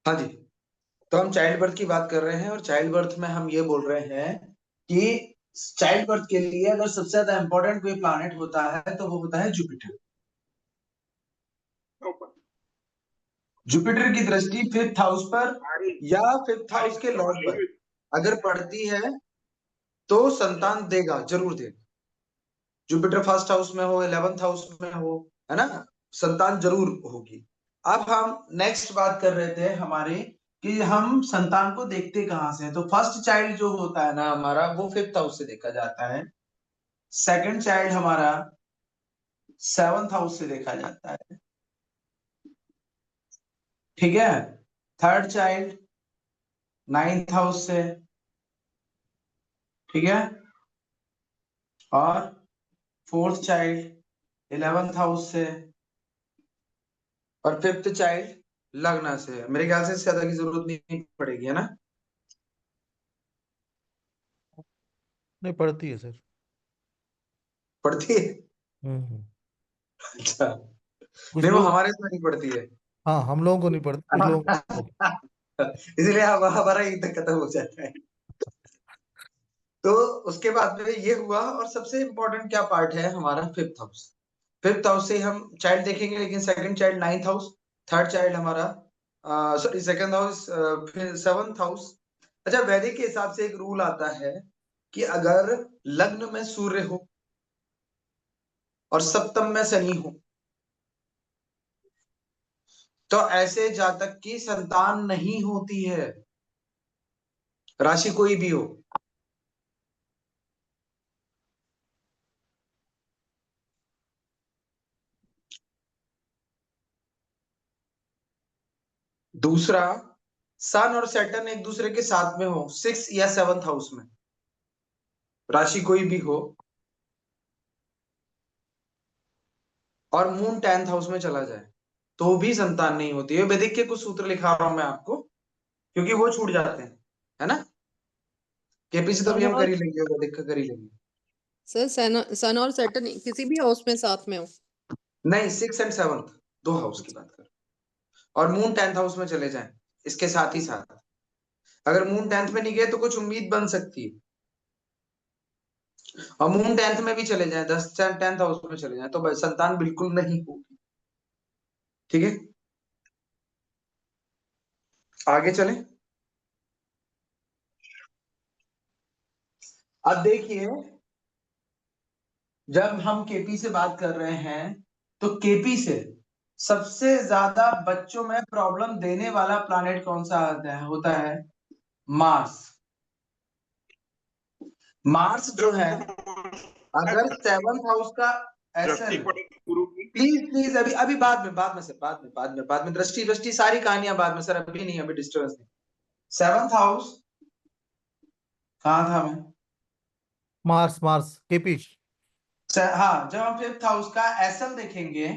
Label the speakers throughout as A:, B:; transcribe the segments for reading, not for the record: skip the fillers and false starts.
A: हाँ जी। तो हम चाइल्ड बर्थ की बात कर रहे हैं और चाइल्ड बर्थ में हम ये बोल रहे हैं कि चाइल्ड बर्थ के लिए अगर सबसे ज्यादा इंपॉर्टेंट कोई प्लैनेट होता है तो वो होता है जुपिटर। जुपिटर की दृष्टि फिफ्थ हाउस पर या फिफ्थ हाउस के लॉर्ड पर अगर पड़ती है तो संतान देगा, जरूर देगा। जुपिटर फर्स्ट हाउस में हो, 11th हाउस में हो, है ना, संतान जरूर होगी। अब हम नेक्स्ट बात कर रहे थे हमारे कि हम संतान को देखते कहाँ से हैं। तो फर्स्ट चाइल्ड जो होता है ना हमारा, वो फिफ्थ हाउस से देखा जाता है। सेकंड चाइल्ड हमारा सेवंथ हाउस से देखा जाता है। ठीक है। थर्ड चाइल्ड नाइन्थ हाउस से। ठीक है। और फोर्थ चाइल्ड 11th हाउस से। और फिफ्थ चाइल्ड लग्न से। मेरे ख्याल से इससे ज्यादा की जरूरत नहीं पड़ेगी, है ना।
B: नहीं पड़ती है सर।
A: पड़ती है।
B: हम्म।
A: अच्छा।
B: कुछ
A: नहीं, वो
B: लोग।
A: हमारे इसमें नहीं पड़ती है।
B: हाँ, हम लोगों को नहीं पड़ती, कुछ लोगों को पड़ती।
A: इसलिए हमारा युद्ध खत्म हो जाता है। तो उसके बाद में ये हुआ, और सबसे इंपॉर्टेंट क्या पार्ट है हमारा, फिफ्थ हाउस। फिफ्थ हाउस से हम चाइल्ड देखेंगे, लेकिन second child ninth house, third child हमारा सॉरी सेकंड हाउस, फिर सेवंथ हाउस। अच्छा, वैदिक के हिसाब से एक रूल आता है कि अगर लग्न में सूर्य हो और सप्तम में शनि हो तो ऐसे जातक की संतान नहीं होती है, राशि कोई भी हो। दूसरा, सन और सैटर्न एक दूसरे के साथ में हो, सिक्स या सेवंथ हाउस में, राशि कोई भी हो, और मून 10th हाउस में चला जाए तो भी संतान नहीं होती है। वैदिक के कुछ सूत्र लिखा रहा हूं मैं आपको, क्योंकि वो छूट जाते हैं, है ना। केपीसी तो भी
C: सन
A: हम
C: और
A: कर ही लेंगे, वैदिक का कर ही लेंगे।
C: सर सन और सैटर्न किसी भी हाउस में साथ में हो।
A: नहीं, सिक्स एंड सेवंथ, दो हाउस की बात कर। और मून 10th हाउस में चले जाएं इसके साथ ही साथ। अगर मून 10th में नहीं गए तो कुछ उम्मीद बन सकती है, और मून 10th में भी चले जाएं, 10th हाउस में चले जाएं, तो संतान बिल्कुल नहीं होगी। ठीक है, आगे चलें। अब देखिए, जब हम केपी से बात कर रहे हैं तो केपी से सबसे ज्यादा बच्चों में प्रॉब्लम देने वाला प्लैनेट कौन सा होता है? मार्स। मार्स जो है, अगर सेवंथ हाउस का एसएल, प्लीज प्लीज, अभी अभी बाद में सर, बाद में दृष्टि दृष्टि सारी कहानियां बाद में सर, अभी नहीं, अभी डिस्टर्बेंस नहीं। सेवंथ हाउस कहाँ था मैं?
B: Mars Mars KP.
A: हाँ, जब हम फिफ्थ हाउस का एसएल देखेंगे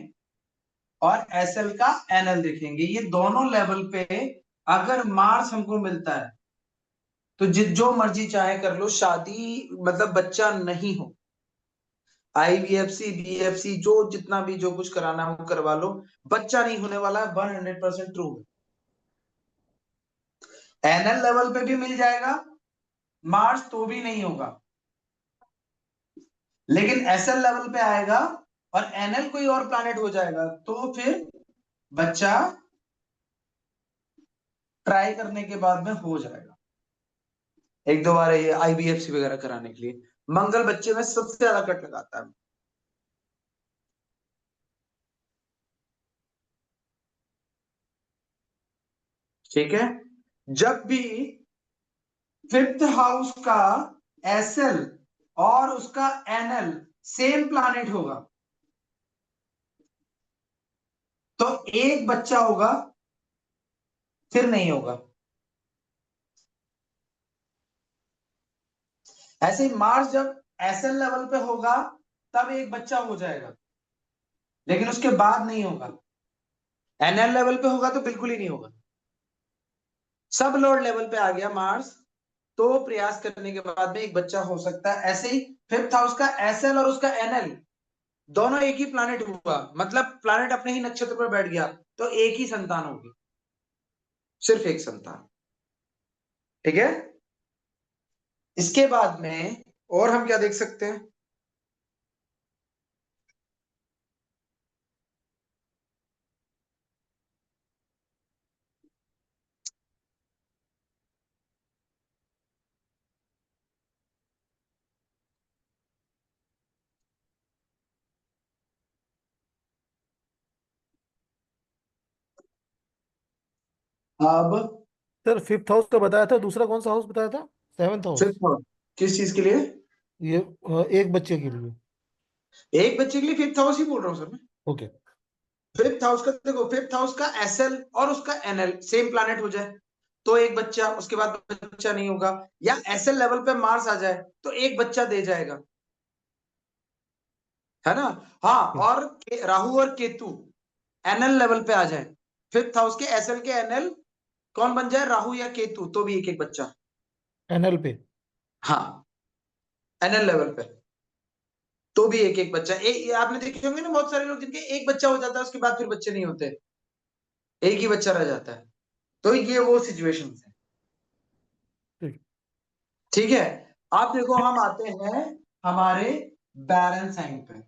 A: और एसएल का एनएल देखेंगे, ये दोनों लेवल पे अगर मार्स हमको मिलता है तो जो मर्जी चाहे कर लो, शादी मतलब बच्चा नहीं हो, आईवीएफसी बीएफसी जो जितना भी जो कुछ कराना हो करवा लो, बच्चा नहीं होने वाला है, 100% ट्रू। एनएल लेवल पे भी मिल जाएगा मार्स तो भी नहीं होगा, लेकिन एसएल लेवल पे आएगा और एनएल कोई और प्लैनेट हो जाएगा तो फिर बच्चा ट्राई करने के बाद में हो जाएगा, एक दो बार ये आईबीएफसी वगैरह कराने के लिए। मंगल बच्चे में सबसे ज्यादा कट लगाता है। ठीक है। जब भी फिफ्थ हाउस का एसएल और उसका एनएल सेम प्लैनेट होगा तो एक बच्चा होगा, फिर नहीं होगा। ऐसे ही मार्स जब एसएल लेवल पे होगा तब एक बच्चा हो जाएगा, लेकिन उसके बाद नहीं होगा। एनएल लेवल पे होगा तो बिल्कुल ही नहीं होगा। सब लोड लेवल पे आ गया मार्स तो प्रयास करने के बाद में एक बच्चा हो सकता है। ऐसे ही फिफ्थ हाउस का एसएल और उसका एनएल दोनों एक ही प्लैनेट हुआ, मतलब प्लैनेट अपने ही नक्षत्र पर बैठ गया तो एक ही संतान होगी। सिर्फ एक संतान। ठीक है, इसके बाद में और हम क्या देख सकते हैं? अब
B: सर फिफ्थ हाउस का बताया था, दूसरा कौन सा हाउस बताया था? Seventh house.
A: फिफ्थ हाउस किस चीज के लिए?
B: ये एक बच्चे के लिए।
A: एक बच्चे के लिए फिफ्थ हाउस ही बोल रहा हूँ सर मैं।
B: ओके।
A: फिफ्थ हाउस का देखो, फिफ्थ हाउस का एसएल और उसका एनएल सेम प्लैनेट हो जाए तो एक बच्चा, उसके बाद बच्चा नहीं होगा। या एसएल लेवल पे मार्स आ जाए तो एक बच्चा दे जाएगा, है ना। हाँ, और राहु और केतु एनएल लेवल पे आ जाए, फिफ्थ हाउस के एसएल के एनएल कौन बन जाए, राहु या केतु, तो भी एक एक बच्चा।
B: एनएल पे।
A: हाँ, एनएल लेवल पे तो भी एक एक बच्चा। ये आपने देखे होंगे ना, बहुत सारे लोग जिनके एक बच्चा हो जाता है उसके बाद फिर बच्चे नहीं होते, एक ही बच्चा रह जाता है। तो ये वो सिचुएशन है।
B: ठीक।
A: ठीक है, आप देखो हम आते हैं हमारे बैरन साइन पे।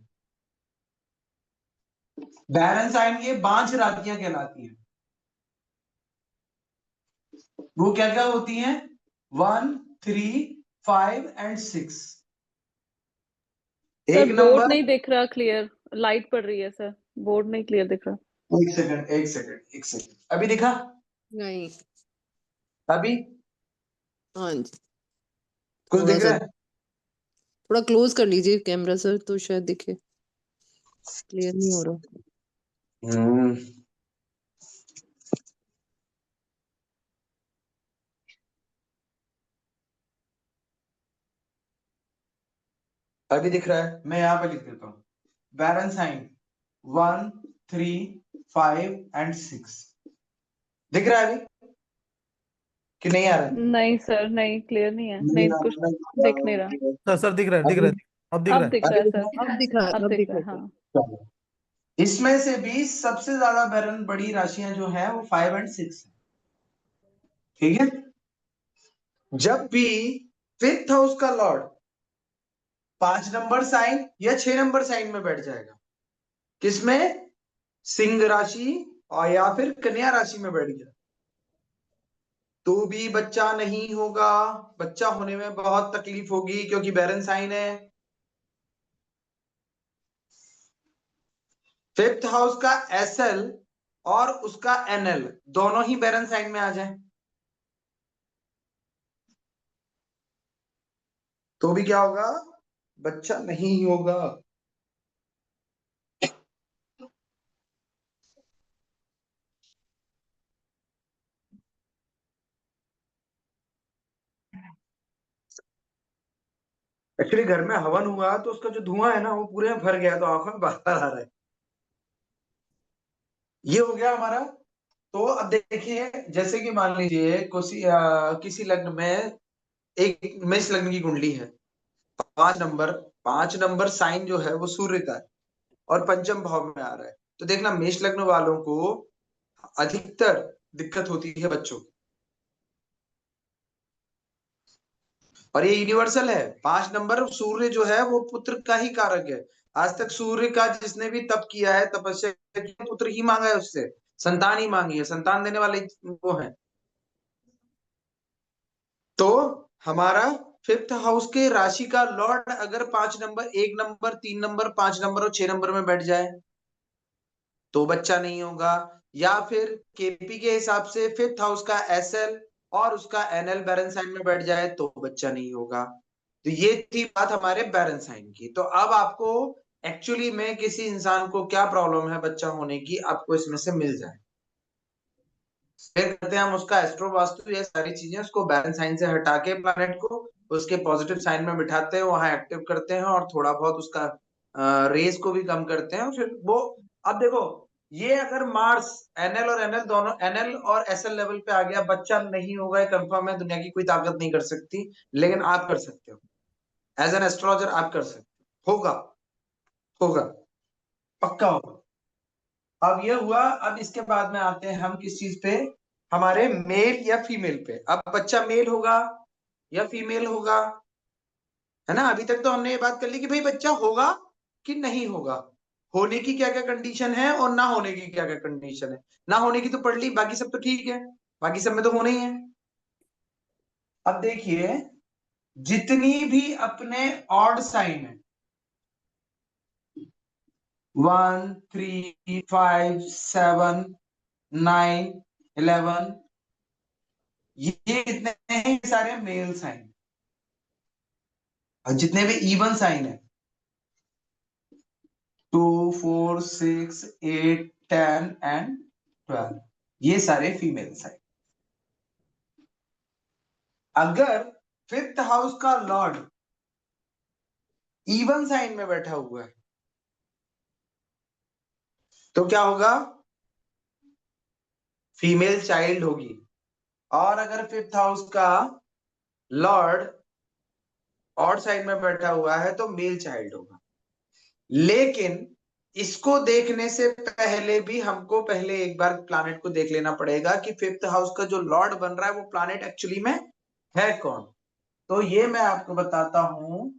A: बैरन साइन ये बांझ राशियां कहलाती हैं। वो क्या क्या होती हैं? 1, 3, 5 एंड 6।
D: सर
A: एक
D: बोर्ड
A: नंबर,
D: नहीं दिख रहा क्लियर, लाइट पड़ रही है सर, बोर्ड नहीं क्लियर दिख रहा।
A: एक सेकंड एक सेकंड एक सेकंड, अभी दिखा?
C: नहीं।
A: अभी
C: हाँ जी,
A: कुछ
C: थोड़ा
A: दिख
C: सा
A: रहा है?
C: थोड़ा क्लोज कर लीजिए कैमरा सर, तो शायद दिखे। क्लियर नहीं हो रहा।
A: हम्म, अभी दिख रहा है? मैं यहां पे लिख देता हूं, बैरन साइन 1, 3, 5 एंड 6। दिख रहा है अभी कि नहीं आ रहा है?
D: नहीं सर, नहीं क्लियर नहीं है, नहीं कुछ दिख नहीं रहा।
B: सर दिख रहा है, दिख रहा
A: अभी
B: है। अब दिख रहा
D: अब
B: है।
D: दिख रहा
A: अभी
D: है
A: दिख
D: सर,
A: रहा है?
C: अब दिख रहा है,
D: अब
C: अब
D: दिख
C: दिख
D: रहा है,
C: रहा है।
D: हाँ।
A: चलो। इसमें से भी सबसे ज्यादा बैरन बड़ी राशियां जो है वो 5 एंड 6 है। ठीक है, जब भी फिफ्थ हाउस का लॉर्ड 5 नंबर साइन या 6 नंबर साइन में बैठ जाएगा, किसमें? सिंह राशि और या फिर कन्या राशि में बैठ गया, तो भी बच्चा नहीं होगा। बच्चा होने में बहुत तकलीफ होगी क्योंकि बैरन साइन है। फिफ्थ हाउस का एसएल और उसका एनएल दोनों ही बैरन साइन में आ जाए तो भी क्या होगा? बच्चा नहीं होगा। एक्चुअली घर में हवन हुआ तो उसका जो धुआं है ना वो पूरे में भर गया, तो आंखों में बाहर आ रहा है। ये हो गया हमारा। तो अब देखिए, जैसे कि मान लीजिए किसी लग्न में एक मेष लग्न की कुंडली है, 5 नंबर, 5 नंबर साइन जो है वो सूर्य का है और पंचम भाव में आ रहा है, तो देखना मेष लग्न वालों को अधिकतर दिक्कत होती है बच्चों की। और ये यूनिवर्सल है, 5 नंबर सूर्य जो है वो पुत्र का ही कारक है। आज तक सूर्य का जिसने भी तप किया है, तपस्या की है, पुत्र ही मांगा है उससे, संतान ही मांगी है, संतान देने वाले वो है। तो हमारा फिफ्थ हाउस के राशि का लॉर्ड अगर 5 नंबर, 1 नंबर, 3 नंबर, 5 नंबर और 6 नंबर में बैठ जाए तो बच्चा नहीं होगा। या फिर केपी के हिसाब से फिफ्थ हाउस का एसएल और उसका एनएल बैरन साइन में बैठ जाए तो बच्चा नहीं होगा। तो ये थी बात हमारे बैरन साइन की। तो अब आपको एक्चुअली में किसी इंसान को क्या प्रॉब्लम है बच्चा होने की, आपको इसमें से मिल जाए। फिर करते हैं हम उसका एस्ट्रो वास्तु, ये सारी चीजें उसको बैरन साइन से हटा के प्लैनेट को उसके पॉजिटिव साइन में बिठाते हैं, वहां एक्टिव करते हैं और थोड़ा बहुत उसका रेस को भी कम करते हैं। फिर वो, अब देखो, ये अगर मार्स एनएल और एनएल दोनों, एनएल और एसएल लेवल पे आ गया, बच्चा नहीं होगा, कंफर्म है, दुनिया की कोई ताकत नहीं कर सकती, लेकिन आप कर सकते हो। एज एन एस्ट्रोलॉजर आप कर सकते हो, होगा, होगा, पक्का होगा। अब ये हुआ। अब इसके बाद में आते हैं हम किस चीज पे? हमारे मेल या फीमेल पे। अब बच्चा मेल होगा या फीमेल होगा, है ना। अभी तक तो हमने ये बात कर ली कि भाई बच्चा होगा कि नहीं होगा, होने की क्या क्या कंडीशन है और ना होने की क्या क्या कंडीशन है। ना होने की तो पढ़ ली, बाकी सब तो ठीक है, बाकी सब में तो होना ही है। अब देखिए, जितनी भी अपने ऑड साइन है, 1 3 5 7 9 11, ये कितने हैं? ये सारे मेल साइन। और जितने भी इवन साइन है, 2 4 6 8 10 एंड 12, ये सारे फीमेल साइन। अगर फिफ्थ हाउस का लॉर्ड इवन साइन में बैठा हुआ है तो क्या होगा? फीमेल चाइल्ड होगी। और अगर फिफ्थ हाउस का लॉर्ड ऑड साइड में बैठा हुआ है तो मेल चाइल्ड होगा। लेकिन इसको देखने से पहले भी हमको पहले एक बार प्लैनेट को देख लेना पड़ेगा कि फिफ्थ हाउस का जो लॉर्ड बन रहा है वो प्लैनेट एक्चुअली में है कौन। तो ये मैं आपको बताता हूं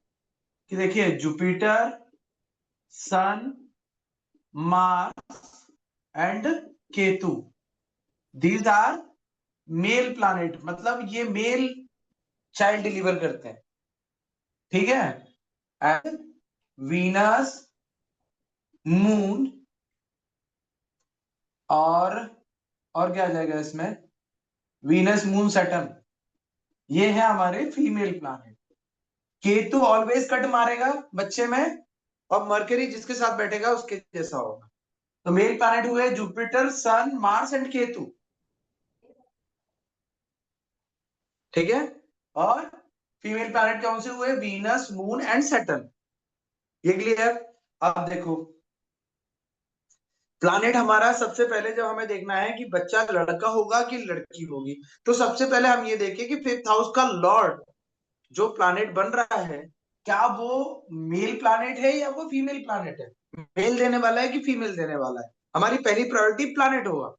A: कि देखिए, Jupiter, sun, Mars and Ketu, these are male planet, मतलब ये मेल चाइल्ड डिलीवर करते हैं, ठीक है। एंड वीनस, मून और क्या आ जाएगा इसमें, वीनस, मून, सैटर्न, ये है हमारे female planet. Ketu always cut मारेगा बच्चे में, और मरकरी जिसके साथ बैठेगा उसके जैसा होगा। तो मेल प्लैनेट हुए Jupiter, sun, Mars and Ketu, ठीक है। और फीमेल प्लैनेट कौन से हुए? Venus, moon and Saturn. ये क्लियर? अब देखो, प्लैनेट हमारा सबसे पहले जब हमें देखना है कि बच्चा लड़का होगा कि लड़की होगी, तो सबसे पहले हम ये देखें कि फिफ्थ हाउस का लॉर्ड जो प्लैनेट बन रहा है, क्या वो मेल प्लैनेट है या वो फीमेल प्लैनेट है, मेल देने वाला है कि फीमेल देने वाला है। हमारी पहली प्रायोरिटी प्लैनेट होगा।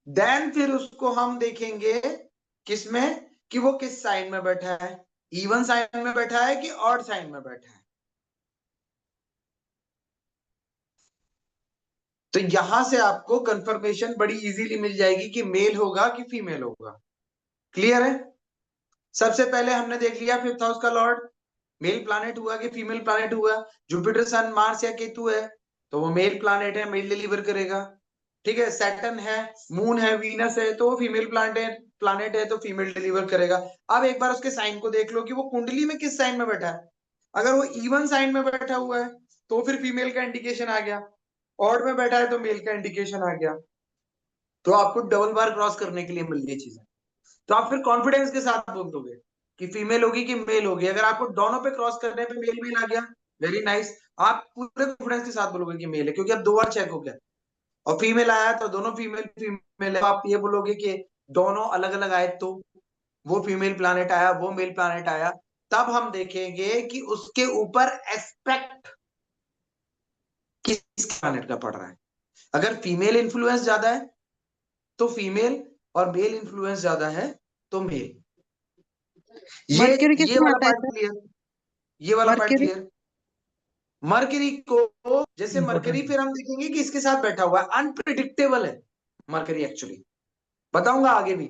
A: देन फिर उसको हम देखेंगे किसमें, कि वो किस साइन में बैठा है, इवन साइन में बैठा है कि ऑड साइन में बैठा है। तो यहां से आपको कंफर्मेशन बड़ी इजीली मिल जाएगी कि मेल होगा कि फीमेल होगा। क्लियर है? सबसे पहले हमने देख लिया फिफ्थ हाउस का लॉर्ड मेल प्लैनेट हुआ कि फीमेल प्लैनेट हुआ। जुपिटर, सन, मार्स या केतु है तो वो मेल प्लैनेट है, मेल डिलीवर करेगा, ठीक है। सैटर्न है, मून है, वीनस है तो वो फीमेल प्लैनेट है तो फीमेल डिलीवर करेगा। अब एक बार उसके साइन को देख लो कि वो कुंडली में किस साइन में बैठा है। अगर वो इवन साइन में बैठा हुआ है तो फिर फीमेल का इंडिकेशन आ गया, ऑड में बैठा है तो मेल का इंडिकेशन आ गया। तो आपको डबल बार क्रॉस करने के लिए मिल गई चीजें, तो आप फिर कॉन्फिडेंस के साथ बोल दोगे कि फीमेल होगी कि मेल होगी। अगर आपको दोनों पे क्रॉस करने पे मेल मेल आ गया, वेरी नाइस, आप पूरे कॉन्फिडेंस के साथ बोलोगे कि मेल है, क्योंकि अब 2 बार चेक हो गया। और फीमेल आया तो दोनों फीमेल फीमेल है, आप ये बोलोगे कि दोनों अलग अलग आए तो वो फीमेल प्लैनेट आया, वो मेल प्लैनेट आया। तब हम देखेंगे कि उसके ऊपर एस्पेक्ट किस प्लैनेट का पड़ रहा है। अगर फीमेल इन्फ्लुएंस ज्यादा है तो फीमेल, और मेल इन्फ्लुएंस ज्यादा है तो मेल। ये
C: मरकरी
A: ये
C: किसमें
A: वाला
C: आता है
A: पार्ट
C: सर?
A: क्लियर, ये वाला पार्ट
C: मरकरी
A: क्लियर। मरकरी को, जैसे मरकरी
B: इंपॉर्टेंट।
A: फिर हम देखेंगे कि इसके साथ बैठा हुआ है, अनप्रिडिक्टेबल है मरकरी एक्चुअली, बताऊंगा आगे भी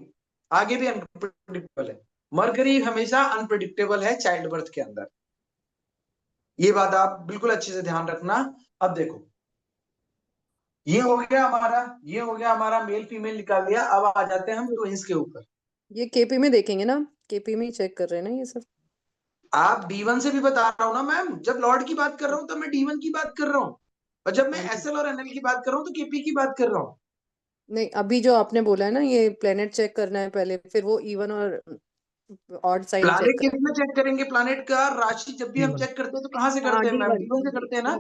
A: अनप्रिडिक्टेबल है। मरकरी हमेशा अनप्रिडिक्टेबल है चाइल्ड बर्थ के अंदर, ये बात आप बिल्कुल अच्छे से ध्यान रखना। अब देखो, ये हो गया हमारा मेल फीमेल निकाल लिया। अब आ जाते हैं हम ट्विंस के ऊपर।
C: ये केपी में देखेंगे ना, केपी में ही चेक कर रहे हैं ना ये सब।
A: आप D1 से भी बता रहा हूं ना मैम, जब लॉर्ड की बात कर रहा हूं तो मैं D1 की बात कर रहा हूं, और जब मैं
C: हाँ जी।
A: SL और NL की बात कर रहा हूं तो KP की बात कर रहा हूं।
C: नहीं, अभी जो आपने बोला है ना, ये प्लेनेट चेक करना है पहले, फिर वो इवन और ऑड साइन
A: प्लानिट
C: चेक
A: किस
C: करना
A: में
C: है।
A: चेक करेंगे? प्लानिट का राशि जब भी हम
B: D1।
A: चेक करते हैं तो कहाँ से
C: हाँ,
A: करते हैं मैम?
C: D1
A: D1 से करते हैं ना।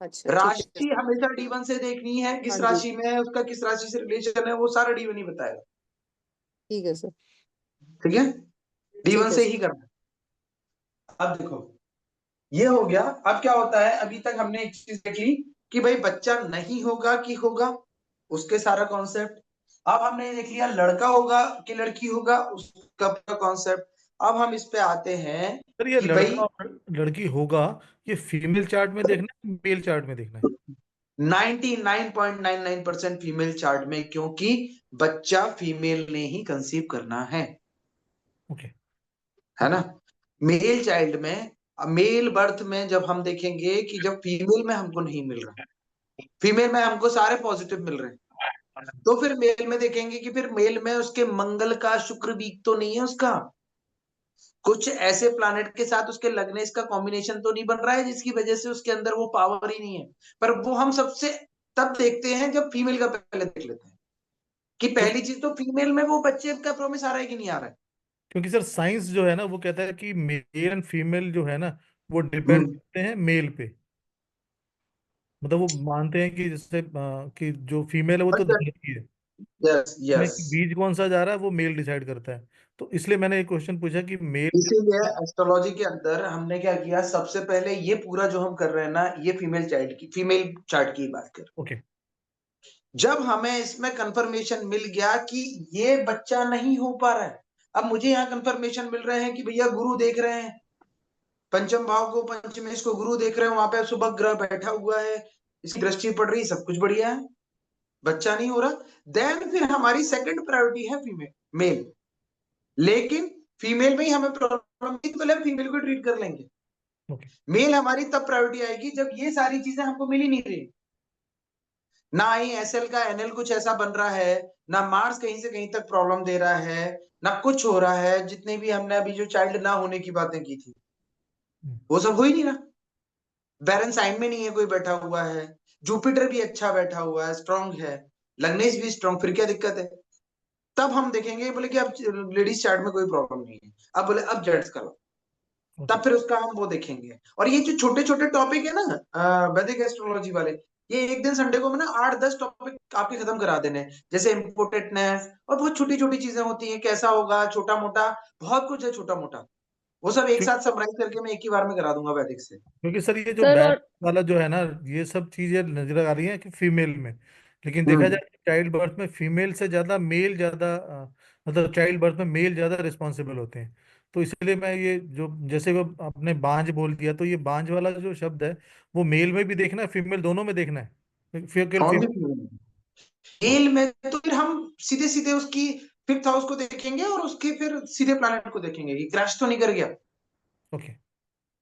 C: अच्छा ठीक है
A: राशि
C: सर।
A: हमेशा D1 से देखनी है,
C: हाँ
A: किस
C: जी,
A: राशि में है, उसका किस राशि से रिलेशन है, वो सारा D1 ही बताएगा,
C: ठीक है सर।
A: ठीक है।
C: ठीक
A: D1
C: है
A: से
C: सर।
A: ही करना है। अब देखो, ये हो गया। अब क्या होता है, अभी तक हमने एक चीज देख ली कि भाई बच्चा नहीं होगा कि होगा, उसके सारा कॉन्सेप्ट। अब हमने देख लिया लड़का होगा कि लड़की होगा, उसका पूरा कॉन्सेप्ट। अब हम इस पे आते हैं
B: सर ये
A: कि भाई
B: लड़का और लड़की होगा, ये फीमेल चार्ट में देखना है, मेल चार्ट में देखना है?
A: 99.99% फीमेल चार्ट में, क्योंकि बच्चा फीमेल ने ही कंसीव करना
B: ओके।
A: है ना। मेल चाइल्ड में, मेल बर्थ में जब हम देखेंगे कि जब फीमेल में हमको नहीं मिल रहा, फीमेल में हमको सारे पॉजिटिव मिल रहे हैं, तो फिर मेल में देखेंगे कि फिर मेल में उसके मंगल का शुक्र वीक तो नहीं है उसका, कुछ ऐसे प्लानेट के साथ उसके लगने इसका कॉम्बिनेशन तो नहीं बन रहा है जिसकी वजह से उसके अंदर वो पावर ही नहीं है। पर वो हम सबसे तब देखते हैं जब फीमेल का पहले देख लेते हैं कि
B: क्योंकि
A: पहली चीज तो फीमेल में वो बच्चे का प्रॉमिस आ रहा है कि नहीं आ रहा है।
B: क्योंकि सर साइंस जो है ना वो कहता है कि मेल एंड फीमेल जो है ना वो डिपेंड
A: हम्म।
B: करते हैं मेल पे। मतलब वो मानते हैं कि जैसे कि जो फीमेल है वो तो लड़की है,
A: यस
B: में
A: यस।
B: कि बीज कौन सा जा रहा है वो मेल डिसाइड करता है। तो इसलिए मैंने एक क्वेश्चन पूछा कि मेल।
A: इसीलिए एस्ट्रोलॉजी के अंदर हमने क्या किया, सबसे पहले ये पूरा जो हम कर रहे हैं ना, ये फीमेल चार्ट की बात कर।
B: ओके।
A: जब हमें इसमें कंफर्मेशन मिल गया कि ये बच्चा नहीं हो पा रहा है, अब मुझे यहाँ कंफर्मेशन मिल रहे हैं कि भैया गुरु देख रहे हैं, पंचम भाव को, पंचमेश को गुरु देख रहे हैं, वहां पे शुभ ग्रह बैठा हुआ है, इसकी दृष्टि पड़ रही, सब कुछ बढ़िया है, बच्चा नहीं हो रहा। देन फिर हमारी सेकंड प्रायोरिटी है फीमेल, मेल। लेकिन फीमेल में ही हमें प्रॉब्लम थी, तो पहले फीमेल को ट्रीट कर लेंगे।
B: ओके।
A: मेल हमारी तब प्रायोरिटी आएगी जब ये सारी चीजें हमको मिल ही नहीं रही, ना ही एसएल का एनएल कुछ ऐसा बन रहा है, ना मार्स कहीं से कहीं तक प्रॉब्लम दे रहा है, ना कुछ हो रहा है, जितने भी हमने अभी जो चाइल्ड ना होने की बातें की थी वो सब हो ही नहीं रहा। बैरन साइन में नहीं है कोई बैठा हुआ है, जुपिटर भी अच्छा बैठा हुआ है, स्ट्रांग है, लग्नेश भी स्ट्रांग, फिर क्या दिक्कत है। तब हम देखेंगे, बोले कि अब लेडीज चार्ट में कोई प्रॉब्लम नहीं है, अब बोले अब जेंट्स का लो,
B: ओके।
A: तब फिर उसका हम वो देखेंगे। और ये जो छोटे छोटे टॉपिक है ना वैदिक एस्ट्रोलॉजी वाले, ये एक दिन संडे को मैं ना 8-10 टॉपिक आपके खत्म करा देने हैं। जैसे इम्पोर्टेंटनेस और बहुत छोटी छोटी चीजें होती हैं, कैसा होगा, छोटा मोटा बहुत कुछ है, छोटा मोटा वो सब एक
B: क्यों-
A: साथ समराइज करके मैं एक ही बार में करा दूंगा वैदिक से।
B: क्योंकि सर ये जो
D: सर
B: बैक
D: और
B: वाला जो है ना, ये सब चीजें नजर आ रही हैं कि फीमेल में, लेकिन देखा
A: हम्म।
B: जाए चाइल्ड बर्थ में फीमेल से ज्यादा मेल ज्यादा मतलब चाइल्ड बर्थ में मेल ज्यादा रिस्पॉन्सिबल होते हैं। तो इसलिए मैं ये जो जैसे वो आपने बांझ बोल दिया, तो ये बांझ वाला जो शब्द है वो मेल में भी देखना है फीमेल दोनों में देखना है, फिर केवल
A: ओनली
B: फीमेल?
A: मेल में तो फिर हम सीधे सीधे उसकी फिफ्थ हाउस को देखेंगे और उसके फिर सीधे प्लैनेट को देखेंगे कि क्रैश तो नहीं कर गया,
B: ओके।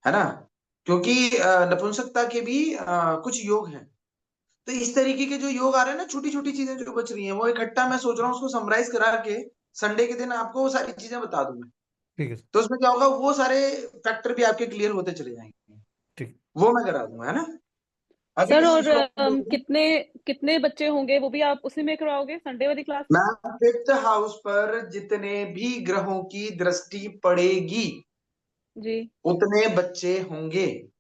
A: है ना। क्योंकि नपुंसकता के भी कुछ योग हैं। तो इस तरीके के जो योग आ रहे हैं ना, छोटी छोटी चीजें जो बच रही हैं, वो इकट्ठा मैं सोच रहा हूँ उसको समराइज करा के संडे के दिन आपको वो सारी चीजें बता दूं मैं।
B: ठीक है सर।
A: तो उसमें क्या होगा, वो सारे फैक्टर भी आपके क्लियर होते चले जाएंगे,
B: ठीक।
A: वो मैं करा दूंगा, है ना। अभी
D: सर
A: इस
D: और
A: श्लोक को देखो।
D: कितने कितने बच्चे होंगे वो भी आप उसी में करवाओगे संडे वाली क्लास में?
A: मैम फिफ्थ हाउस पर जितने भी ग्रहों की दृष्टि पड़ेगी
D: जी।
A: उतने बच्चे होंगे।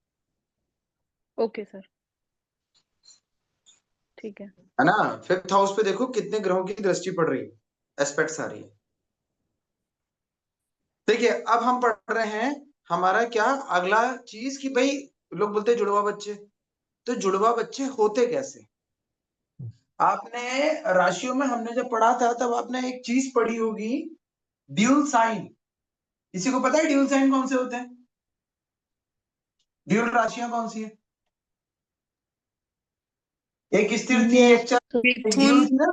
D: ओके सर, ठीक है।
A: है ना। फिफ्थ हाउस पे देखो कितने ग्रहों की दृष्टि पड़ रही है, एस्पेक्ट्स आ रही है। देखिए अब हम पढ़ रहे हैं हमारा क्या अगला चीज कि भाई लोग बोलते हैं जुड़वा बच्चे, तो जुड़वा बच्चे होते कैसे। आपने राशियों में हमने जब पढ़ा था तब आपने एक चीज पढ़ी होगी, ड्यूल साइन। किसी को पता है ड्यूल साइन कौन से होते हैं, ड्यूल राशियां कौन सी है। एक स्थिर थी, एक
D: यस
A: चल, एक
E: मिथुन
A: ड्यूल थी ना।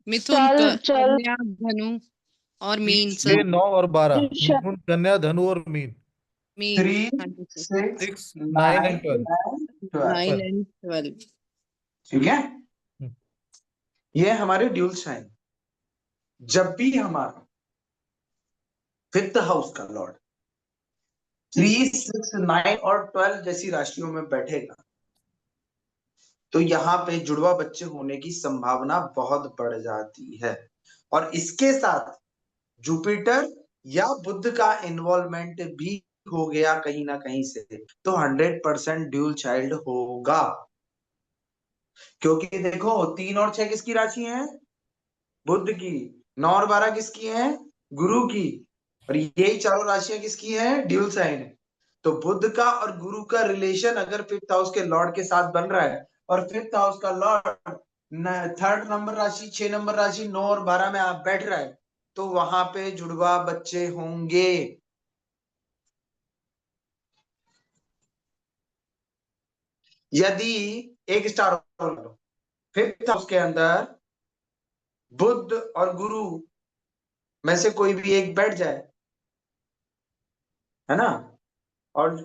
E: मिथुन
D: चल चल
E: कन्या धनु और मीन
B: ये
E: सर।
B: 9 और 12, मिथुन कन्या धनु और मीन।
E: मीन।
A: 3,
E: हाँ जी सर।
A: 6,
B: 6, 9
A: 9
B: एंड 12।
A: and 12।
E: 9 and 12।
A: ठीक है, ये हमारे ड्यूल साइन। जब भी हमारा फिफ्थ हाउस का लॉर्ड 3, 6, 9 और 12 जैसी राशियों में बैठेगा तो यहाँ पे जुड़वा बच्चे होने की संभावना बहुत बढ़ जाती है। और इसके साथ जुपिटर या बुध का इन्वॉल्वमेंट भी हो गया कहीं ना कहीं से, तो 100% ड्यूल चाइल्ड होगा। क्योंकि देखो 3 और 6 किसकी राशि है, बुध की। 9 और 12 किसकी है, गुरु की। और यही चारों राशियां किसकी है, ड्यूल साइन है। तो बुध का और गुरु का रिलेशन अगर फिफ्थ हाउस के लॉर्ड के साथ बन रहा है, और फिफ्थ हाउस का लॉर्ड थर्ड नंबर राशि, 6 नंबर राशि, 9 और 12 में आप बैठ रहा है, तो वहां पे जुड़वा बच्चे होंगे। यदि एक स्टार लो, फिफ्थ हाउस के अंदर बुध और गुरु में से कोई भी एक बैठ जाए, है ना, और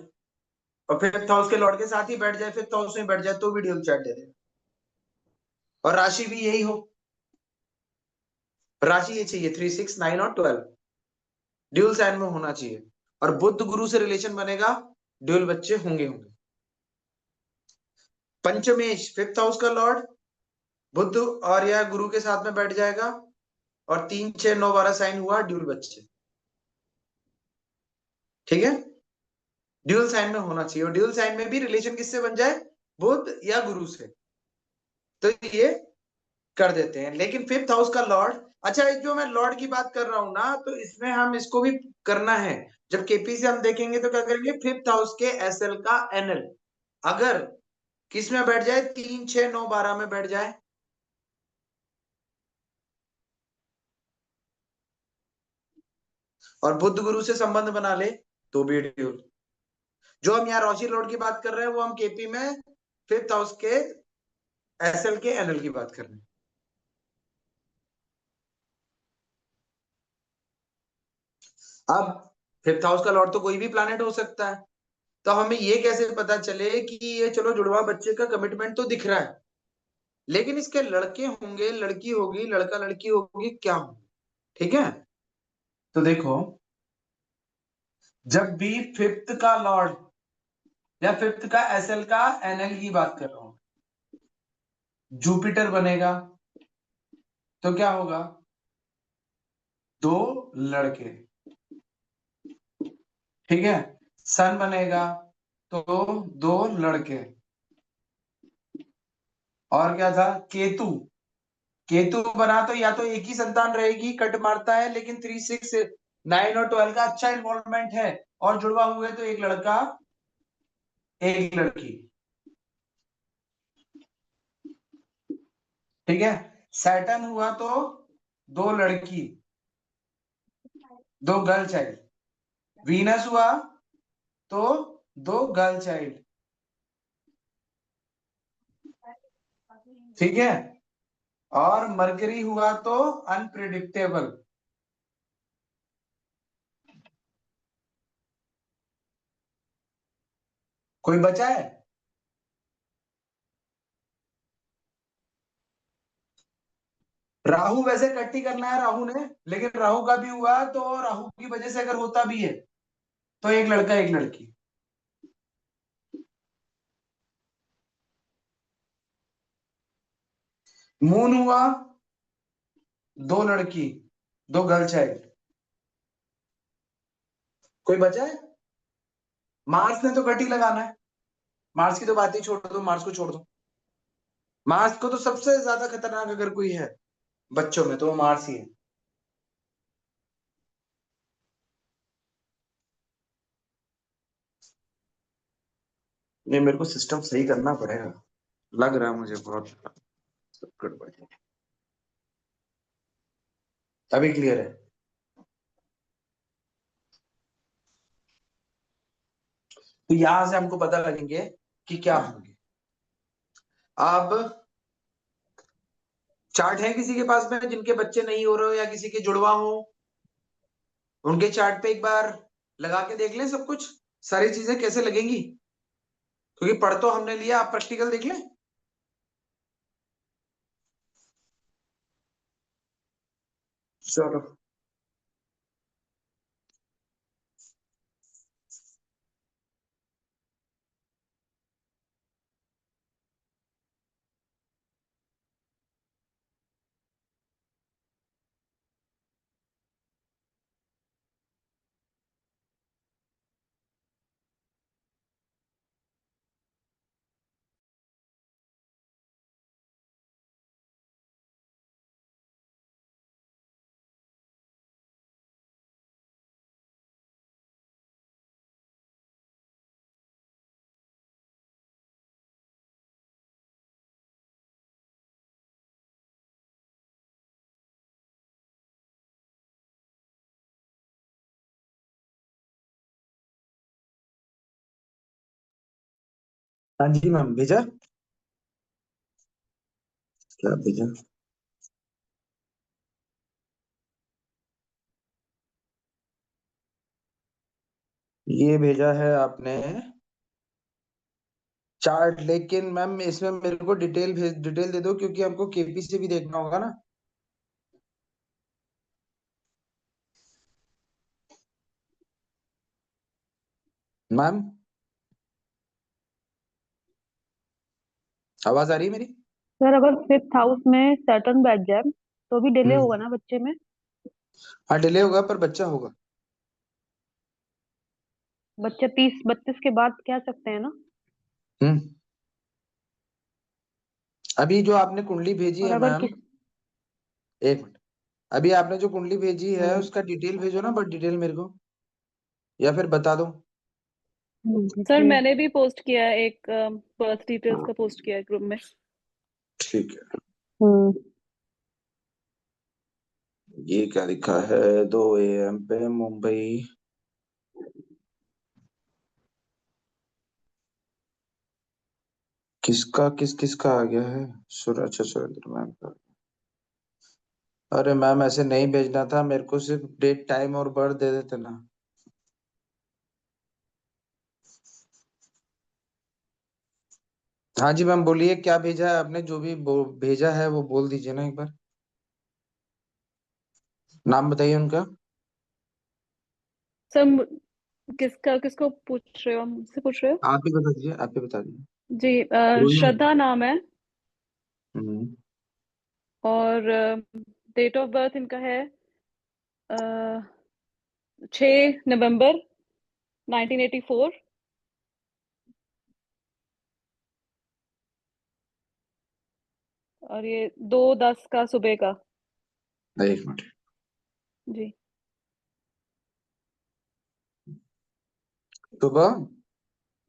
A: फिफ्थ हाउस के लॉर्ड के साथ ही बैठ जाए, फिफ्थ हाउस में बैठ जाए, तो भी ड्यूल चार्ट दे देगा। और राशि भी यही हो, राशि ये चाहिए 3, 6, 9 और 12 ड्यूल साइन में होना चाहिए, और बुध गुरु से रिलेशन बनेगा, ड्यूल बच्चे होंगे होंगे। पंचमेश फिफ्थ हाउस का लॉर्ड बुध और या गुरु के साथ में बैठ जाएगा, और 3, 6, 9, 12 साइन हुआ, ड्यूल बच्चे। ठीक है, ड्यूल साइन में होना चाहिए, और ड्यूल साइन में भी रिलेशन किससे बन जाए, बुध या गुरु से, तो ये कर देते हैं। लेकिन फिफ्थ हाउस का लॉर्ड, अच्छा ये जो मैं लॉर्ड की बात कर रहा हूं ना, तो इसमें हम इसको भी करना है। जब केपी से हम देखेंगे तो क्या करेंगे, फिफ्थ हाउस के एसएल का एनएल अगर किस में बैठ जाए, 3, 6, 9, 12 में बैठ जाए, और बुध गुरु से संबंध बना ले, तो भी ड्यूल। जो हम यहाँ रोशी लॉर्ड की बात कर रहे हैं, वो हम केपी में फिफ्थ हाउस के एसएल के एनएल की बात कर रहे हैं। अब फिफ्थ हाउस का लॉर्ड तो कोई भी प्लैनेट हो सकता है, तो हमें ये कैसे पता चले कि ये चलो जुड़वा बच्चे का कमिटमेंट तो दिख रहा है, लेकिन इसके लड़के होंगे, लड़की होगी, लड़का लड़की होगी, क्या होगी। ठीक है, तो देखो, जब भी फिफ्थ का लॉर्ड या फिफ्थ का एसएल का एनएल की बात कर रहा हूं, जुपिटर बनेगा, तो क्या होगा, दो लड़के। ठीक है, सन बनेगा, तो दो लड़के। और क्या था, केतु, केतु बना तो या तो एक ही संतान रहेगी, कट मारता है, लेकिन 3, 6, 9 और 12 का अच्छा इन्वॉल्वमेंट है, और जुड़वा हुए तो एक लड़का एक लड़की। ठीक है, सैटर्न हुआ तो दो लड़की दो गर्ल चाइल्ड, वीनस हुआ तो दो गर्ल चाइल्ड। ठीक है, और मरकरी हुआ तो अनप्रिडिक्टेबल। कोई बचा है, राहु वैसे कट ही करना है राहु ने, लेकिन राहु का भी हुआ, तो राहु की वजह से अगर होता भी है, तो एक लड़का एक लड़की। मून हुआ दो लड़की दो गर्ल चाइल्ड। कोई बचा है, मार्स ने तो कट ही लगाना है, मार्स की तो बात ही छोड़ दो, मार्स को छोड़ दो। मार्स को तो सबसे ज्यादा खतरनाक अगर कोई है बच्चों में, तो वो मार्स ही है। ये मेरे को सिस्टम सही करना पड़ेगा, लग रहा है मुझे बहुत गड़बड़ है। अभी क्लियर है, तो यहां से हमको पता लगेंगे कि क्या होंगे। अब चार्ट है किसी के पास में जिनके बच्चे नहीं हो रहे हो, या किसी के जुड़वा हो, उनके चार्ट पे एक बार लगा के देख लें सब कुछ, सारी चीजें कैसे लगेंगी, क्योंकि पढ़ तो हमने लिया, आप प्रैक्टिकल देख लें। चलो। हाँ जी मैम, भेजा। क्या भेजा? ये भेजा है आपने चार्ट, लेकिन मैम इसमें मेरे को डिटेल दे दो, क्योंकि हमको केपी से भी देखना होगा ना। मैम, आवाज आ रही है मेरी?
D: सर अगर फिफ्थ हाउस में सैटर्न बैठ जाए तो भी डिले होगा
A: हम्म।
D: ना बच्चे में?
A: हाँ, डिले होगा पर बच्चा होगा।
D: बच्चे 30-32 के बाद कह सकते हैं ना।
A: हम्म। अभी जो आपने कुंडली भेजी
D: और
A: है
D: अगर
A: मैम,
D: किस
A: एक मिनट। अभी आपने जो कुंडली भेजी है
D: हम्म,
A: उसका डिटेल भेजो ना, बट डिटेल मेरे को, या फिर बता दो।
D: सर मैंने भी पोस्ट किया है एक बर्थ डिटेल्स का पोस्ट किया है ग्रुप में।
A: ठीक है।
D: हम्म
A: ये क्या लिखा है? 2 AM पे मुंबई। किसका आ गया है? अच्छा, सुरेंद्र मैम का। अरे मैम, ऐसे नहीं भेजना था, मेरे को सिर्फ डेट टाइम और बर्थ दे देते ना। हाँ जी मैम, बोलिए क्या भेजा है आपने? जो भी भेजा है वो बोल दीजिए ना एक बार। नाम बताइए उनका।
D: सर किसको पूछ रहे हो, मुझसे पूछ रहे हो?
A: आप ही बता दीजिए, आप ही बता दीजिए।
D: जी
A: रोहिणी मैम।
D: श्रद्धा नाम है।
A: हम्म।
D: और डेट ऑफ बर्थ इनका है 6 नवंबर 1984। और ये 2:10 का सुबह का।
A: एक मिनट।
D: जी
A: सुबह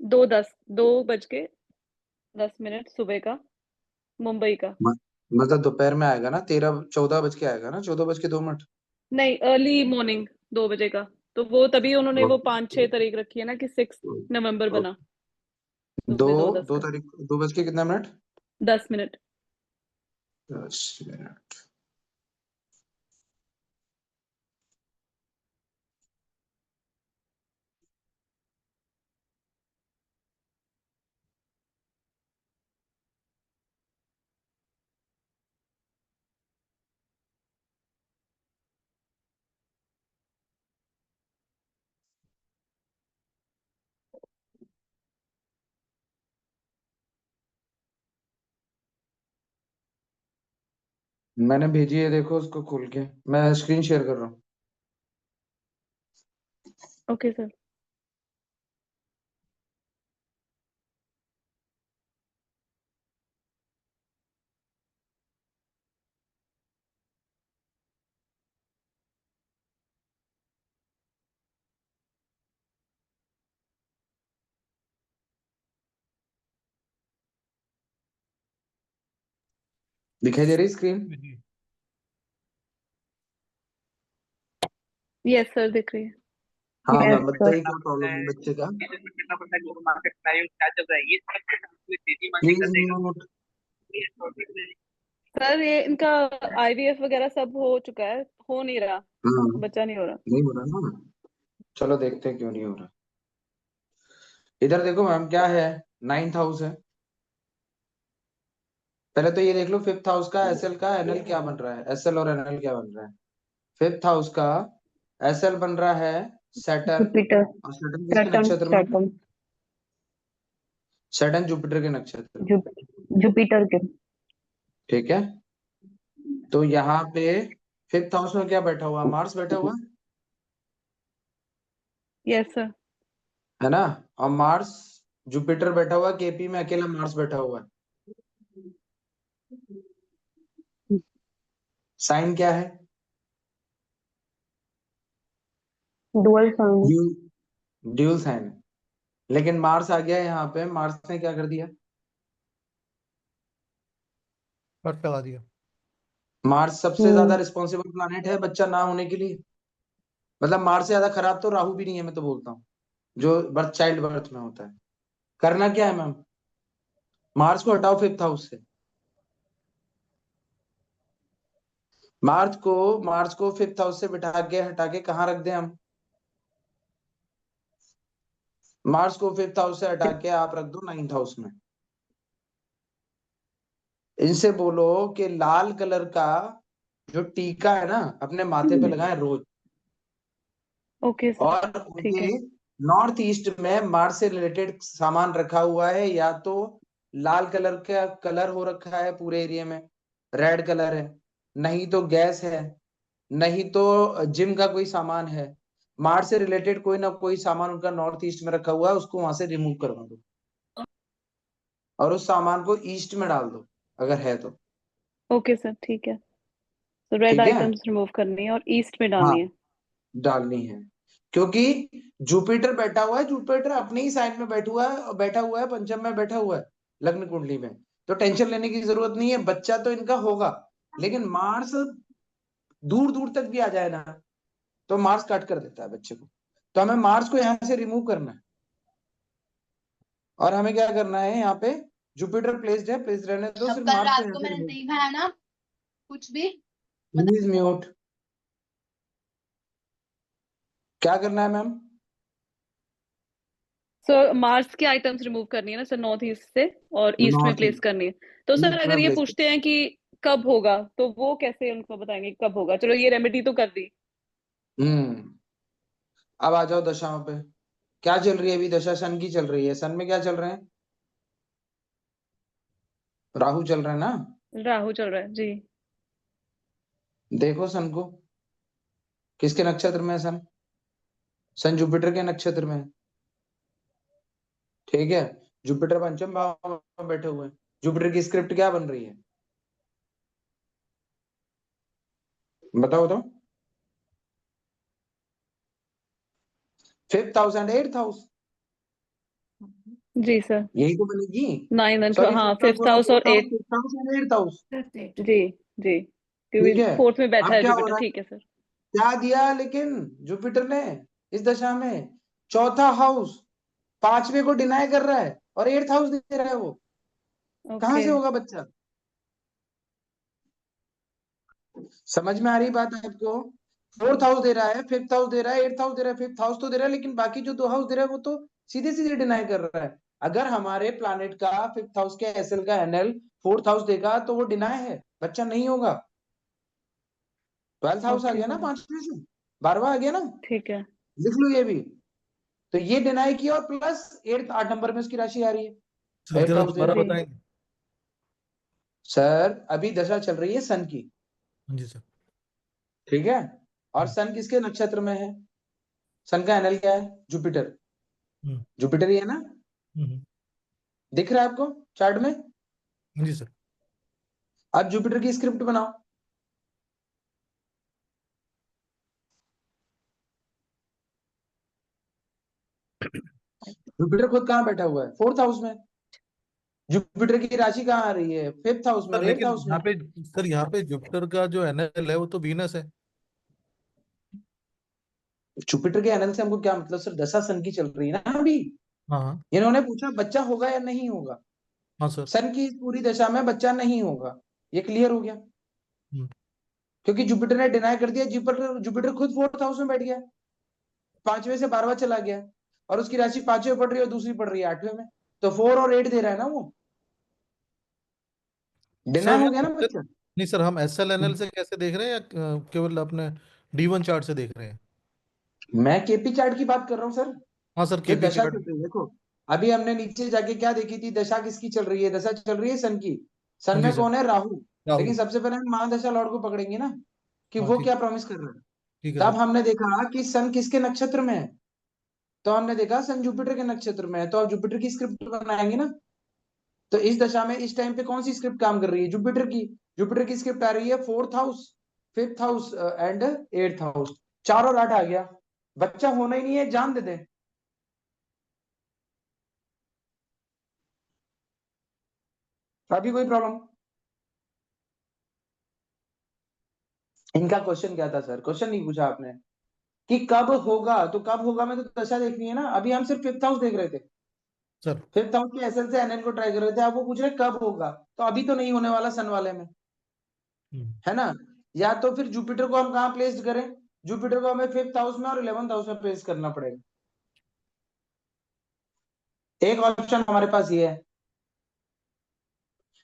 D: 2:10 2:10 सुबह का, मुंबई का।
A: म- मतलब दोपहर में आएगा ना, 14 14 बज के आएगा ना, 14 बज के 2 मिनट।
D: नहीं, अर्ली मॉर्निंग 2 बजे का। तो वो तभी उन्होंने वो 5-6 तारीख रखी है ना कि 6 नवंबर बना
A: दो
D: सुबह 2:10
A: दो
D: का।
A: तारीख 2 बज के कितना मिनट?
D: 10 मिनट।
A: 10 मिनट। मैंने भेजी है, देखो उसको खोल के। मैं स्क्रीन शेयर कर रहा हूँ।
D: Okay sir.
A: दिखाई दे रही स्क्रीन?
D: यस सर, दिख रही है।
A: हाँ
D: यस
A: मैम,
D: सर।
A: बताइए क्या प्रॉब्लम है बच्चे का। प्लीज।
D: सर ये इनका आईवीएफ वगैरह सब हो चुका है, हो नहीं रहा,
A: हाँ,
D: बच्चा नहीं हो रहा।
A: नहीं हो रहा ना। चलो देखते हैं क्यों नहीं हो रहा। इधर देखो मैम, क्या है? 9th हाउस है। पहले तो ये देख लो, 5th हाउस का एसएल का एनएल क्या बन रहा है, एसएल और एनएल क्या बन रहा है। 5th हाउस का एसएल बन रहा है सैटर्न।
D: जुपिटर।
A: और सैटर्न किसके
D: सैटर्न
A: नक्षत्र में?
D: सैटर्न
A: सैटर्न जुपिटर के नक्षत्र में।
D: जुप, जुपिटर के।
A: ठीक है। तो यहाँ पे 5th हाउस में क्या बैठा हुआ? मार्स बैठा हुआ
D: यस सर।
A: है ना। और मार्स, जुपिटर बैठा हुआ केपी में, अकेला मार्स बैठा हुआ है। साइन क्या है?
D: डुअल सन।
A: ड्यूल ड्यूल साइन है। लेकिन मार्स आ गया यहाँ पे, मार्स ने क्या कर दिया?
B: कट लगा दिया।
A: मार्स सबसे ज्यादा रिस्पॉन्सिबल प्लानेट है बच्चा ना होने के लिए। मतलब मार्स से ज्यादा खराब तो राहु भी नहीं है, मैं तो बोलता हूँ, जो बर्थ चाइल्ड बर्थ में होता है। करना क्या है मैम? मार्स को हटाओ फिफ्थ हाउस से। मार्स को फिफ्थ हाउस से हटा के कहाँ रख दें हम? मार्स को फिफ्थ हाउस से हटा के आप रख दो नाइन्थ हाउस में। इनसे बोलो कि लाल कलर का जो टीका है ना अपने माथे पे लगाए रोज।
D: ओके सर,
A: और
D: ठीक है।
A: उनके नॉर्थ ईस्ट में मार्स से रिलेटेड सामान रखा हुआ है, या तो लाल कलर का कलर हो रखा है पूरे एरिया में, रेड कलर है, नहीं तो गैस है, नहीं तो जिम का कोई सामान है। मार्स से रिलेटेड कोई ना कोई सामान उनका नॉर्थ ईस्ट में रखा हुआ है, उसको वहां से रिमूव करवा दो और उस सामान को ईस्ट में डाल दो अगर है तो।
D: ओके सर, ठीक है। तो रेड
A: ठीक है,
D: आइटम्स रिमूव करनी है और ईस्ट में
A: हाँ
D: डालनी है।
A: डालनी है, क्योंकि जुपिटर बैठा हुआ है, जुपिटर अपने ही साइड में बैठा हुआ है, पंचम में बैठा हुआ है लग्न कुंडली में। तो टेंशन लेने की जरूरत नहीं है, बच्चा तो इनका होगा। लेकिन मार्स दूर दूर तक भी आ जाए ना तो मार्स कट कर देता है बच्चे को। तो हमें मार्स को यहाँ से रिमूव करना है, और हमें क्या करना है, यहाँ पे जुपिटर प्लेस्ड है, प्लेस्ड रहने दो,
F: अब
A: सिर्फ
F: कल
A: मार्स को
F: रात
A: यहाँ
F: को
A: से
F: मैंने
A: रिमूव।
F: नहीं खाया ना कुछ भी।
A: Please mute. क्या करना है मैम?
D: सर मार्स के आइटम्स रिमूव करनी है ना सर, नॉर्थ ईस्ट से, और ईस्ट में
A: नॉर्थ
D: प्लेस करनी है। तो सर
A: ईस्ट
D: अगर
A: में
D: ये
A: प्लेस।
D: पूछते हैं कि कब होगा, तो वो कैसे उनको बताएंगे कब होगा? चलो ये रेमेडी तो कर दी।
A: अब आ जाओ दशाओं पे। क्या चल रही है अभी दशा? सन की चल रही है। सन में क्या चल रहे हैं? राहु चल रहा है ना।
D: राहु चल रहा है जी।
A: देखो सन को, किसके नक्षत्र में है सन? सन जुपिटर के नक्षत्र में है। ठीक है, जुपिटर पंचम भाव में बैठे हुए हैं। जुपिटर की स्क्रिप्ट क्या बन रही है? बताओ तो। Fifth house and eighth house,
D: जी सर।
A: यही तो बनेगी।
D: 9 एंड
A: सॉरी,
D: हाँ,
A: फिफ्थ हाउस
D: फिफ्थ
A: बोला,
D: हाउस और
A: fourth house,
D: 8।
A: Fifth house and eighth house.
D: जी जी,
A: ठीक
D: क्योंकि
A: है,
D: फोर्थ में बैठा
A: अब
D: है
A: क्या हो
D: जुपिटर।
A: रहा है?
D: ठीक है सर।
A: क्या दिया लेकिन जुपिटर ने इस दशा में? चौथा हाउस पांचवे को डिनाई कर रहा है और एट्थ हाउस दे रहा है वो। कहां
D: ओके।
A: से होगा बच्चा? समझ में आ रही बात आपको? फोर्थ हाउस दे रहा है, फिफ्थ हाउस दे रहा है, एट्थ हाउस दे रहा है, फिफ्थ हाउस तो दे रहा है, लेकिन बाकी जो दो हाउस दे रहा है वो तो सीधे सीधे डिनाई कर रहा है। अगर हमारे प्लानेट का फिफ्थ हाउस के एसएल का एनएल फोर्थ हाउस देगा तो वो डिनाई है, बच्चा नहीं होगा। ट्वेल्थ हाउस आ
D: ओके
A: गया ना,
D: सर,
A: पांचवें से 12वां आ गया ना,
D: ठीक है।
A: लिख लो ये भी। तो ये डिनाई किया, और प्लस एट्थ 8 नंबर में उसकी राशि आ रही है,
B: सर
A: एट्थ
B: जरा
A: हाउस दे
B: दोबारा
A: रहा है।
D: जी
B: बताएंगे?
A: सर अभी दशा चल रही है सन की,
B: हाँ जी सर।
A: ठीक है, और
B: हम्म,
A: सन किसके नक्षत्र में है? सन का एनएल क्या है? जुपिटर।
B: हम्म,
A: जुपिटर ही है ना,
B: हम्म,
A: दिख रहा है आपको चार्ट में?
B: हाँ जी सर।
A: अब जुपिटर की स्क्रिप्ट बनाओ। जुपिटर खुद कहाँ बैठा हुआ है? फोर्थ हाउस में। जुपिटर की राशि कहाँ आ रही है? फिफ्थ हाउस में
B: सर
A: और एट्थ
B: लेकिन
A: हाउस में।
B: यहाँ पे, सर यहाँ पे जुपिटर का जो एनएल है वो तो वीनस है।
A: जुपिटर के एनएल से हमको क्या मतलब सर? दशा सन की चल रही है ना अभी।
B: हाँ हाँ।
A: इन्होंने पूछा बच्चा होगा या नहीं होगा।
B: हाँ सर।
A: सन की इस पूरी दशा में बच्चा नहीं होगा, ये क्लियर हो गया।
B: हम्म,
A: क्योंकि जुपिटर ने डिनाई कर दिया, जुपिटर जुपिटर खुद फोर्थ हाउस में बैठ गया, पांचवें से 12वां चला गया, और उसकी राशि पांचवें पड़ रही है और दूसरी पड़ रही है 8वें में। तो 4 और 8 दे रहा है ना वो,
B: सर
A: डिनाई हो गया
B: हम
A: ना बच्चा।
B: नहीं सर, हम एस एल एन एल से कैसे देख रहे हैं, या केवल अपने D1 चार्ट से देख रहे हैं?
A: मैं केपी चार्ट की बात कर रहा हूँ सर,
B: हाँ सर,
A: जो
B: केपी
A: दशा
B: चार्ट।
A: चल रही है। देखो अभी हमने नीचे जाके क्या देखी थी, दशा किसकी चल रही है? दशा चल रही है सन की। सन
B: हाँ जी
A: में
B: सर।
A: कौन है? राहु।
B: राहु।
A: लेकिन सबसे पहले हम महादशा लॉर्ड को पकड़ेंगे ना, कि
B: हाँ
A: वो
B: ठीक।
A: क्या प्रॉमिस कर रहा है।
B: ठीक है
A: तब
B: सर।
A: हमने देखा कि सन किसके नक्षत्र में है, तो हमने देखा सन जुपिटर के नक्षत्र में है, तो अब जुपिटर की स्क्रिप्ट बनाएंगे ना। तो इस दशा में इस टाइम पे कौन सी स्क्रिप्ट काम कर रही है? जुपिटर की। जुपिटर की स्क्रिप्ट आ रही है fourth house, fifth house and eighth house. 4 और 8 आ गया, बच्चा होना ही नहीं है, जान दे दे। अभी कोई प्रॉब्लम? इनका क्वेश्चन क्या था सर? क्वेश्चन नहीं पूछा आपने कि कब होगा, तो कब होगा में तो दशा देखनी है ना। अभी हम सिर्फ फिफ्थ हाउस देख रहे थे।
B: सर
A: फिफ्थ हाउस के एसएल से एनएल को ट्राई कर रहे थे, आप वो पूछ रहे कब होगा, तो अभी तो नहीं होने वाला सन वाले में, है ना। या तो फिर जुपिटर को हम कहाँ प्लेस करें, जुपिटर को हमें फिफ्थ हाउस में और 11th हाउस में प्लेस करना पड़ेगा। एक ऑप्शन हमारे पास ये है,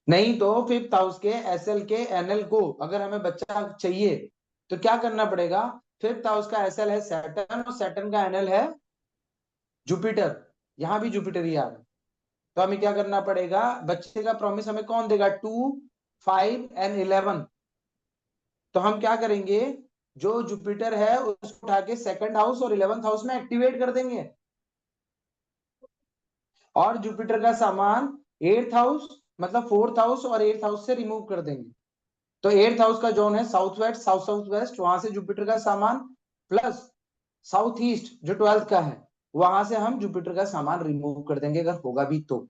A: नहीं तो फिफ्थ हाउस के एसएल के एनएल को अगर हमें बच्चा चाहिए तो क्या करना पड़ेगा, फिफ्थ हाउस का एसएल है सैटर्न और सैटर्न का एनएल है जुपिटर, यहां भी जुपिटर ही आ रहा है, तो हमें क्या करना पड़ेगा, बच्चे का प्रॉमिस हमें कौन देगा, 2, 5 एंड 11, तो हम क्या करेंगे, जो जुपिटर है उसको उठा के सेकंड हाउस और 11th हाउस में एक्टिवेट कर देंगे, और जुपिटर का सामान 8th हाउस मतलब 4th हाउस और 8th हाउस से रिमूव कर देंगे। तो 8th हाउस का जोन है south west, south south west, वहां से जुपिटर का सामान प्लस साउथ ईस्ट जो 12th का है, वहां से हम जुपिटर का सामान रिमूव कर देंगे अगर होगा भी तो।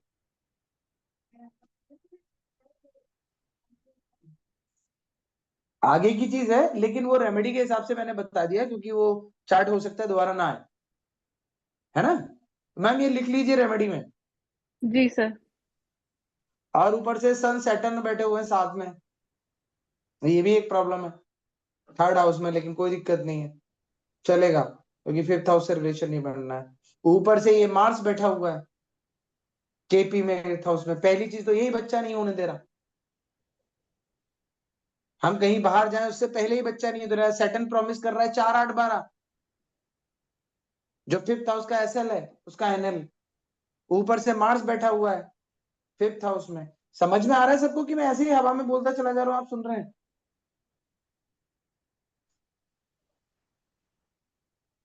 A: आगे की चीज है, लेकिन वो रेमेडी के हिसाब से मैंने बता दिया, क्योंकि वो चार्ट हो सकता है दोबारा ना आए, है ना। मैम ये लिख लीजिए रेमेडी में।
D: जी सर।
A: और ऊपर से सन सैटर्न बैठे हुए हैं साथ में, ये भी एक प्रॉब्लम है थर्ड हाउस में, लेकिन कोई दिक्कत नहीं है, चलेगा, क्योंकि फिफ्थ हाउस से रिलेशन नहीं बनना है। ऊपर से ये मार्स बैठा हुआ है केपी में 8th हाउस में, पहली चीज तो यही बच्चा नहीं होने दे रहा, हम कहीं बाहर जाएं उससे पहले ही बच्चा नहीं दे रहा है। सैटर्न प्रॉमिस कर रहा है 4, 8, 12, जो फिफ्थ हाउस का एसएल है उसका एनएल, ऊपर से मार्स बैठा हुआ है फिफ्थ हाउस में। समझ में आ रहा है सबको कि मैं ऐसे ही हवा में बोलता चला जा रहा हूं, आप सुन रहे हैं।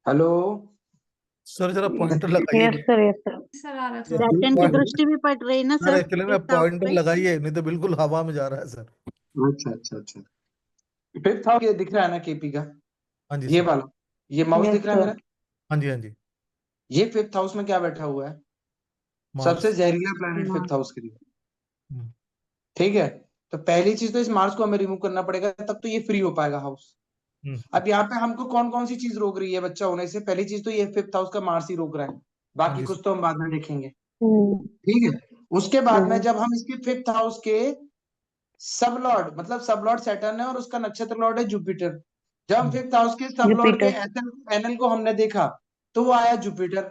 A: हेलो
B: सर जरा पॉइंटर लगाइए।
D: Yes sir, yes sir.
F: Sir आ रहा था।
G: सैटर्न की दृष्टि भी पड़ रही ना
B: सर
G: सर
B: एक्चुअली में
G: फिफ्थ हाउस
B: पॉइंटर
G: पे।
B: लगाइए, नहीं तो बिल्कुल हवा में जा रहा है सर।
A: अच्छा अच्छा अच्छा, फिफ्थ हाउस ये दिख रहा है ना केपी का,
B: हाँ जी
A: ये
B: सर।
A: वाला, ये माउस
D: यस
A: दिख रहा है
D: सर।
A: मेरा,
B: हाँ जी हाँ जी।
A: ये फिफ्थ हाउस में क्या बैठा हुआ है, सबसे
B: मार्स।
A: जहरीला प्लैनेट फिफ्थ हाउस के लिए,
B: हम्म,
A: ठीक है। तो पहली चीज तो इस मार्स को हमें रिमूव करना पड़ेगा, तब तो ये फ्री हो पाएगा हाउस।
B: हम्म,
A: अब यहाँ पे हमको कौन कौन सी चीज रोक रही है बच्चा होने से, पहली चीज तो ये फिफ्थ हाउस का मार्स ही रोक रहा है,
B: हाँ
A: बाकी
B: जी
A: कुछ
B: सर।
A: तो हम बाद में देखेंगे,
D: हम्म,
A: ठीक है। उसके बाद में
D: हम्म,
A: जब हम इसके फिफ्थ हाउस के सब लॉर्ड, मतलब सब लॉर्ड सैटर्न है और उसका नक्षत्र लॉर्ड है जुपिटर, जब हम फिफ्थ हाउस के सब लॉर्ड के
D: जुपिटर।
A: एनएल को हमने देखा तो वो आया जुपिटर,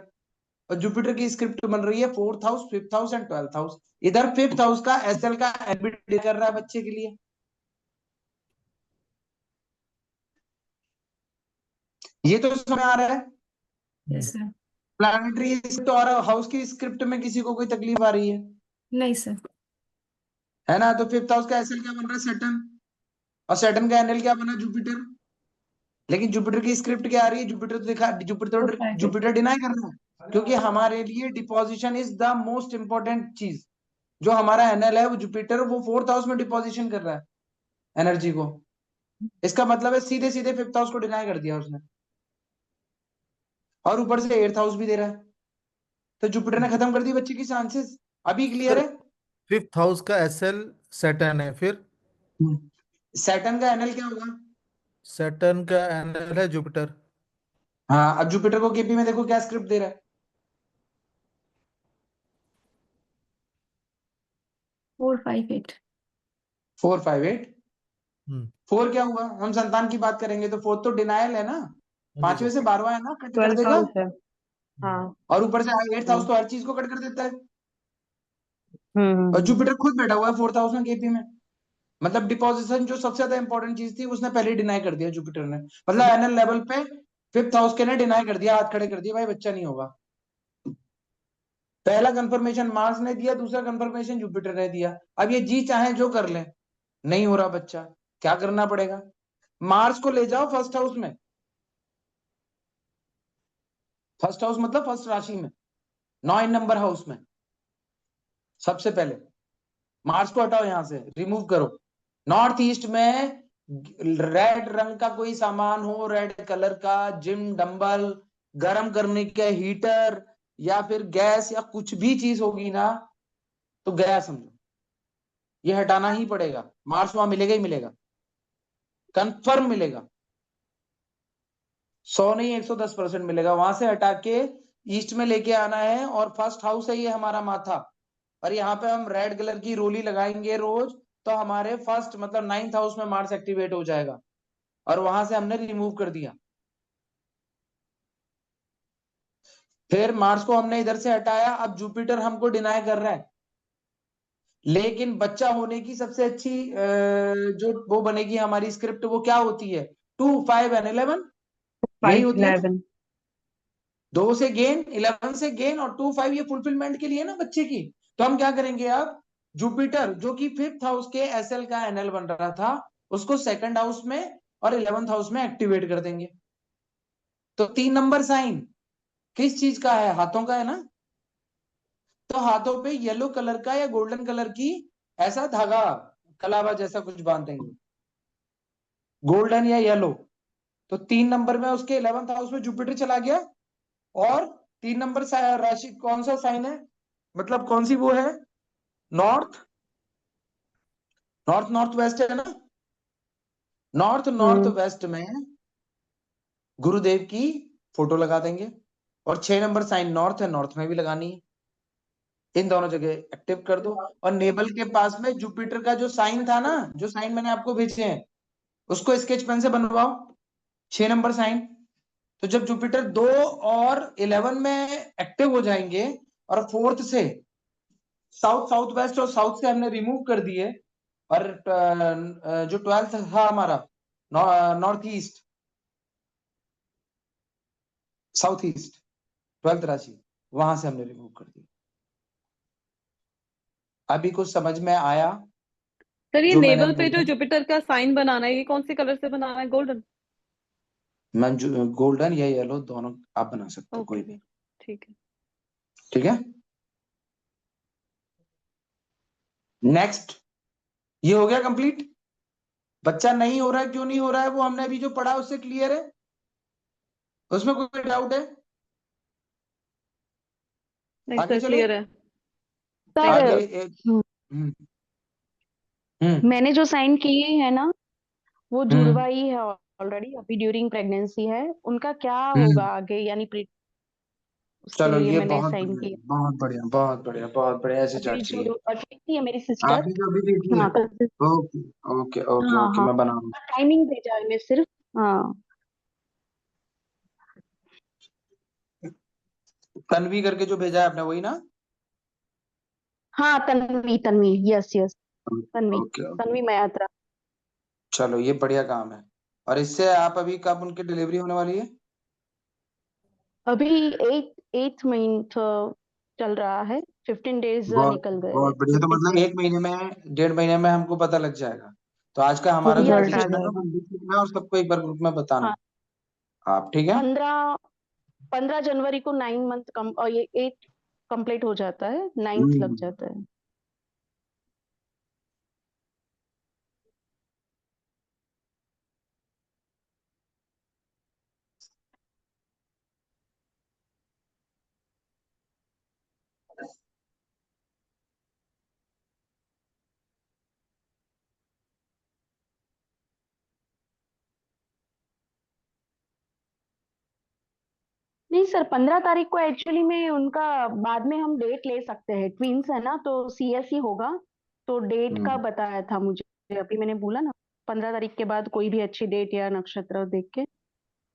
A: और जुपिटर की स्क्रिप्ट बन रही है 4th house, 5th house and 12th house. इधर फिफ्थ हाउस का एसएल का एबिट कर रहा है बच्चे के लिए, ये तो समझ आ रहा है।
F: Yes sir.
A: प्लानिटरी स्क्रिप्ट और हाउस की स्क्रिप्ट में किसी को कोई तकलीफ आ रही है,
F: नहीं सर।
A: है ना। तो फिफ्थ हाउस का एसएल क्या बन रहा है, सैटर्न, और सैटर्न का एनएल क्या बना, जुपिटर। लेकिन जुपिटर की स्क्रिप्ट क्या आ रही है, जुपिटर तो दिखा, जुपिटर जुपिटर डिनाई कर रहा है, क्योंकि हमारे लिए deposition is the most important चीज। जो हमारा एनएल है वो जुपिटर, वो 4th हाउस में डिपोजिशन कर रहा है एनर्जी को, इसका मतलब है सीधे सीधे फिफ्थ हाउस को डिनाई कर दिया उसने, और ऊपर से 8th हाउस भी दे रहा है, तो जुपिटर ने खत्म कर दी बच्चे की चांसेस। अभी क्लियर
B: सर
A: है।
B: फिफ्थ हाउस का एसएल सैटर्न है, फिर
A: सैटर्न का एनएल क्या होगा,
B: सैटर्न का एनएल है जुपिटर।
A: हाँ, अब जुपिटर को केपी में देखो क्या स्क्रिप्ट दे रहा है,
F: 458।
A: 4, 5, 8।
B: हम्म,
A: 4 क्या हुआ, हम संतान की बात करेंगे तो 4 तो डिनायल है ना,
B: हाँ जी
A: 5वें
B: सर।
A: से 12वां है ना, कट कर
D: 12th
A: देगा,
D: हाउस है।
B: हम्म,
D: हाँ।
A: और ऊपर से 8th हाउस तो हर चीज को कट कर देता है, और
D: हम्म।
A: जुपिटर खुद बैठा हुआ है 4th हाउस में केपी में, मतलब डिपोजिशन जो सबसे ज्यादा इंपॉर्टेंट चीज थी उसने पहले डिनाई कर दिया जुपिटर ने, मतलब एनएल लेवल पे फिफ्थ हाउस के ने डिनाई कर दिया, हाथ खड़े कर दिया, भाई बच्चा नहीं होगा। पहला कंफर्मेशन मार्स ने दिया, दूसरा कंफर्मेशन जुपिटर ने दिया। अब ये जी चाहे जो कर ले, नहीं हो रहा बच्चा, क्या करना पड़ेगा, मार्स को ले जाओ फर्स्ट हाउस में, फर्स्ट हाउस मतलब फर्स्ट राशि में, 9 नंबर हाउस में, सबसे पहले मार्स को हटाओ, यहां से रिमूव करो। नॉर्थ ईस्ट में रेड रंग का कोई सामान हो, रेड कलर का, जिम डंबल, गर्म करने का हीटर, या फिर गैस या कुछ भी चीज होगी ना, तो गया समझो, ये हटाना ही पड़ेगा। मार्स वहां मिलेगा ही मिलेगा, कंफर्म मिलेगा, 100 नहीं 110% मिलेगा। वहां से हटा के ईस्ट में लेके आना है, और फर्स्ट हाउस है ये हमारा माथा, और यहाँ पे हम रेड कलर की रोली लगाएंगे रोज, तो हमारे फर्स्ट मतलब 9th हाउस में मार्स एक्टिवेट हो जाएगा, और वहां से हमने रिमूव कर दिया। फिर मार्स को हमने इधर से हटाया, अब जुपिटर हमको डिनाई कर रहा है, लेकिन बच्चा होने की सबसे अच्छी जो वो बनेगी हमारी स्क्रिप्ट, वो क्या होती है? 2, 5 एंड 11, यही
H: 5,
A: होती है ना?
H: 11।
A: 2 से गेन, 11 से गेन, और 2, 5 ये फुलफिलमेंट के लिए ना बच्चे की। तो हम क्या करेंगे अब, जुपिटर जो कि 5th हाउस के एसएल का एनएल बन रहा था, उसको 2nd हाउस में और 11th हाउस में एक्टिवेट कर देंगे। तो 3 नंबर साइन किस चीज का है? हाथों का है ना? तो हाथों पे येलो कलर का या गोल्डन कलर की ऐसा धागा, कलावा जैसा कुछ बांध देंगे, गोल्डन या येलो। तो 3 नंबर में उसके 11th हाउस में जुपिटर चला गया, और 3 नंबर राशि कौन सा साइन है, मतलब कौन सी वो है? नॉर्थ, नॉर्थ नॉर्थ वेस्ट है ना? नॉर्थ नॉर्थ वेस्ट में गुरुदेव की फोटो लगा देंगे, और 6 नंबर साइन नॉर्थ है, नॉर्थ में भी लगानी है, इन दोनों जगह एक्टिव कर दो। और नेबल के पास में जुपिटर का जो साइन था ना, जो साइन मैंने आपको भेजे हैं, उसको स्केच पेन से बनवाओ, 6 नंबर साइन। तो जब जुपिटर 2 और 11 में एक्टिव हो जाएंगे, और 4th से साउथ साउथ वेस्ट और साउथ से हमने रिमूव कर दिए, और जो 12th था हमारा north east, south east 12th राशि, वहां से हमने रिमूव कर दी। अभी कुछ समझ में आया
D: सर ये
A: जो मैंने
D: नेवल पे जो
A: बोला?
D: जुपिटर का साइन बनाना है, ये कौन से कलर से बनाना है? गोल्डन?
A: मैं गोल्डन या येलो दोनों आप बना सकते हो, कोई
D: ओके,
A: भी।
D: ठीक है।
A: ठीक है, नेक्स्ट। ये हो गया कंप्लीट। बच्चा नहीं हो रहा है, क्यों नहीं हो रहा है, वो हमने अभी जो पढ़ा उससे क्लियर है? उसमें कोई डाउट है?
D: नहीं
A: आगे
D: सर,
A: चलो,
D: क्लियर है।
H: सर
A: आगे एक। हम्म
H: मैंने जो साइन किए हैं ना, वो जुड़वा
A: हम्म
H: ही है ऑलरेडी, अभी ड्यूरिंग प्रेगनेंसी है। उनका क्या होगा
A: हम्म
H: आगे, यानी उसके
A: चलो,
H: लिए
A: ये
H: मैंने
A: बहुत
H: साइन
A: बढ़िया,
H: किया।
A: बहुत बढ़िया, बहुत बढ़िया, बहुत बढ़िया, ऐसे
H: अभी
A: चार्ट चाहिए।
H: जो देखती है मेरी
A: आप
H: सिस्टर।
A: भी तो अभी देखी है?
H: हाँ, कल से।
A: ओके ओके ओके
H: हाँ
A: ओके,
H: हाँ,
A: मैं बना रहा हूँ।
H: टाइमिंग भेजा है मैं सिर्फ। हाँ
A: तन्वी करके जो भेजा है आपने, वही ना?
H: हाँ, Tanvi Tanvi, yes yes, Tanvi.
A: Okay okay,
H: Tanvi Maitra.
A: चलो ये बढ़िया काम है। और इससे आप अभी कब उनकी डिलीवरी होने वाली है?
H: अभी 8 मंथ चल रहा है, 15 डेज
A: बहुत
H: निकल गए,
A: बहुत बढ़िया। तो
H: 15
A: मतलब
H: डेज।
A: 1 महीने में, 1.5 महीने में हमको पता लग जाएगा। तो आज का हमारा जो
H: रिजल्ट आ
A: सेशन है ना,
H: जाएगा।
A: वो लिख लेना और सबको एक बार ग्रुप में बताना।
H: हाँ,
A: आप ठीक है?
H: 15 जनवरी को 9 मंथ कम, और ये 8 कंप्लीट हो जाता है, 9th लग
A: हम्म
H: जाता है। नहीं सर, 15 तारीख को एक्चुअली में उनका, बाद में हम डेट ले सकते हैं, ट्विंस है ना, तो सीएससी होगा। तो डेट का
A: हम्म
H: बताया था मुझे, अभी मैंने बोला ना, 15 तारीख के बाद कोई भी अच्छी डेट या नक्षत्र देख के।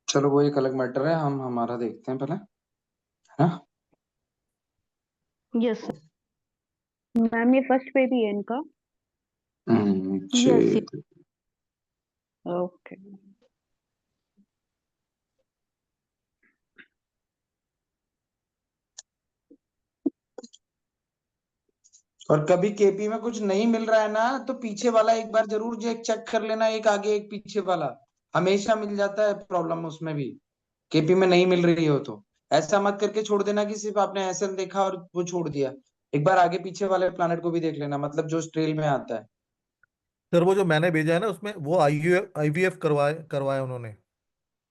A: चलो, वो एक अलग मैटर है, हम हमारा देखते हैं पहले, है ना?
H: यस
D: मैम ये फर्स्ट पे भी है इनका।
H: यस।
A: ठीक।
D: ओके।
A: और कभी केपी में कुछ नहीं मिल रहा है ना, तो पीछे वाला एक बार जरूर जो एक चेक कर लेना, एक आगे एक पीछे वाला, हमेशा मिल जाता है प्रॉब्लम उसमें भी। केपी में नहीं मिल रही हो तो ऐसा मत करके छोड़ देना कि सिर्फ आपने एसएल देखा और वो छोड़ दिया। एक बार आगे पीछे वाले प्लानट को भी देख लेना, मतलब जो ट्रेल में आता है।
B: सर वो जो मैंने भेजा है ना, उसमें वो आईवीएफ करवाए करवाया उन्होंने।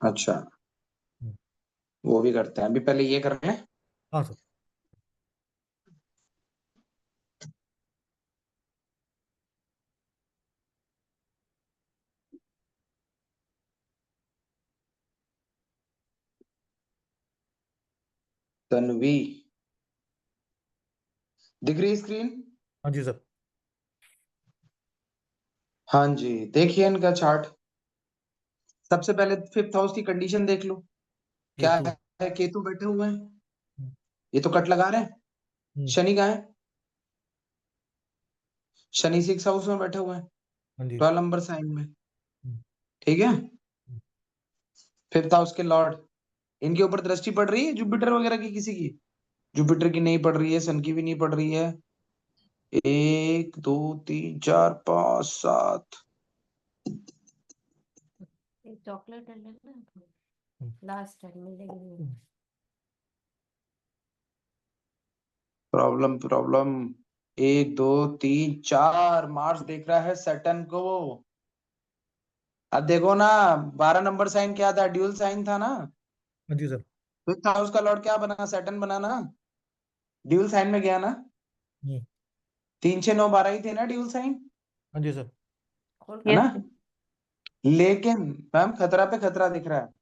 A: अच्छा,
B: हम्म।
A: वो भी करते हैं, अभी पहले ये कर लें।
B: हाँ सर।
A: तन्वी, दिख रही स्क्रीन?
B: हाँ जी सर।
A: हाँ जी, देखिए इनका चार्ट। सबसे पहले फिफ्थ हाउस की कंडीशन देख लो। क्या
B: केतु।
A: है? केतु बैठे हुए हैं,
B: हम्म,
A: ये तो कट लगा रहे हैं।
B: हम्म,
A: शनि कहाँ है? शनि सिक्स हाउस में बैठे हुए हैं,
B: हाँ जी।
A: 12 नंबर साइन में।
B: हम्म,
A: ठीक है, फिफ्थ हाउस के लॉर्ड, इनके ऊपर दृष्टि पड़ रही है जुपिटर वगैरह की? किसी की? जुपिटर की नहीं पड़ रही है, सन की भी नहीं पड़ रही है। 1 2 3 4 5 7।
F: एक चॉकलेट ले लेना
B: हम्म,
F: लास्ट टाइम मिलेगी।
B: हम्म,
A: प्रॉब्लम प्रॉब्लम। 1 2 3 4 मार्स देख रहा है सैटर्न को। अब देखो ना, 12 नंबर साइन क्या था? ड्यूल साइन था ना।
B: हाँ जी सर।
A: फिफ्थ हाउस का लॉर्ड क्या बना? सैटर्न बना ना, ड्यूल साइन में गया ना।
B: हम्म,
A: 3 6 9 12 ही थे ना ड्यूल साइन,
B: हाँ जी सर।
F: खोल
A: है
F: के
A: ना।
C: यस
F: देखो।
A: लेकिन मैम खतरा पे खतरा दिख रहा है।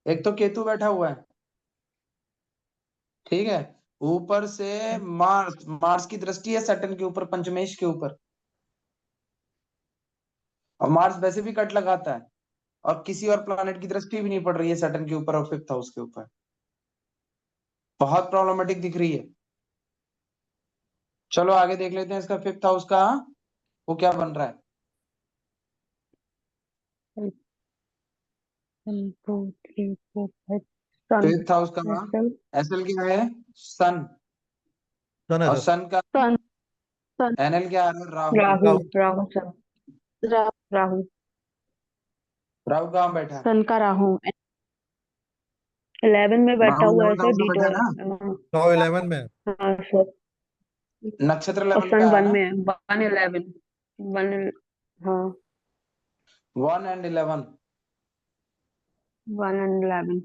A: एक तो केतु बैठा हुआ है, ठीक है, ऊपर से मार्स, मार्स की दृष्टि है सैटर्न के ऊपर, पंचमेश के ऊपर। और मार्स वैसे भी कट लगाता है, और किसी और प्लैनेट की दृष्टि भी नहीं पड़ रही है सैटर्न के ऊपर और फिफ्थ हाउस के ऊपर। बहुत प्रॉब्लमेटिक दिख रही है। चलो आगे देख लेते हैं इसका फिफ्थ हाउस का वो क्या बन रहा है।
C: 1 2 3 4 5 सन
A: फिफ्थ हाउस का
C: एसल
A: एसएल क्या है? सन।
B: सन है
A: और
B: सर।
A: सन का
C: सन सन
A: एनएल क्या आ रहा है? राहु।
C: राहु
B: राहु।
C: राहु सन राहु
A: राहु कहाँ बैठा है?
C: सन का राहु 11 में बैठा
A: राहु
C: हुआ है
A: 11th
C: सर
A: हाउस में बैठा है ना,
B: राहु 11 में है।
C: हाँ सर।
A: नक्षत्र
C: और
A: लेवल पे
C: सन
A: आया
C: 1
A: ना।
C: में है 1 11 1 हाँ
A: 1 and 11।
C: 1 and 11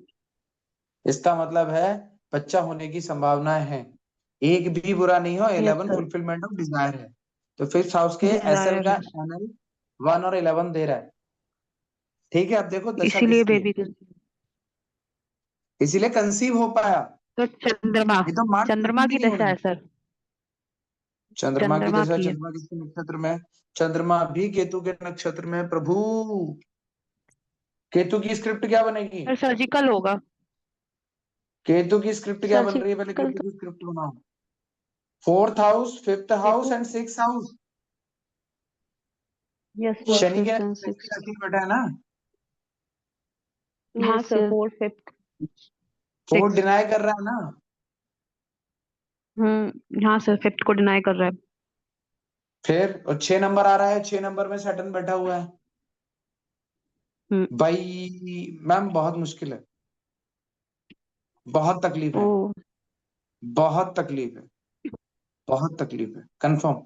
A: इसका मतलब है बच्चा होने की संभावनाएं हैं, एक भी बुरा नहीं हो।
C: Yes
A: 11
C: sir
A: fulfilment of desire है। तो फिफ्थ हाउस के एसएल
C: डिजायर
A: का
C: है
A: एनएल 1 और 11 दे रहा है। ठीक है, अब देखो दशा
C: इसीलिए
A: किसकी है,
C: बेबी
A: इसीलिए कंसीव हो पाया।
C: तो चंद्रमा
A: नहीं तो मार्च
C: चंद्रमा
A: कंसीव भी
C: की
A: नहीं
C: दशा
A: होने
C: है
A: देता।
C: सर
A: चंद्रमा की
C: चंद्रमा
A: दशा,
C: की है
A: चंद्रमा किसके नक्षत्र में है? चंद्रमा भी केतु के नक्षत्र में है। प्रभु, केतु की स्क्रिप्ट क्या बनेगी?
C: सर सर्जिकल होगा
A: केतु की स्क्रिप्ट क्या बन रही है? पहले
C: सर्जिकल
A: केतु
C: तो
A: की स्क्रिप्ट बनाओ। Fourth house, fifth house
C: Ketu
A: and six house.
C: Yes yes
A: Shani के
C: यस
A: दृष्टि
C: 6
A: रखी बैठा है ना।
C: हाँ
H: yes
C: sir
H: yes
C: 4 5
A: fourth
C: 6
A: deny कर रहा है ना।
C: हाँ सर 5th को डिनाई कर रहा है
A: फिर और 6 नंबर आ रहा है, 6 नंबर में सैटर्न बैठा हुआ है।
C: हम्म
A: भाई मैम बहुत मुश्किल है, बहुत तकलीफ
C: ओ
A: है, बहुत तकलीफ है, बहुत तकलीफ है कंफर्म।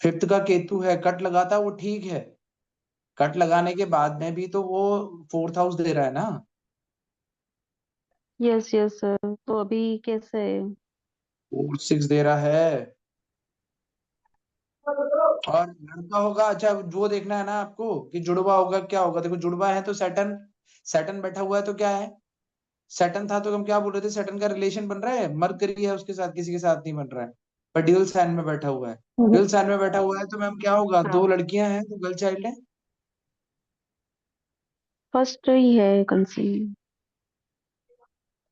A: फिफ्थ का केतु है, कट लगाता है वो ठीक है, कट लगाने के बाद में भी तो वो फोर्थ हाउस दे रहा है ना।
H: यस यस सर तो अभी कैसे?
A: 4 6 दे रहा है। और लड़का होगा, अच्छा वो देखना है ना आपको कि जुड़वा होगा क्या होगा। देखो जुड़वा है तो सैटर्न, सैटर्न बैठा हुआ है तो क्या है? सैटर्न था तो हम क्या बोल रहे थे? सैटर्न का रिलेशन बन रहा है, मरकरी है उसके साथ, किसी के साथ नहीं बन रहा है। पर ड्यूल साइन में बैठा हुआ है। ड्यूल साइन में बैठा हुआ है तो मैम क्या होगा?
C: हाँ
A: 2 लड़कियां हैं तो गर्ल चाइल्ड है।
H: फर्स्ट ही है कंसीव।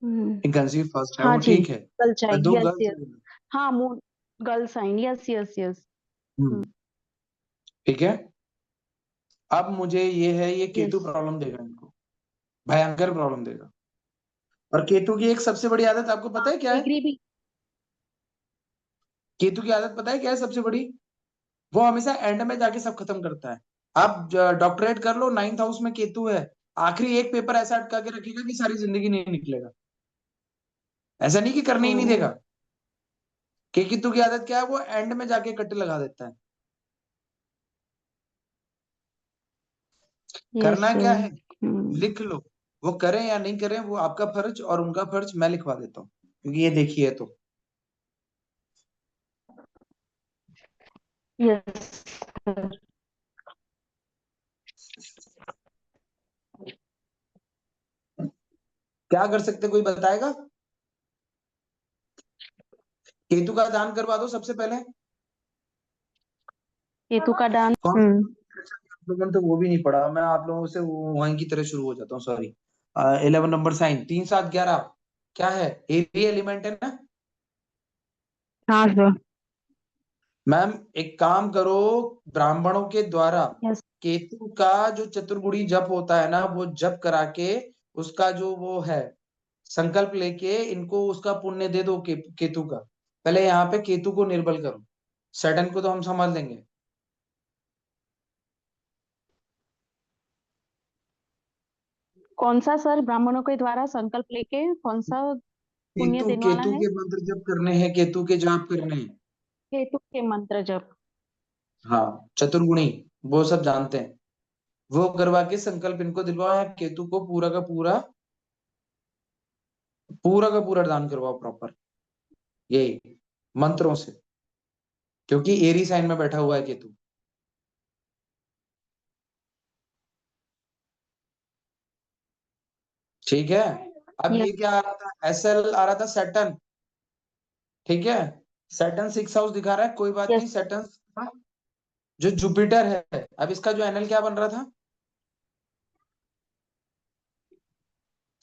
H: हम्म
A: कंसीव फर्स्ट है
H: हाँ
A: वो,
H: जी
A: ठीक है,
H: गर्ल
A: पर
H: child
A: 2
H: yes
A: girl
H: yes
A: child.
H: हाँ moon girl sign yes yes yes
A: ठीक है। अब मुझे ये है, ये केतु
H: यस
A: प्रॉब्लम देगा इनको, भयंकर प्रॉब्लम देगा। और केतु की एक सबसे बड़ी आदत आपको पता है क्या है?
H: डिग्री भी
A: केतु की आदत पता है क्या है सबसे बड़ी? वो हमेशा एंड में जाके सब खत्म करता है। आप डॉक्टरेट कर लो, 9th हाउस में केतु है, आखिरी एक पेपर ऐसा अटका के रखेगा कि सारी जिंदगी नहीं निकलेगा। ऐसा नहीं कि करने
H: ओ
A: ही नहीं देगा। कि केतु की आदत क्या है? वो एंड में जाके कट्टे लगा देता है।
H: यस
A: करना क्या
H: सर
A: है? लिख लो। वो करें या नहीं करें वो आपका फर्ज, और उनका फर्ज मैं लिखवा देता हूँ, क्योंकि ये देखिए तो
H: यस सर
A: क्या कर सकते, कोई बताएगा? केतु का दान करवा दो सबसे पहले।
H: केतु का दान।
A: कौन आप लोगों ने तो वो भी नहीं पढ़ा, मैं आप लोगों से वहीं की तरह शुरू हो जाता हूँ, सॉरी। 11 नंबर साइन 3 7 11 क्या है, एरी एलिमेंट है ना
H: हाँ सर।
A: मैम। एक काम करो, ब्राह्मणों के द्वारा
H: यस।
A: केतु का जो चतुर्गुणी जप होता है ना, वो जप करा के उसका जो वो है संकल्प लेके इनको उसका पुण्य दे दो केतु का। पहले यहाँ पे केतु को निर्बल करो, सैटर्न को तो हम संभाल लेंगे।
H: कौन सा सर, ब्राह्मणों के द्वारा संकल्प लेके कौन सा पुण्य
A: केतु
H: देने वाला
A: केतु
H: है?
A: के मंत्र जप करने हैं, केतु के जाप करने हैं।
H: केतु के मंत्र जप।
A: हाँ, चतुर्गुणी वो सब जानते हैं, वो करवा के संकल्प इनको दिलवाओ, केतु को पूरा का पूरा दान करवाओ प्रॉपर, यही मंत्रों से, क्योंकि एरी साइन में बैठा हुआ है केतु। ठीक है। अब
H: यस।
A: ये क्या आ रहा था, एसएल आ रहा था सैटर्न, ठीक है। सैटर्न 6 हाउस दिखा रहा है, कोई बात नहीं।
H: यस।
A: सैटर्न जो जुपिटर है, अब इसका जो एनएल क्या बन रहा था,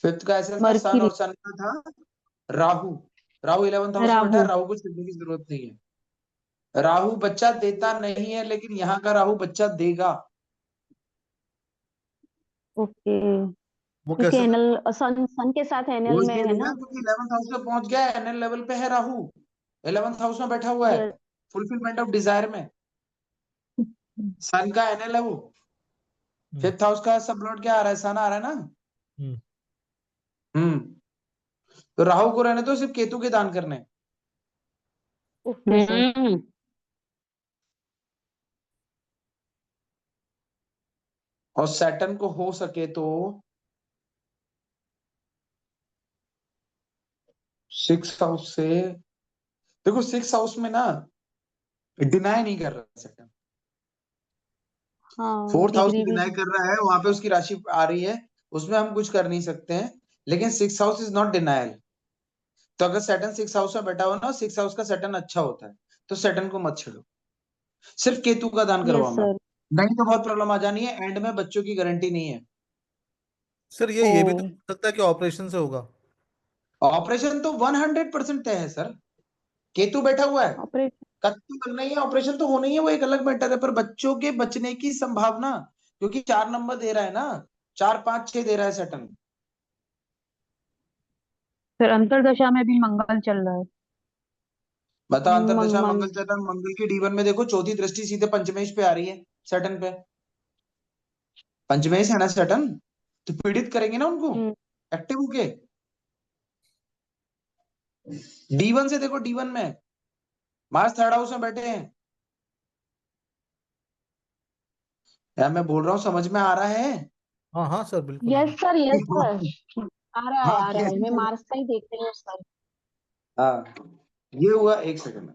A: फिफ्थ का एसएल था सन,
H: मर्क्यूरी।
A: और सन का था राहु। राहु 11th हाउस में बैठा
H: राहु।
A: है, राहु को छूटने की जरूरत नहीं है। राहु बच्चा देता नहीं है, लेकिन यहाँ का राहु बच्चा देगा।
H: ओके।
B: वो
H: क्योंकि
B: कैसे?
H: एनल सन सन के साथ
A: वो
H: एनल में
A: इसलिए
H: है
A: देगा
H: ना।
A: क्योंकि 11th हाउस में पहुंच गया है, एनएल लेवल पे है राहु, 11th हाउस में बैठा हुआ है,
H: यस।
A: फुलफिलमेंट ऑफ डिजायर में। सन का एनएल है वो।
B: हम्म,
A: 5th हाउस का सब लॉर्ड क्या आ रहा है, सन आ रहा है ना।
B: हम्म,
A: हम्म। तो राहु को रहने दो, सिर्फ केतु के दान करने हैं।
H: Okay sir.
A: और सैटर्न को हो सके तो 6 हाउस से, देखो 6 हाउस में ना डिनाई नहीं कर रहा सैटर्न,
H: हाँ,
A: 4th हाउस
H: डिग्री भी।
A: डिनाई कर रहा है, वहां पे उसकी राशि आ रही है, उसमें हम कुछ कर नहीं सकते हैं। लेकिन 6 हाउस इज नॉट डिनायल। तो अगर सैटर्न 6 हाउस में बैठा हो ना, 6 हाउस का सैटर्न अच्छा होता है, तो सैटर्न को मत छेड़ो, सिर्फ केतु का दान
H: यस
A: करवाओ मैम।
H: सर।
A: नहीं तो बहुत प्रॉब्लम आ जानी है, एंड में बच्चों की गारंटी नहीं है।
B: सर
H: ओ।
B: ये भी तो हो सकता है कि ऑपरेशन से होगा।
A: ऑपरेशन तो 100% तय है सर, केतु बैठा हुआ है,
H: ऑपरेशन।
A: कत्ती करना ही है, ऑपरेशन तो होना ही है, वो एक अलग मैटर है। पर बच्चों के बचने की संभावना, क्योंकि 4 नंबर दे रहा है ना, 4 5 6 दे रहा है सैटर्न।
H: फिर अंतरदशा में भी मंगल चल रहा है।
A: बता, अंतरदशा
H: मंगल।
A: मंगल चरण, मंगल की D1 में देखो, चौथी दृष्टि सीधे पंचमेश पे आ रही है सैटर्न पे। पंचमेश है ना सैटर्न, तो पीड़ित करेंगे ना उनको
H: हम्म।
A: एक्टिव होके। D1 से देखो, D1 में मार्स 3rd हाउस में बैठे हैं। यार मैं बोल रहा हूँ, समझ में आ रहा है।
B: हाँ हाँ सर, बिल्कुल आ
H: यस
B: रहा
H: सर, यस सर। आ रहा है,
A: हाँ
H: आ रहा है,
A: कैसे
H: मैं
A: चल
H: मार्स का ही देख रही हूँ सर।
A: हाँ, ये हुआ, एक सेकंड।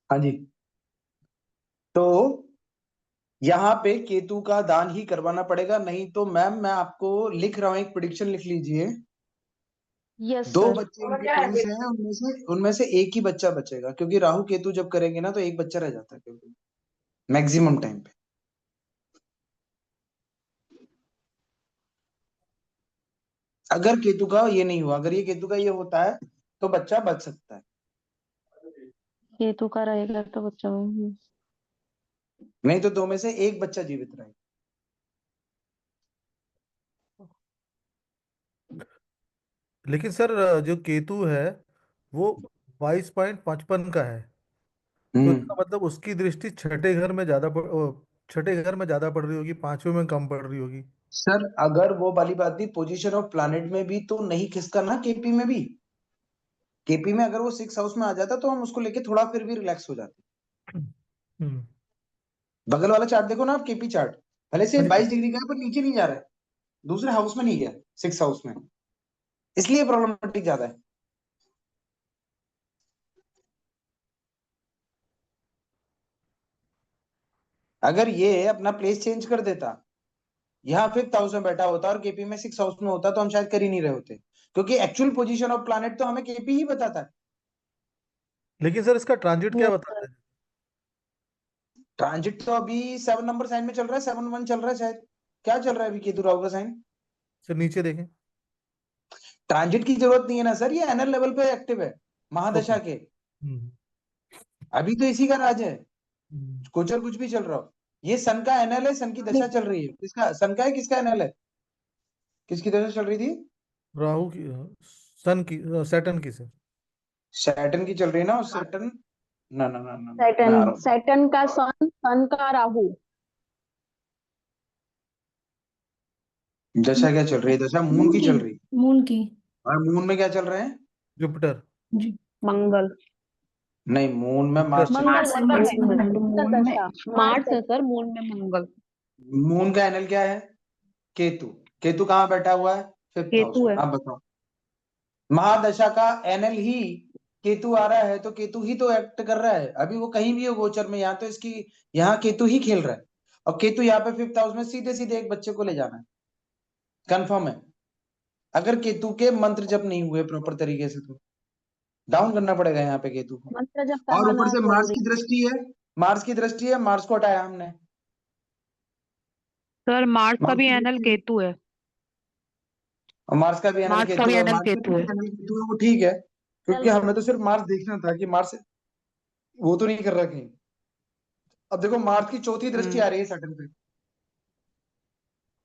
A: हाँ जी। तो यहाँ पे केतु का दान ही करवाना पड़ेगा, नहीं तो मैम मैं आपको लिख रहा हूँ, एक प्रिडिक्शन लिख लीजिए।
H: यस
A: दो
H: सर।
A: बच्चे इनके ट्विंस हैं, उनमें से एक ही बच्चा बचेगा, क्योंकि राहु केतु जब करेंगे ना तो एक बच्चा रह जाता है क्योंकि मैक्सिमम टाइम पे। अगर केतु का ये नहीं हुआ, अगर ये केतु का ये होता है तो बच्चा बच सकता है,
H: केतु का रहेगा तो बच्चा
A: नहीं तो दो में से एक बच्चा जीवित रहेगा।
B: लेकिन सर जो केतु है वो 22.55 का है, तो इसका मतलब उसकी दृष्टि छठे घर में ज्यादा पड़ रही होगी, पांचवें में कम पड़ रही होगी।
A: सर अगर वो वाली बात भी पोजीशन ऑफ प्लैनेट में भी तो नहीं खिसका ना, केपी में भी। केपी में अगर वो 6 हाउस में आ जाता तो हम उसको लेके थोड़ा फिर भी रिलैक्स हो जाते।
B: हम्म।
A: बगल वाला चार्ट देखो ना आप, केपी चार्ट, भले से
B: हाँ जी।
A: 22 डिग्री का है पर नीचे नहीं जा रहा है, दूसरे हाउस में नहीं गया, 6 हाउस में, इसलिए प्रॉब्लमेटिक ज्यादा है। अगर ये अपना प्लेस चेंज कर देता, यहाँ 5th हाउस में बैठा होता और केपी में 6 हाउस में होता, तो हम शायद कर ही नहीं रहे होते, क्योंकि एक्चुअल पोजीशन ऑफ प्लैनेट तो हमें केपी ही बताता है।
B: लेकिन सर इसका ट्रांजिट क्या
H: यस
B: बताता है?
A: ट्रांजिट तो अभी 7 नंबर साइन में चल रहा है, 7-1 चल रहा है शायद। क्या चल रहा है अभी केतु राहु का साइन?
B: सर नीचे देखें।
A: ट्रांजिट की जरूरत नहीं है ना सर, ये एनएल लेवल पे एक्टिव है
B: ओके।
A: महादशा के।
B: हम्म।
A: अभी तो इसी का राज है,
B: हम्म।
A: गोचर कुछ भी चल रहा हो। ये सन का एनएल है, सन की दशा चल रही है। किसका सन का है, किसका एनएल है, किसकी दशा चल रही थी?
B: राहु की, सन की, सैटर्न की सर।
A: सैटर्न की चल रही है ना, और सैटर्न, ना ना ना ना, मैं
H: सैटर्न,
A: आ रहा हूँ।
H: सैटर्न का सन का राहु।
A: दशा क्या चल रही है? दशा मून
F: मून
A: की
F: की,
A: चल रही है।
F: मून की।
A: और मून में क्या चल रहे हैं?
B: जुपिटर।
F: जी।
H: मंगल।
A: नहीं, मून में
B: जुपिटर।
A: मार्स चल रहा
H: मंगल
F: मार्स
H: है
F: है,
H: पर
F: मार्स
H: मंगल
F: है।
H: का दशा मार्च है सर, मून में मंगल।
A: है। मून का एनएल क्या है? केतु। केतु कहाँ बैठा हुआ है? 5th हाउस
H: केतु
A: में।
H: है।
A: आप बताओ, महादशा का एनएल ही केतु आ रहा है, तो केतु ही तो एक्ट कर रहा है। अभी वो कहीं भी हो गोचर में, यहाँ तो इसकी, यहाँ केतु ही खेल रहा है। और केतु यहाँ पे 5th हाउस में सीधे सीधे एक बच्चे को ले जाना है, कंफर्म है। अगर केतु के मंत्र जप नहीं हुए प्रॉपर तरीके से तो डाउन करना पड़ेगा यहाँ पे केतु को।
H: मंत्र जब
A: और ऊपर
H: कराना
A: से मार्स
H: जरूरी।
A: की दृष्टि है, मार्स की दृष्टि है, मार्स को हटाया हमने।
E: सर मार्स का
A: मार्स
E: भी
A: की
E: एनएल
A: दृष्टि,
E: केतु है।
A: और मार्स का भी एनएल
E: मार्स का
A: केतु
E: भी
A: है,
E: एनएल
A: मार्स का
E: केतु
A: भी
E: है।
A: एनएल केतु है, वो ठीक है, क्योंकि हमें तो सिर्फ मार्स देखना था कि मार्स वो तो नहीं कर रहा कहीं। अब देखो मार्स की चौथी दृष्टि आ रही है सैटर्न पे,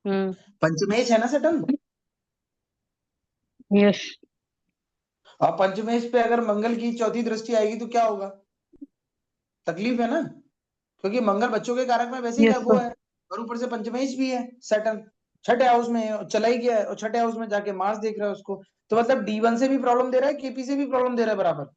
E: हम्म।
A: पंचमेश है ना सैटर्न,
E: यस।
A: और पंचमेश पे अगर मंगल की चौथी दृष्टि आएगी तो क्या होगा? तकलीफ है ना, क्योंकि मंगल बच्चों के कारक में वैसे ही
E: यस
A: वो
E: सर।
A: है, और ऊपर से पंचमेश भी है सैटर्न, 6ठे हाउस में है, और चला ही गया है, और 6ठे हाउस में जाके मार्स देख रहा है उसको। तो मतलब D1 से भी प्रॉब्लम दे रहा है, केपी से भी प्रॉब्लम दे रहा है बराबर।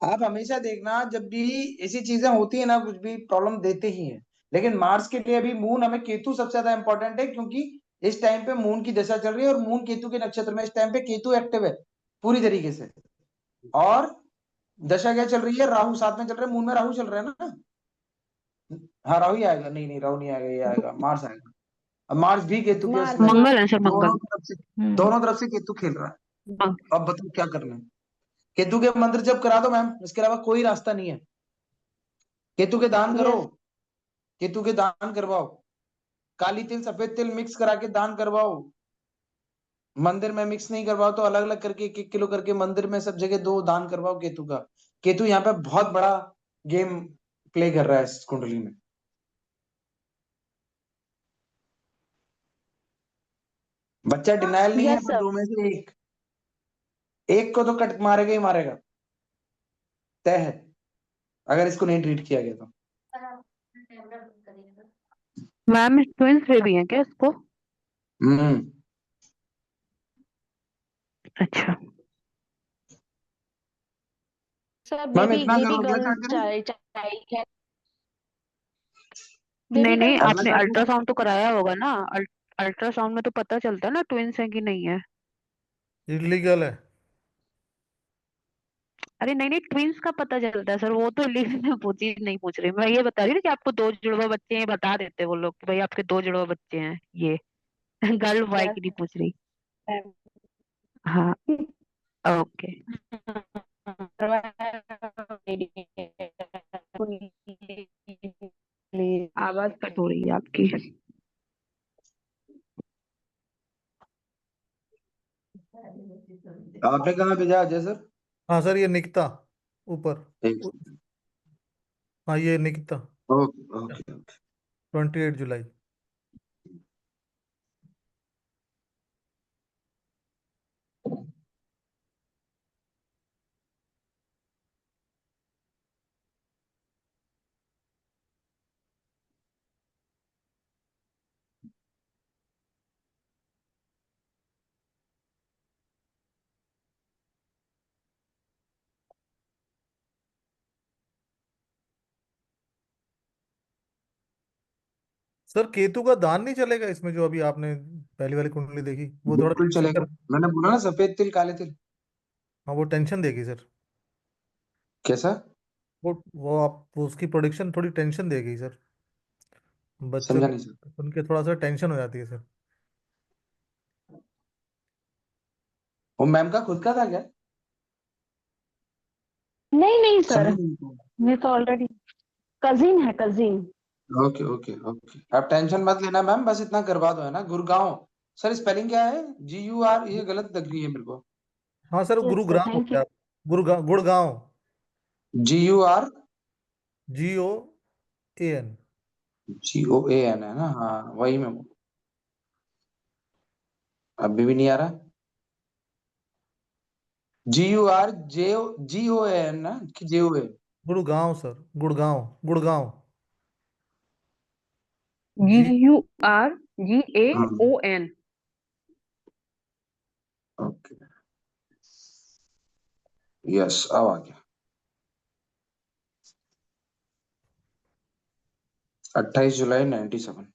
A: आप हमेशा देखना, जब भी ऐसी चीजें होती है ना, कुछ भी प्रॉब्लम देते ही हैं। लेकिन मार्स के लिए अभी मून, हमें केतु सबसे ज्यादा इंपॉर्टेंट है, क्योंकि इस टाइम पे मून की दशा चल रही है, और मून केतु के नक्षत्र में इस टाइम पे केतु एक्टिव है पूरी तरीके से। और दशा क्या चल रही है? राहु साथ में चल रहा है, मून में राहु चल रहा है ना। हाँ राहु ही आएगा, नहीं नहीं राहु नहीं आएगा, ये आएगा, मार्स आएगा। अब मार्स भी केतु के
H: मार्च
A: उसमें है।
E: मंगल है सर,
A: दोनों
E: मंगल।
A: तरफ से,
E: हम्म।
A: दोनों तरफ से केतु खेल रहा है।
E: मंग-
A: अब बताओ क्या करना है? केतु के मंत्र जब करा दो मैम, इसके अलावा कोई रास्ता नहीं है। केतु के दान करो,
H: यस
A: केतु के दान करवाओ, काली तिल सफेद तिल मिक्स करा के दान करवाओ। मंदिर में मिक्स नहीं करवाओ तो अलग अलग करके 1-1 किलो करके मंदिर में सब जगह दो दान करवाओ केतु का। केतु यहाँ पे बहुत बड़ा गेम प्ले कर रहा है इस कुंडली में। बच्चा डिनायल नहीं है,
H: यस
A: पर
H: सर।
A: दो में से एक, एक को तो कट मारेगा ही मारेगा, तय है, अगर इसको नहीं ट्रीट किया गया तो।
E: मैम ट्विंस बेबी है क्या इसको?
A: हम्म।
E: अच्छा।
H: सर
A: मैम
H: बेबी
A: इतना कर
H: बेबी
A: लो, अगला
H: गर्ल
A: चार्ट करें?
H: चाहिए।
E: नहीं
H: बेबी
E: नहीं,
H: गर्ल
A: अगला
E: आपने
A: चार्ट करें?
E: अल्ट्रासाउंड तो कराया होगा ना। अल्ट्रासाउंड में तो पता चलता है ना ट्विंस है कि नहीं है।
B: इलीगल है।
E: अरे नहीं नहीं, ट्विंस का पता चलता है सर, वो तो लिस्ट में पूछी नहीं, पूछ रही मैं ये बता रही हूँ कि आपको दो जुड़वा बच्चे हैं, बता देते वो लोग कि भाई आपके दो जुड़वा बच्चे हैं ये। गर्ल बॉय
C: Yes,
E: की नहीं पूछ रही।
C: ma'am.
E: हाँ ओके। आवाज कट हो रही है आपकी।
A: आपने कहाँ भेजा अजय सर?
B: हाँ सर, ये निकता ऊपर।
A: एक
B: उ- हाँ, ये निकता
A: ओके ओके।
B: 28 जुलाई। सर केतु का दान नहीं चलेगा इसमें, जो अभी आपने पहली वाली कुंडली देखी वो थोड़ा
A: बिल्कुल
B: टेंशन
A: चलेगा,
B: कर।
A: मैंने बोला ना सफेद तिल काले तिल।
B: हाँ, वो टेंशन देगी सर।
A: कैसा?
B: वो उसकी प्रोडिक्शन थोड़ी टेंशन देगी सर। बच्चों
A: समझा
B: के
A: नहीं सर।
B: सुन के थोड़ा सा टेंशन हो जाती है सर।
A: वो मैम का खुद का था क्या?
H: नहीं नहीं सर,
A: समझा नहीं।
H: ये तो ऑलरेडी कजिन है, कजिन।
A: ओके ओके ओके, आप टेंशन मत लेना मैम, बस इतना करवा दो, है ना। गुड़गांव। सर स्पेलिंग क्या है? GUR, ये गलत लग रही है मेरे को।
B: हाँ सर, वो
H: यस सर,
B: गुरुग्राम हो
H: थैंक यू।
B: गया। गुड़गांव।
A: GUR।
B: GOAN।
A: GOAN है ना, हाँ वही मैं। अभी भी नहीं आ रहा। GUR JOGOAN ना कि JOA?
B: गुड़गांव सर, गुड़गांव गुड़गांव। जी।
E: GURGAON।
A: ओके। यस, अब आ गया। 28 जुलाई 97।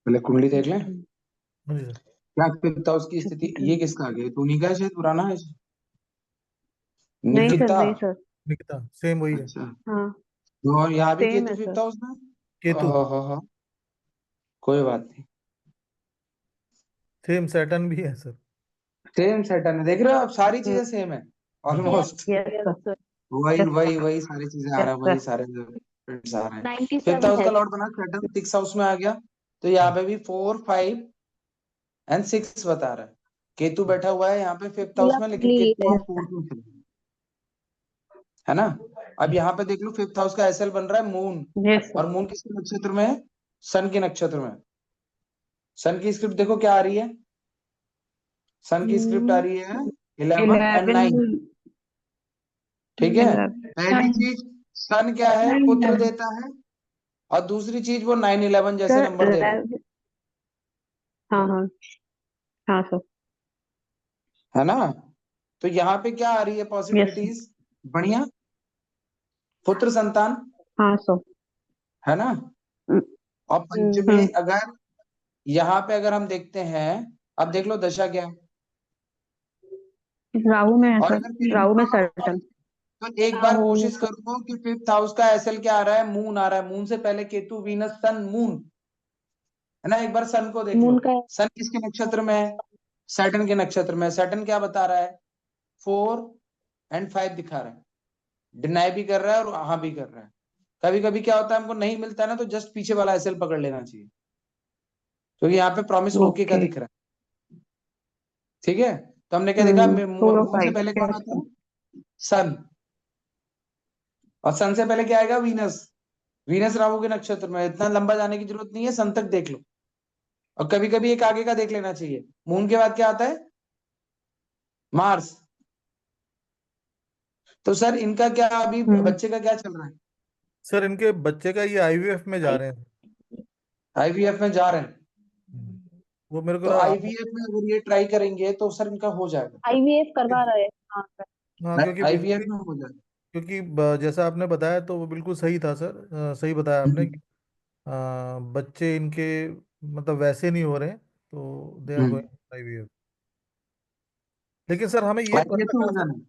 A: पहले कुंडली देख लें।
B: हाँ जी सर।
A: क्या फिफ्थ हाउस की स्थिति, ये किसका आ गया? टूनी का है शायद, पुराना है।
E: नहीं सर,
A: निकिता।
E: नहीं सर।
B: निकता सेम वही है।
A: अच्छा।
E: हाँ
A: और यहाँ भी
E: सेम
A: केतु
E: है
A: फिफ्थ
E: सर।
A: हाउस में।
B: केतु।
A: हाँ, कोई बात नहीं।
B: सेम सैटर्न भी है सर।
A: सेम सेटन है, देख रहे हो आप, सारी
E: हम्म,
A: चीजें सेम है
C: Yes,
A: almost.
E: Yes
C: yes,
E: sir,
C: sir.
A: वही
E: यस
A: वही
E: सर,
A: वही सारी चीजें आ
E: यस
A: रहा है, वही
E: सर।
A: सारे prints आ रहे हैं। फिफ्थ
H: 97
A: हाउस
H: है।
A: का लॉर्ड बना सैटर्न, 6 हाउस में आ गया। तो यहाँ पे भी 4, 5 एंड 6 बता रहा है। केतु बैठा हुआ है यहाँ पे फिफ्थ हाउस में, लेकिन केतु वहां फोर्थ में चल रहा है ना। अब यहाँ पे देख लो, फिफ्थ हाउस का SL बन रहा है मून।
E: यस
A: और
E: सर।
A: मून किसके नक्षत्र में है? सन के नक्षत्र में। सन की स्क्रिप्ट देखो क्या आ रही है। सन की स्क्रिप्ट आ रही है 11 एंड 9।
E: 11।
A: ठीक है।
E: 11।
A: पहली चीज, सन क्या है? पुत्र देता है। और दूसरी चीज, वो 9, 11 जैसे
E: सर
A: नंबर दे रहा है।
E: हाँ हाँ हाँ सर।
A: है ना। तो यहाँ पे क्या आ रही है
E: यस सर।
A: पॉसिबिलिटीज? बढ़िया। पुत्र संतान।
E: हाँ सर।
A: है ना।
E: हम्म,
A: और पंचमी,
E: हम्म,
A: अगर यहाँ पे अगर हम देखते हैं, अब देख लो दशा क्या है।
E: राहु में है
A: और
E: सर,
A: अगर फिर
E: राहु में सैटर्न।
A: तो एक बार कोशिश करो कि फिफ्थ हाउस का एसएल क्या आ रहा है, मून आ रहा है, मून से पहले केतु, वीनस, सन, मून है ना। एक बार सन को देख लो,
H: मून का
A: सन किसके नक्षत्र में है, सैटर्न के नक्षत्र में। सैटर्न क्या बता रहा है, 4 और 5 दिखा रहा है, डिनाई भी कर रहा है और हाँ भी कर रहा है। कभी कभी क्या होता है, हमको नहीं मिलता है ना, तो जस्ट पीछे वाला एसएल पकड़ लेना चाहिए, क्योंकि यहाँ पे प्रॉमिस ओके का
H: ओके
A: दिख रहा है। ठीक है, तो हमने क्या देखा,
H: 4 और
A: मून से
H: 5
A: पहले कौन आता है, सन, और सन से पहले क्या आएगा, वीनस। वीनस राहु के नक्षत्र में, इतना लंबा जाने की जरूरत नहीं है, सन तक देख लो। और कभी कभी एक आगे का देख लेना चाहिए। मून के बाद क्या आता है, मार्स। तो सर इनका क्या अभी बच्चे का क्या चल रहा है,
B: सर इनके बच्चे का ये आईवीएफ में जा रहे हैं।
A: आईवीएफ में जा रहे हैं।
B: वो मेरे को
A: तो आईवीएफ में अगर ये ट्राई करेंगे तो सर इनका हो जाएगा,
H: आईवीएफ करवा रहे हैं। हाँ सर।
B: हाँ, क्योंकि
A: आईवीएफ में हो जाएगा।
B: क्योंकि जैसा आपने बताया तो वो बिल्कुल सही था सर। सही बताया आपने कि बच्चे इनके मतलब वैसे नहीं हो रहे हैं, तो दे आर गोइंग आईवीएफ। लेकिन सर हमें ये
A: आईवीएफ
B: पता
A: में हो
B: था सर।
A: जाना है,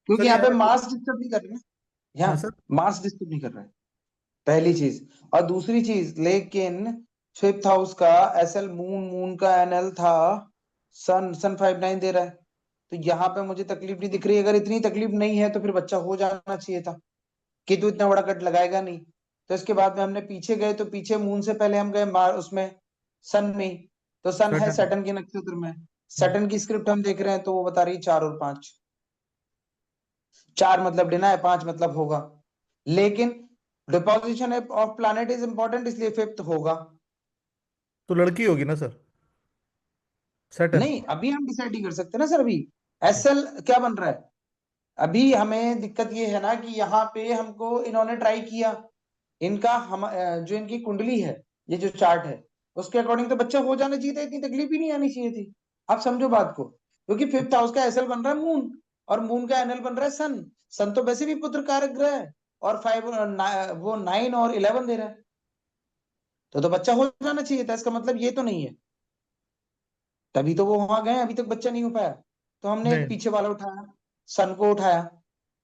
A: क्योंकि
B: सर ये
A: यहाँ पे
B: हमें
A: मार्स डिस्टर्ब नहीं कर रहे ना,
B: हाँ
A: यहाँ
B: सर।
A: मार्स डिस्टर्ब नहीं कर रहा है, पहली चीज। और दूसरी चीज, लेकिन फिफ्थ हाउस का एसएल मून, मून का एनएल था सन, सन 5-9 दे रहा है। तो यहाँ पे मुझे तकलीफ नहीं दिख रही। अगर इतनी तकलीफ नहीं है तो फिर बच्चा हो जाना चाहिए था, कि तू इतना बड़ा कट लगाएगा नहीं। तो इसके बाद में हमने पीछे गए, तो पीछे मून से पहले हम गए उसमें, सन में ही। तो सन है
B: सैटर्न।
A: सैटर्न के नक्षत्र में। सैटर्न की स्क्रिप्ट हम देख रहे हैं, तो वो बता रही है 4 और 5। 4 मतलब डिना है, 5 मतलब होगा। लेकिन deposition of planet is important, इसलिए फिफ्थ होगा।
B: तो लड़की होगी ना सर, सैटर्न।
A: नहीं, अभी हम डिसाइड नहीं कर सकते ना सर। अभी एसएल क्या बन रहा है, अभी हमें दिक्कत ये है ना कि यहाँ पे हमको इन्होंने ट्राई किया, इनका हम जो इनकी कुंडली है, ये जो चार्ट है, उसके अकॉर्डिंग तो बच्चा हो जाना चाहिए था, इतनी तकलीफ ही नहीं आनी चाहिए थी। आप समझो बात को, क्योंकि फिफ्थ हाउस का एसएल बन रहा है मून, और मून का एनएल बन रहा है सन। सन तो वैसे भी पुत्र कारक ग्रह है, और 5 वो 9 और 11 दे रहा है, तो बच्चा हो जाना चाहिए था। इसका मतलब ये तो नहीं है, तभी तो वो वहां गए, अभी तक बच्चा नहीं हो पाया। तो हमने एक
B: नहीं।
A: पीछे वाला उठाया, सन को उठाया।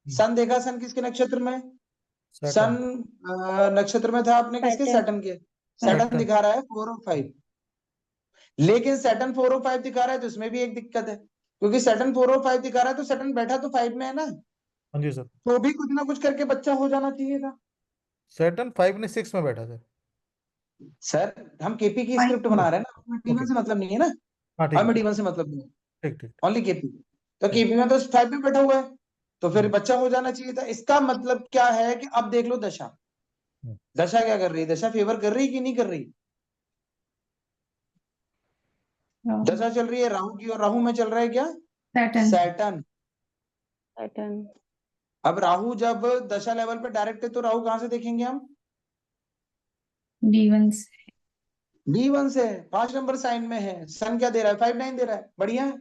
A: सन देखा, सन किसके नक्षत्र में, सन
B: सैटर्न।
A: नक्षत्र में था अपने किसके,
H: सैटर्न।
A: सैटर्न के। Saturn
B: Saturn.
A: दिखा रहा है 4 और 5, लेकिन सैटर्न 4 और 5 दिखा रहा है, तो इसमें भी एक दिक्कत है, क्योंकि सैटर्न 4 और 5 दिखा रहा है, तो सैटर्न बैठा तो 5 में है ना,
B: हाँ जी सर।
A: तो भी कुछ ना कुछ करके बच्चा हो जाना चाहिए था।
B: सैटर्न 5 ने 6 में बैठा सर।
A: सर हम केपी की स्क्रिप्ट बना रहे हैं ना, हमें
B: ओके।
A: D1 से मतलब नहीं है ना,
B: हाँ ठीक है,
A: हमें
B: ठीक
A: D1 से मतलब नहीं है,
B: ठीक ठीक
A: ओनली केपी। तो
B: ठीक।
A: केपी में तो 5 में बैठा हुआ है, तो फिर
B: हम्म,
A: बच्चा हो जाना चाहिए था। इसका मतलब क्या है कि अब देख लो दशा,
B: हम्म।
A: दशा क्या कर रही है, दशा फेवर कर रही है कि नहीं कर रही। दशा चल रही है राहु की, और राहु में चल रहा है क्या,
F: सैटर्न।
A: सैटर्न।
H: सैटर्न।
A: अब राहु जब दशा लेवल पे डायरेक्ट है, तो राहु कहां से देखेंगे हम,
F: D1 से।
A: D1 से। 5 नंबर साइन में है, सन क्या दे रहा है, 5-9 दे रहा है, बढ़िया है।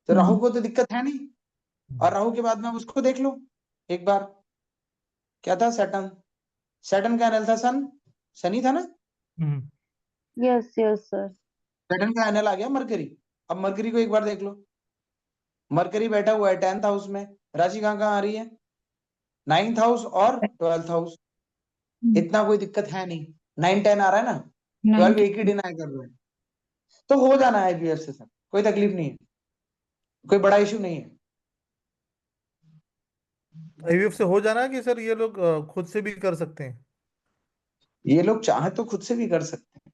A: तो राहु को तो दिक्कत है नहीं। और राहु के बाद में उसको देख लो एक बार, क्या था, सैटर्न। सैटर्न का एनएल था सन, शनि था ना।
B: Hmm.
H: Yes yes sir.
A: Saturn का एनएल आ गया मरकरी। अब मरकरी को एक बार देख लो, मरकरी बैठा हुआ है 10th हाउस में, राशि कहाँ कहाँ आ रही है, 9th हाउस और 12th हाउस। इतना कोई दिक्कत है नहीं, 9-10 आ रहा है ना, 12 एक ही डिनाई कर रहे हैं, तो हो जाना है आईवीएफ से सर, कोई तकलीफ नहीं है, कोई बड़ा इशू नहीं है।
B: आईवीएफ से हो जाना है कि सर ये लोग खुद से भी कर सकते हैं।
A: ये लोग चाहे तो खुद से भी कर सकते हैं,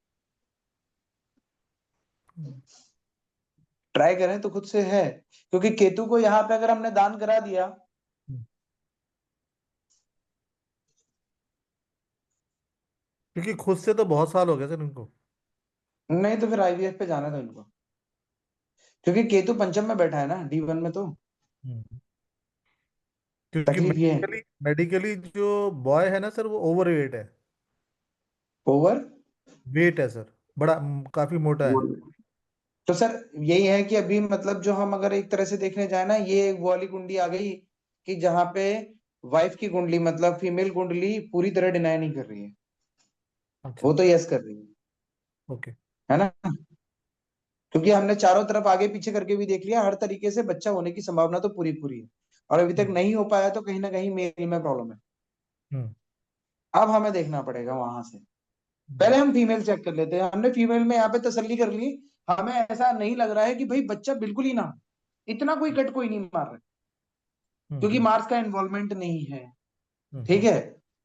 B: हम्म।
A: ट्राई करें तो खुद से है, क्योंकि केतु को यहाँ पे अगर हमने दान करा दिया,
B: क्योंकि खुद से तो बहुत साल हो गए सर इनको।
A: नहीं तो फिर आईवीएफ पे जाना था इनको, क्योंकि केतु पंचम में बैठा है ना D1 में, तो
B: हम्म। क्योंकि
A: तकलीफ ये है।
B: मेडिकली जो बॉय है ना सर वो ओवर वेट है।
A: ओवर
B: वेट है सर, बड़ा काफी मोटा है।
A: तो सर यही है कि अभी मतलब जो हम अगर एक तरह से देखने जाए ना, ये एक वो वाली कुंडली आ गई कि जहाँ पे वाइफ की कुंडली मतलब फीमेल कुंडली पूरी तरह डिनाई नहीं कर रही है,
B: अच्छा।
A: वो तो यस कर रही
B: ओके।
A: है ना, क्योंकि हमने चारों तरफ आगे पीछे करके भी देख लिया, हर तरीके से बच्चा होने की संभावना तो पूरी पूरी है। और अभी तक
B: हम्म,
A: नहीं हो पाया तो कहीं ना कहीं मेल में प्रॉब्लम है।
B: हम्म,
A: अब हमें देखना पड़ेगा वहां से।
B: हम्म,
A: पहले हम फीमेल चेक कर लेते हैं। हमने फीमेल में यहाँ पे तसल्ली कर ली। हमें ऐसा नहीं लग रहा है कि भाई बच्चा बिल्कुल ही ना, इतना कोई कट कोई नहीं मार रहा, क्योंकि
B: हम्म,
A: मार्स का इन्वॉल्वमेंट नहीं है।
B: हम्म,
A: ठीक है।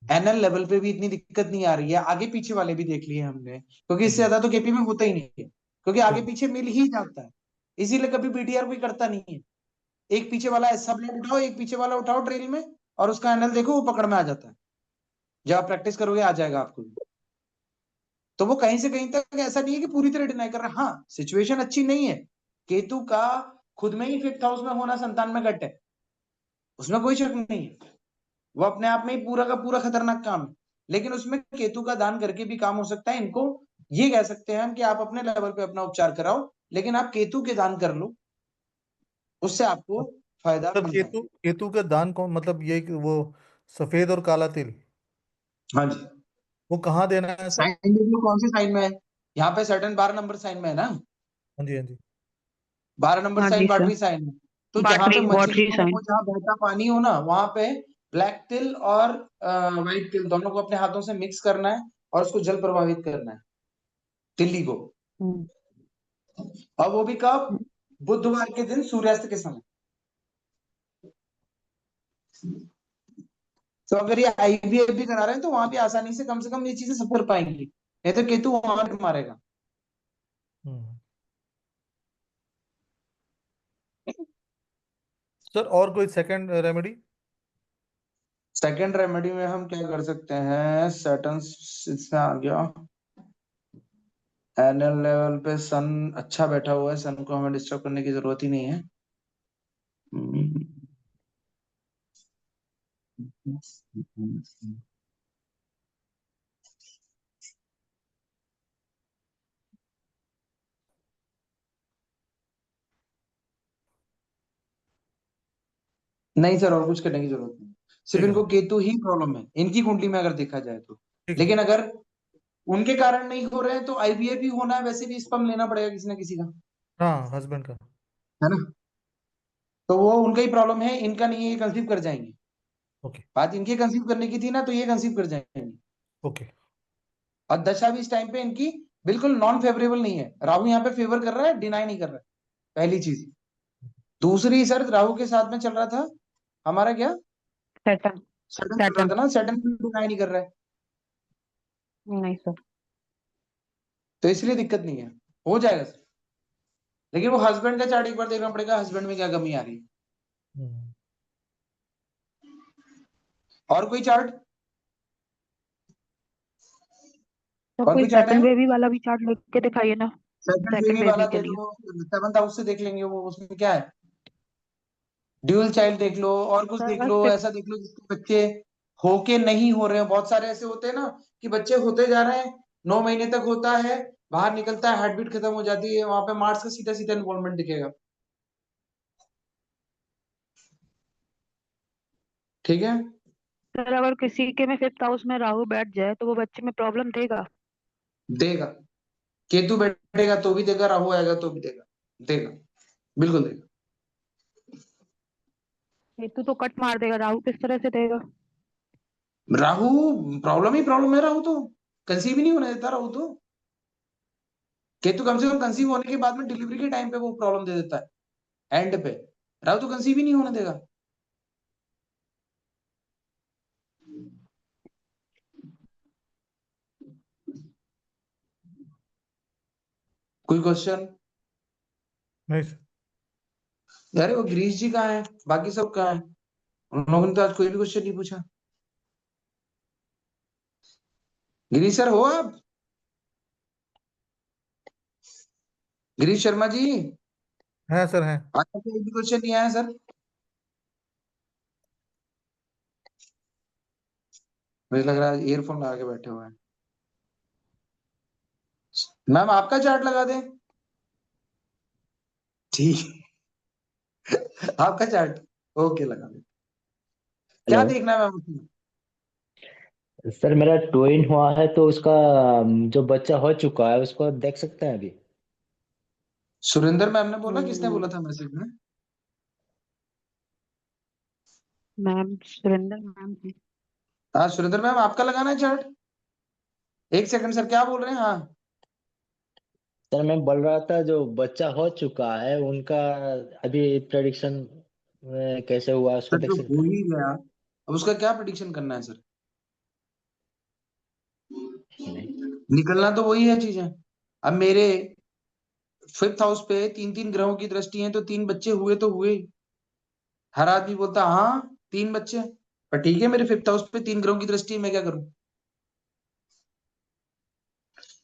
A: एनएल लेवल पे भी इतनी दिक्कत नहीं आ रही है। आगे पीछे वाले भी देख लिए हमने, क्योंकि इससे ज्यादा तो केपी में होता ही नहीं है, क्योंकि आगे
B: ठीक।
A: पीछे मिल ही जाता है। इसीलिए कभी बीटीआर कोई करता नहीं है। एक पीछे वाला सब लोग उठाओ, एक पीछे वाला उठाओ ट्रेल में, और उसका एनएल देखो, वो पकड़ में आ जाता है। जब आप प्रैक्टिस करोगे आ जाएगा आपको भी। तो वो कहीं से कहीं तक ऐसा नहीं है कि पूरी तरह डिनाई कर रहा है। हाँ, सिचुएशन अच्छी नहीं है। केतु का खुद में ही 5th हाउस में होना संतान में घट है, उसमें कोई शक नहीं है। वो अपने आप में ही पूरा का पूरा खतरनाक काम है। लेकिन उसमें केतु का दान करके भी काम हो सकता है। इनको ये कह सकते हैं हम कि आप अपने लेवल पे अपना उपचार कराओ, लेकिन आप केतु के दान कर लो, उससे आपको फायदा
B: मतलब
A: मिलता है।
B: केतु का दान कौन, मतलब ये कि वो सफेद और काला तिल,
A: हाँ जी।
B: वो कहाँ देना है सर?
A: साइन देख लो कौन से साइन में है। यहाँ पे सर्टन 12 नंबर साइन में है ना।
B: हाँ जी, हाँ जी।
A: 12 नंबर
E: हाँ
A: साइन
E: जी सर,
A: वाटरी साइन में। तो जहां पे
E: वाटरी
A: मछली
E: वाटरी
A: हो,
E: साइन।
A: जहां बहता पानी हो ना, वहां पे ब्लैक तिल और व्हाइट तिल दोनों को अपने हाथों से मिक्स करना है, और उसको जल प्रभावित करना है, तिल्ली को।
E: हम्म,
A: और वो भी कब? बुधवार के दिन सूर्यास्त के समय। तो अगर ये आईवीएफ भी करा रहे हैं तो वहां भी आसानी से कम ये चीजें सब कर पाएंगी, नहीं तो केतु वहां पे मारेगा।
B: हम्म। सर और कोई सेकंड रेमेडी?
A: सेकेंड रेमेडी में हम क्या कर सकते हैं? सैटर्न इसमें आ गया। एनएल लेवल पे सन अच्छा बैठा हुआ है, सन को हमें डिस्टर्ब करने की जरूरत ही नहीं है। हम्म। नहीं सर, और कुछ करने की जरूरत नहीं। सिर्फ
B: ठीक है
A: इनको
B: सर।
A: केतु ही प्रॉब्लम है इनकी कुंडली में, अगर देखा जाए तो।
B: ठीक है
A: लेकिन
B: सर।
A: अगर उनके कारण नहीं हो रहे हैं तो आईवीएफ भी होना है, वैसे भी स्पर्म लेना पड़ेगा किसी ना किसी का,
B: हाँ, हस्बैंड का।
A: है ना। तो वो उनका ही प्रॉब्लम है, इनका नहीं है, ये कंसीव कर जाएंगे।
B: ओके।
A: बात इनकी कंसीव करने की थी ना, तो ये कंसीव कर जाएंगे।
B: ओके।
A: और दशा भी इस टाइम पे इनकी बिल्कुल नॉन फेवरेबल नहीं है। राहु यहाँ पे फेवर कर रहा है, डिनाई नहीं कर रहा है, पहली चीज। दूसरी सर, राहु के साथ में चल रहा था हमारा क्या?
E: सैटर्न।
A: सैटर्न चल रहा
E: सैटर्न।
A: था ना, सैटर्न डिनाई नहीं कर रहा है,
E: नहीं सर।
A: तो इसलिए दिक्कत नहीं है, हो जाएगा सर। लेकिन वो हस्बैंड का चार्ट एक बार देखना पड़ेगा, हस्बैंड में क्या कमी आ रही है।
B: हम्म।
A: और कोई चार्ट?
E: तो
A: और
E: कोई
A: कोई चार्ट है?
E: सेकंड बेबी वाला भी चार्ट लेके दिखाइए ना,
A: सेकंड
E: सेकंड
A: बेबी वाला
E: बेबी के
A: देख
E: लिए।
A: लो, 7th हाउस से देख लेंगे वो, उसमें क्या है। ड्यूअल चाइल्ड देख लो, और कुछ
E: सर
A: देख
E: बस
A: लो,
E: फिफ्थ।
A: ऐसा देख लो जिसके बच्चे होके नहीं हो रहे हैं। बहुत सारे ऐसे होते हैं ना कि बच्चे होते जा रहे हैं, 9 महीने तक होता है, बाहर निकलता है, हार्ट बीट खत्म हो जाती है, वहां पे मार्स का सीधा सीधा इन्वॉल्वमेंट दिखेगा। ठीक है।
E: सर अगर किसी के में फिफ्थ हाउस में राहु बैठ जाए तो वो बच्चे में प्रॉब्लम देगा?
A: देगा। केतु बैठेगा तो भी देगा, राहु आएगा तो भी देगा। देगा, बिल्कुल देगा।
E: केतु तो कट मार देगा, राहु किस तरह से देगा?
A: राहु प्रॉब्लम ही प्रॉब्लम है। राहु तो कंसीव ही नहीं होने देता राहु तो। केतु कम से कम कंसीव होने के बाद में डिलीवरी के टाइम पे वो प्रॉब्लम दे देता है, एंड पे। राहु तो कंसीव ही नहीं होने देगा। कोई क्वेश्चन?
B: नहीं सर।
A: अरे वो गिरीश जी कहाँ है, बाकी सब कहाँ है? उन लोगों ने तो आज कोई भी क्वेश्चन नहीं पूछा। गिरीश सर हो आप? गिरीश शर्मा जी,
B: है सर, है।
A: आज तक कोई भी क्वेश्चन नहीं आया सर? मुझे लग रहा है ईयरफोन लगा के बैठे हुए हैं। मैम आपका चार्ट लगा दें? ठीक। आपका चार्ट ओके, लगा दें। क्या
I: हेलो
A: देखना है मैम उसमें?
I: सर, मेरा ट्विन हुआ है तो उसका जो बच्चा हो चुका है उसको देख सकते हैं अभी?
A: सुरेंद्र मैम ने बोला, किसने
E: हम्म,
A: बोला था मैसेज में?
E: मैम सुरेंद्र मैम है।
A: हाँ सुरेंद्र मैम, आपका लगाना है चार्ट। एक सेकंड सर, क्या बोल रहे हैं? हाँ
I: सर मैं बोल रहा था जो बच्चा हो चुका है उनका अभी प्रेडिक्शन कैसे हुआ उसको
A: सर,
I: देख
A: जो
I: सकते
A: हो
I: हैं?
A: ही गया, अब उसका क्या प्रिडिक्शन करना है सर?
I: नहीं।
A: निकलना तो वही है चीजें। अब मेरे फिफ्थ हाउस पे तीन तीन ग्रहों की दृष्टि है, तो तीन बच्चे हुए तो हुए। हर आदमी बोलता हाँ तीन बच्चे, पर ठीक है मेरे फिफ्थ हाउस पे तीन ग्रहों की दृष्टि है, मैं क्या करूं?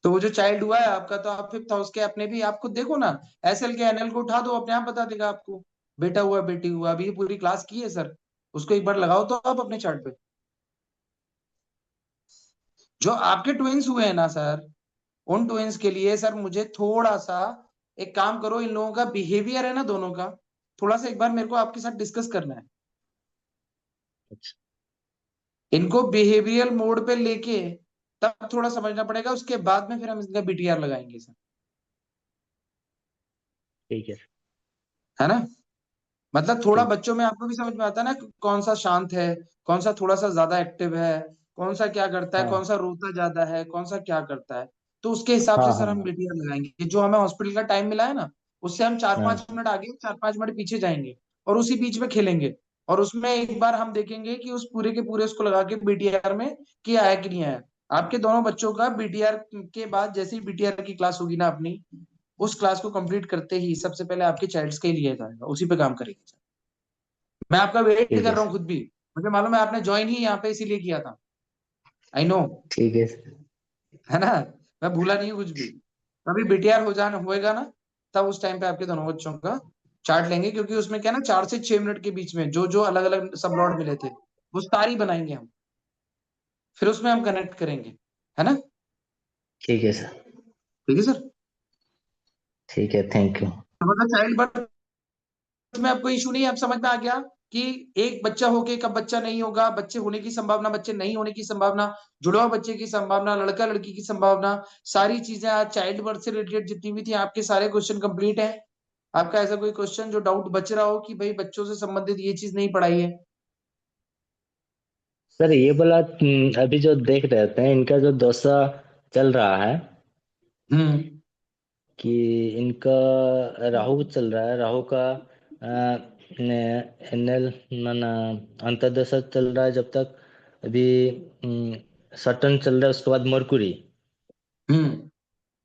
A: तो वो जो चाइल्ड हुआ है आपका, तो आप फिफ्थ हाउस के अपने भी आप खुद देखो ना, एसएल के एनएल को उठा दो, अपने आप बता देगा आपको। बेटा हुआ बेटी हुआ, अभी ये पूरी क्लास की है सर, उसको एक बार लगाओ तो आप अपने चार्ट पे। जो आपके ट्विंस हुए हैं ना सर, उन ट्विंस के लिए सर मुझे थोड़ा सा एक काम करो, इन लोगों का बिहेवियर है ना दोनों का, थोड़ा सा एक बार मेरे को आपके साथ डिस्कस करना है।
I: अच्छा
A: इनको बिहेवियरल मोड पे लेके तब थोड़ा समझना पड़ेगा, उसके बाद में फिर हम इसका बीटीआर लगाएंगे सर,
I: ठीक है।
A: है ना? मतलब थोड़ा
I: ठीक।
A: बच्चों में आपको भी समझ में आता है ना, कौन सा शांत है, कौन सा थोड़ा सा ज्यादा एक्टिव है, कौन सा क्या करता है, कौन
I: हाँ
A: सा रोता ज्यादा है, कौन सा क्या करता है। तो उसके हिसाब
I: हाँ
A: से
I: हाँ
A: सर हम
I: हाँ
A: बीटीआर लगाएंगे। जो हमें हॉस्पिटल का टाइम मिला है ना, उससे हम चार
I: हाँ।
A: पांच मिनट आगे, चार पांच मिनट पीछे जाएंगे, और उसी बीच में खेलेंगे। और उसमें एक बार हम देखेंगे कि उस पूरे के पूरे उसको लगा के बीटीआर में किया है कि नहीं आया। आपके दोनों बच्चों का बीटीआर के बाद, जैसे ही बीटीआर की क्लास होगी ना अपनी, उस क्लास को कंप्लीट करते ही सबसे पहले आपके चाइल्ड्स का ही लिया जाएगा, उसी पे काम करेंगे। मैं आपका वेट
I: ठीक
A: कर
I: है
A: रहा हूँ
I: सर।
A: खुद भी, मुझे मालूम है आपने ज्वाइन ही यहाँ पे इसीलिए किया था। आई नो,
I: ठीक है सर।
A: है ना? मैं भूला नहीं हूँ कुछ भी। कभी बीटीआर हो जाना होएगा ना, तब उस टाइम पे आपके दोनों बच्चों का चार्ट लेंगे, क्योंकि उसमें क्या ना, 4 से 6 मिनट के बीच में जो जो अलग अलग सब लॉट मिले थे, वो सारी बनाएंगे हम, फिर उसमें हम कनेक्ट करेंगे, है ना?
I: ठीक है सर।
A: ठीक है सर।
I: ठीक है, थैंक यू।
A: तो मतलब चाइल्ड बर्थ में आपको इशू नहीं है, अब समझ में आ गया कि एक बच्चा होके कब बच्चा नहीं होगा, बच्चे होने की संभावना, बच्चे नहीं होने की संभावना, जुड़वा बच्चे की संभावना, लड़का लड़की की संभावना, सारी चीजें आज चाइल्ड बर्थ से रिलेटेड जितनी भी थी, आपके सारे क्वेश्चन कंप्लीट है। आपका ऐसा कोई क्वेश्चन जो डाउट बच रहा हो कि भाई बच्चों से संबंधित ये चीज नहीं पढ़ाई है?
I: सर ये बोला अभी जो देख रहे थे इनका जो दशा चल रहा है
A: हम्म।
I: कि इनका राहु चल रहा है, राहु का एनएल माना अंतर्दशा चल रहा है जब तक। अभी सटन चल रहा है, उसके बाद मरकुरी,
A: हम्म।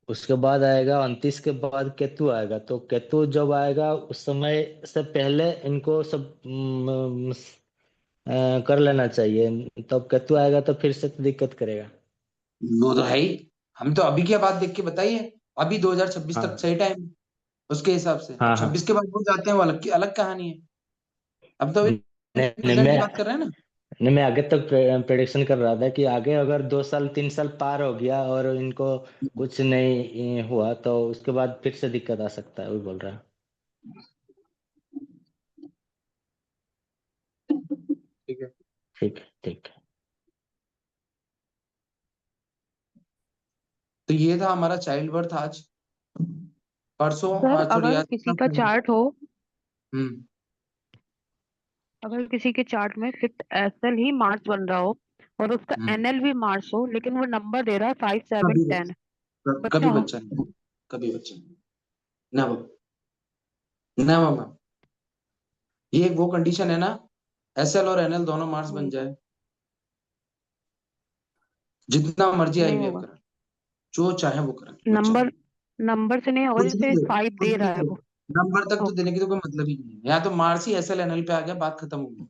I: उसके बाद आएगा 29 के बाद केतु आएगा। तो केतु जब आएगा उस समय से पहले इनको सब कर लेना चाहिए, तब केतु आएगा तो फिर से दिक्कत करेगा।
A: वो तो है ही। हम तो अभी की बात देख के बताइए, अभी 2026 तक
I: हाँ
A: सही टाइम है उसके हिसाब से। अब
I: हाँ हाँ।
A: 26 के बाद वो जाते हैं, वो अलग की अलग कहानी है। अब तो अभी
I: नहीं नहीं,
A: प्रेजेंट की बात कर रहे हैं ना।
I: नहीं मैं आगे तक प्रेडिक्शन कर रहा था कि आगे अगर 2 साल 3 साल पार हो गया और इनको कुछ नहीं हुआ तो उसके बाद फिर से दिक्कत आ सकता है, वो बोल रहा है।
A: ठीक है।
I: ठीक है ठीक है।
A: तो ये था हमारा चाइल्ड बर्थ आज, परसों,
E: सर
A: आज थोड़ी
E: अगर
A: आज
E: किसी का चार्ट हो,
A: हम्म।
E: अगर किसी के चार्ट में फिफ्थ एसएल ही मार्च बन रहा हो और उसका
A: हम्म।
E: एनएल भी मार्च हो, लेकिन वो नंबर दे रहा है 5 7
A: कभी
E: 10, बच्चा
A: कभी
E: हो।
A: बच्चा नहीं, कभी बच्चा नहीं। ना बाबा, ना बाबा, ये वो कंडीशन है ना, एसएल और एनएल दोनों मार्क्स बन जाए, जितना मर्जी
E: नहीं
A: आईवीएफ
E: होगा,
A: करा, जो चाहे वो करा, बच्चा
E: नंबर
A: नहीं।
E: नंबर से नहीं होगा,
A: कुछ नहीं
E: जैसे
A: देगा,
E: 5
A: कुछ
E: दे
A: नहीं
E: रहा है वो।
A: देगा, नंबर तक तो
E: ओके।
A: देने की तो कोई मतलब ही नहीं है। यहाँ तो मार्क्स ही एसएल एनएल पे आ गया, बात खत्म हो गई।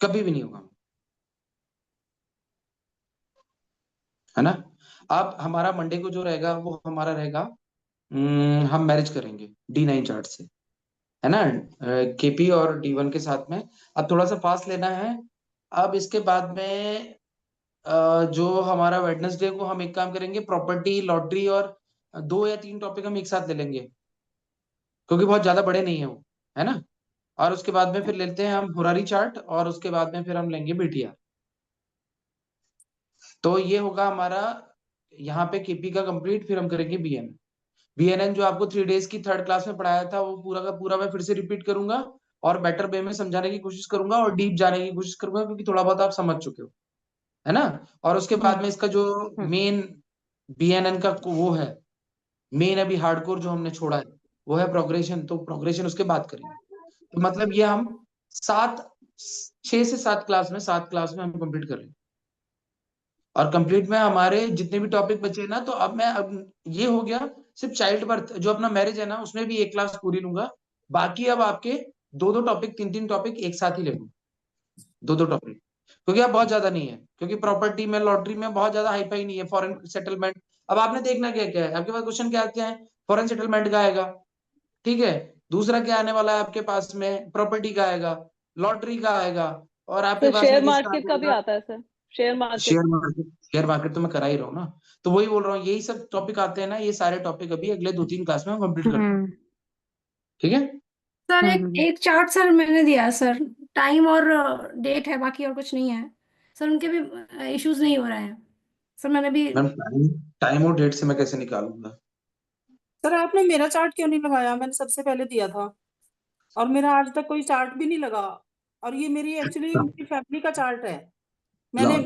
A: कभी भी नहीं होगा, है ना? अब हमारा मंडे को जो रहेगा वो हमारा रहेगा, हम मैरिज करेंगे D9 चार्ट से, है ना? केपी और D1 के साथ में। अब थोड़ा सा फास्ट लेना है। अब इसके बाद में जो हमारा वेडनेसडे को हम एक काम करेंगे, प्रॉपर्टी लॉटरी, और 2 या 3 टॉपिक हम एक साथ ले लेंगे, क्योंकि बहुत ज्यादा बड़े नहीं है वो, है ना? और उसके बाद में फिर लेते हैं हम हुरारी चार्ट, और उसके बाद में फिर हम लेंगे बीटीआर। तो ये होगा हमारा यहाँ पे केपी का कंप्लीट, फिर हम करेंगे बीएन। बीएनएन जो आपको 3 डेज की थर्ड क्लास में पढ़ाया था, वो पूरा का पूरा मैं फिर से रिपीट करूंगा। और बेटर वे में समझाने की कोशिश करूंगा और डीप जाने की कोशिश करूंगा, क्योंकि थोड़ा बहुत आप समझ चुके हो, है ना। और उसके बाद में इसका जो मेन BNN का वो है, मेन अभी हार्डकोर जो हमने छोड़ा है वो है प्रोग्रेशन, तो प्रोग्रेशन उसके बाद करेंगे। तो मतलब ये हम 6 से 7 क्लास में 7 क्लास में हम कंप्लीट कर रहे हैं। और कंप्लीट में हमारे जितने भी टॉपिक बचे ना, तो अब ये हो गया सिर्फ चाइल्ड बर्थ, जो अपना मैरिज है ना उसमें भी 1 क्लास पूरी लूंगा। बाकी अब आपके 2-2 टॉपिक 3-3 टॉपिक एक साथ ही ले लूंगा, 2-2 टॉपिक, क्योंकि अब बहुत ज्यादा नहीं है, क्योंकि प्रॉपर्टी में लॉटरी में बहुत ज्यादा हाई फाई नहीं है। फॉरेन सेटलमेंट अब आपने देखना क्या क्या है, आपके पास क्वेश्चन क्या है, फॉरेन सेटलमेंट का आएगा, ठीक है। दूसरा क्या आने वाला है आपके पास में, प्रॉपर्टी का आएगा, लॉटरी का आएगा, और आपके
D: तो
A: पास
D: शेयर
A: में किसका आ
D: मार्केट का भी
A: जाएगा,
D: आता है sir, share market.
A: Share market तो मैं करा ही रहा हूँ ना। तो वही बोल रहा हूँ, यही सब टॉपिक आते हैं ना, ये सारे टॉपिक अभी अगले 2-3 क्लास में हम कंप्लीट करते हैं, ठीक है।
F: सर एक एक चार्ट सर मैंने दिया है सर, टाइम और डेट है, बाकी और कुछ नहीं है सर। उनके भी इश्यूज नहीं हो रहे हैं सर। मैंने भी
A: मैम टाइम और डेट से मैं कैसे निकालूंगा?
G: सर आपने मेरा चार्ट क्यों नहीं लगाया? मैंने सबसे पहले दिया था और मेरा आज तक कोई चार्ट भी नहीं लगा। और ये मेरी एक्चुअली मेरी फैमिली का चार्ट है। मैंने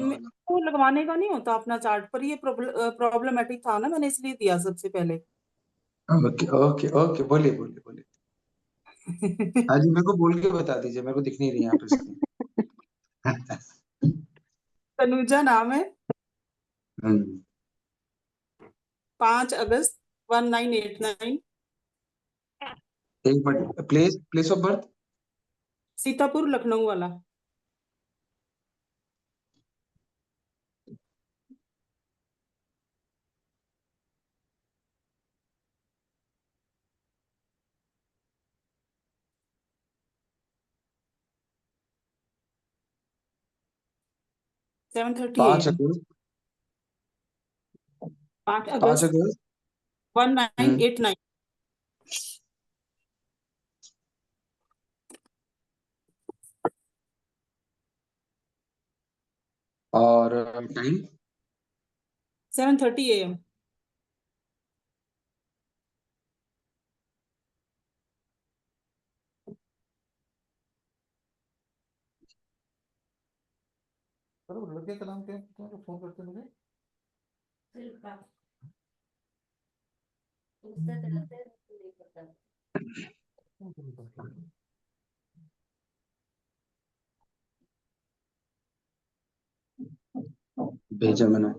G: को लगवाने का नहीं होता अपना चार्ट, पर ये प्रॉब्लमेटिक था ना, मैंने इसलिए दिया सबसे पहले।
A: ओके ओके ओके, बोलिए बोलिए बोलिए। हाँ जी, मेरे को बोल के बता दीजिए, मेरे को दिख नहीं रही यहाँ पे स्क्रीन।
G: तनुजा नाम है। 5 अगस्त 1989।
A: एक minute, place of birth.
G: Sitapur Lucknow वाला।
A: पाँच
G: 7:30 AM।
A: अगस्त
G: 5
A: 5
G: अगस्त
A: अगस्त
G: 1989।
A: और टाइम
G: 7:30 AM।
B: सर वो लड़के का नाम क्या है जो फोन करते हैं मुझे?
A: भेजा मैंने।